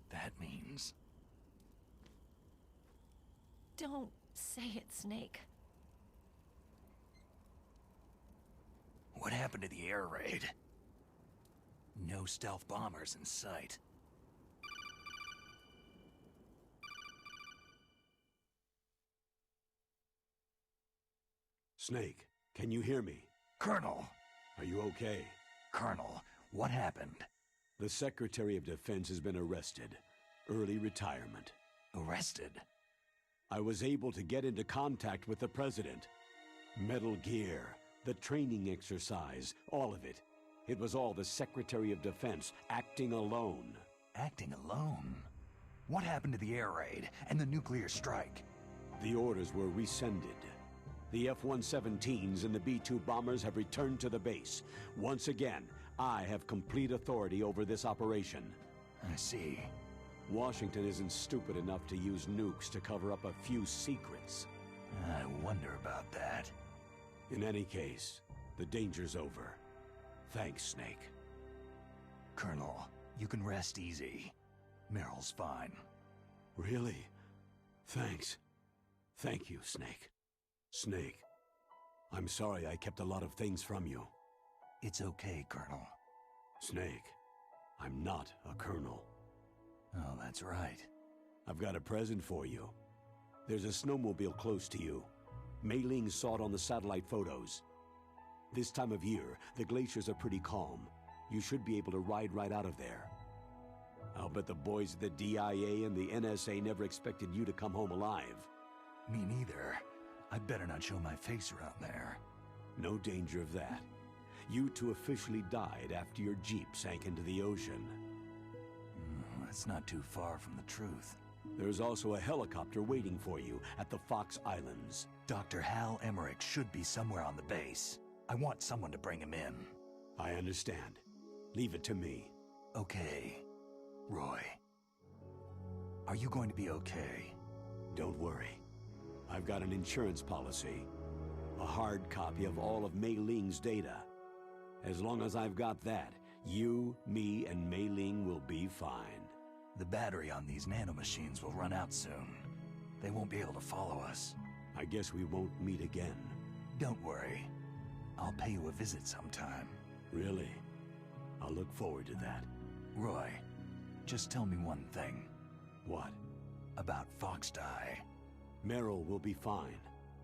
that means... Don't say it, Snake. What happened to the air raid? No stealth bombers in sight. Snake, can you hear me? Colonel! Are you okay? Colonel, what happened? The Secretary of Defense has been arrested. Early retirement. Arrested? I was able to get into contact with the President. Metal Gear, the training exercise, all of it. It was all the Secretary of Defense acting alone. Acting alone? What happened to the air raid and the nuclear strike? The orders were rescinded. The F-117s and the B-2 bombers have returned to the base. Once again, I have complete authority over this operation. I see. Washington isn't stupid enough to use nukes to cover up a few secrets. I wonder about that. In any case, the danger's over. Thanks, Snake. Colonel, you can rest easy. Meryl's fine. Really? Thanks. Thank you, Snake. Snake, I'm sorry I kept a lot of things from you. It's okay, Colonel. Snake, I'm not a colonel. Oh, that's right. I've got a present for you. There's a snowmobile close to you. Mei Ling saw it on the satellite photos. This time of year, the glaciers are pretty calm. You should be able to ride right out of there. I'll bet the boys at the DIA and the NSA never expected you to come home alive. Me neither. I'd better not show my face around there. No danger of that. You two officially died after your Jeep sank into the ocean. That's not too far from the truth. There's also a helicopter waiting for you at the Fox Islands. Dr. Hal Emmerich should be somewhere on the base. I want someone to bring him in. I understand. Leave it to me. Okay. Roy. Are you going to be okay? Don't worry. I've got an insurance policy. A hard copy of all of Mei Ling's data. As long as I've got that, you, me, and Mei Ling will be fine. The battery on these nanomachines will run out soon. They won't be able to follow us. I guess we won't meet again. Don't worry. I'll pay you a visit sometime. Really? I'll look forward to that. Roy, just tell me one thing. What? About Fox Die. Meryl will be fine.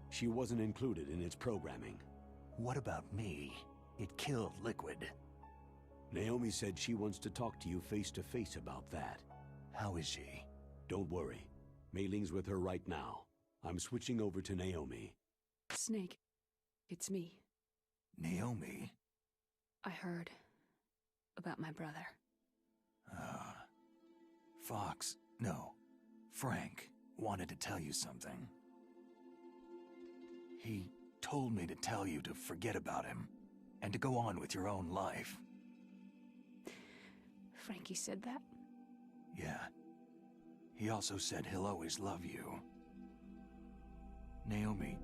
She wasn't included in its programming. What about me? It killed Liquid. Naomi said she wants to talk to you face to face about that. How is she? Don't worry. Mei Ling's with her right now. I'm switching over to Naomi. Snake, it's me. Naomi? I heard about my brother. Fox, no, Frank wanted to tell you something. He told me to tell you to forget about him and to go on with your own life. Frankie said that? Yeah. He also said he'll always love you. Naomi,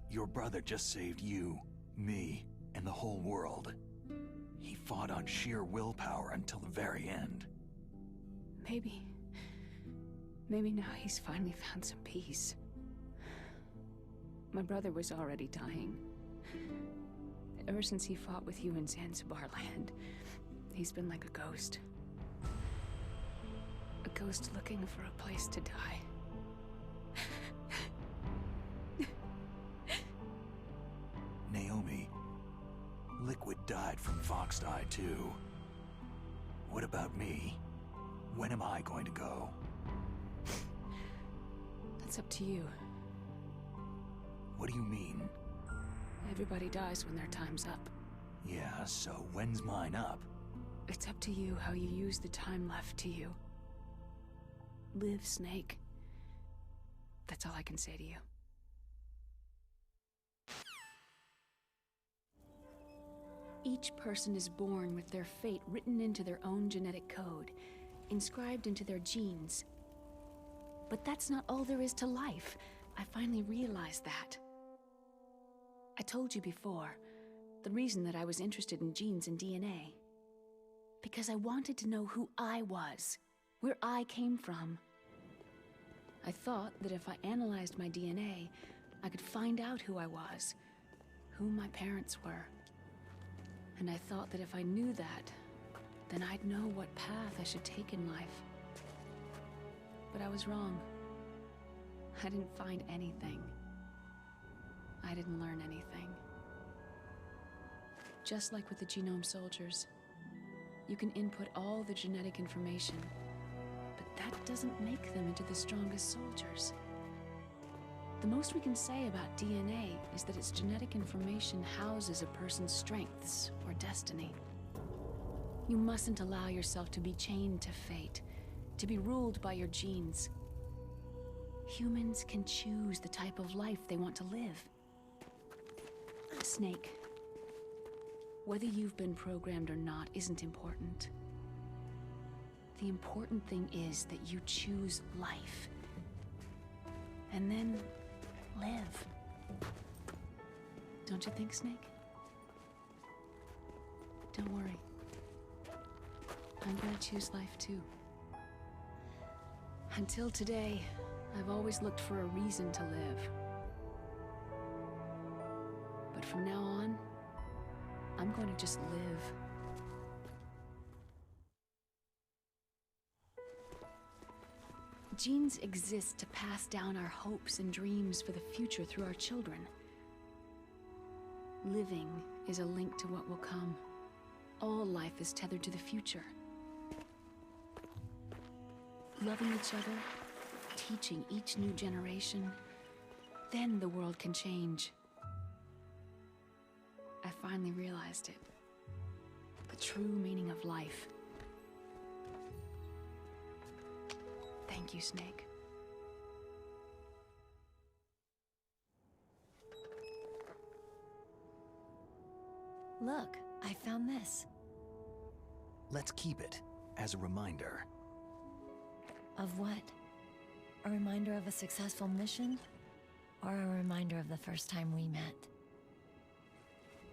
your brother just saved you, me, and the whole world. He fought on sheer willpower until the very end. Maybe now he's finally found some peace. My brother was already dying. Ever since he fought with you in Zanzibar land, he's been like a ghost. A ghost looking for a place to die. Naomi, Liquid died from Fox Die too. What about me? When am I going to go? That's up to you. What do you mean? Everybody dies when their time's up. Yeah, so when's mine up? It's up to you how you use the time left to you. Live, Snake. That's all I can say to you. Each person is born with their fate written into their own genetic code, inscribed into their genes. But that's not all there is to life. I finally realized that. I told you before, the reason that I was interested in genes and DNA. Because I wanted to know who I was, where I came from. I thought that if I analyzed my DNA, I could find out who I was, who my parents were. And I thought that if I knew that, then I'd know what path I should take in life. But I was wrong. I didn't find anything. I didn't learn anything. Just like with the Genome Soldiers, you can input all the genetic information, but that doesn't make them into the strongest soldiers. The most we can say about DNA is that its genetic information houses a person's strengths or destiny. You mustn't allow yourself to be chained to fate, to be ruled by your genes. Humans can choose the type of life they want to live. Snake, whether you've been programmed or not isn't important. The important thing is that you choose life. And then live. Don't you think, Snake? Don't worry. I'm gonna choose life too. Until today, I've always looked for a reason to live. But from now on, I'm going to just live. Genes exist to pass down our hopes and dreams for the future through our children. Living is a link to what will come. All life is tethered to the future. Loving each other, teaching each new generation, then the world can change. I finally realized it. The true meaning of life. Thank you, Snake. Look, I found this. Let's keep it as a reminder. Of what? A reminder of a successful mission? Or a reminder of the first time we met?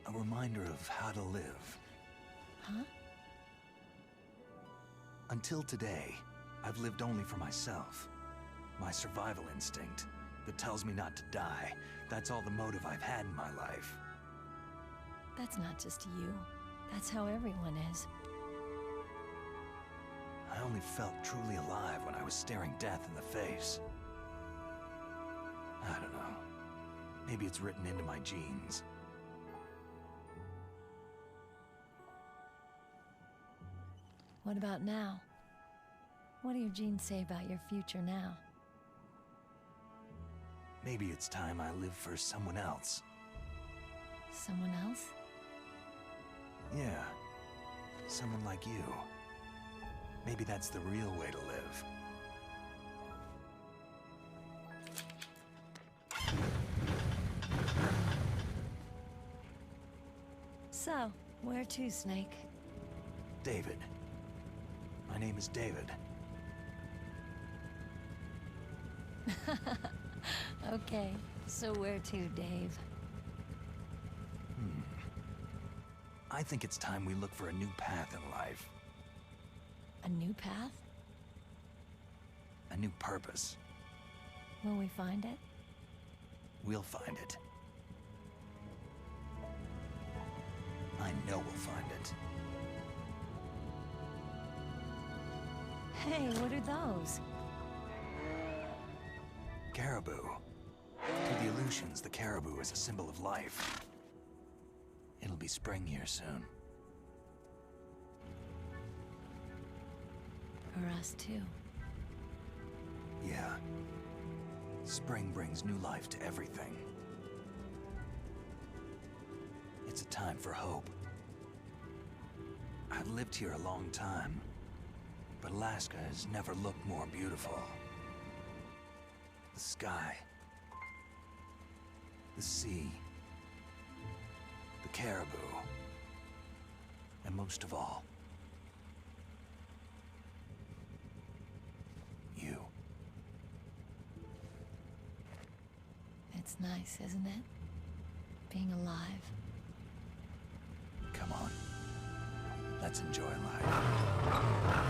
A reminder of how to live. Huh? Until today, I've lived only for myself. My survival instinct that tells me not to die. That's all the motive I've had in my life. That's not just you. That's how everyone is. I only felt truly alive when I was staring death in the face. I don't know. Maybe it's written into my genes. What about now? What do your genes say about your future now? Maybe it's time I live for someone else. Someone else? Yeah. Someone like you. Maybe that's the real way to live. So, where to, Snake? David. My name is David. Okay, so where to, Dave? I think it's time we look for a new path in life. A new path? A new purpose. Will we find it? We'll find it. I know we'll find it. Hey, what are those? Caribou. To the Aleutians, the caribou is a symbol of life. It'll be spring here soon. For us, too. Yeah. Spring brings new life to everything. It's a time for hope. I've lived here a long time, but Alaska has never looked more beautiful. The sky, the sea, the caribou, and most of all, you. It's nice, isn't it? Being alive. Come on, let's enjoy life.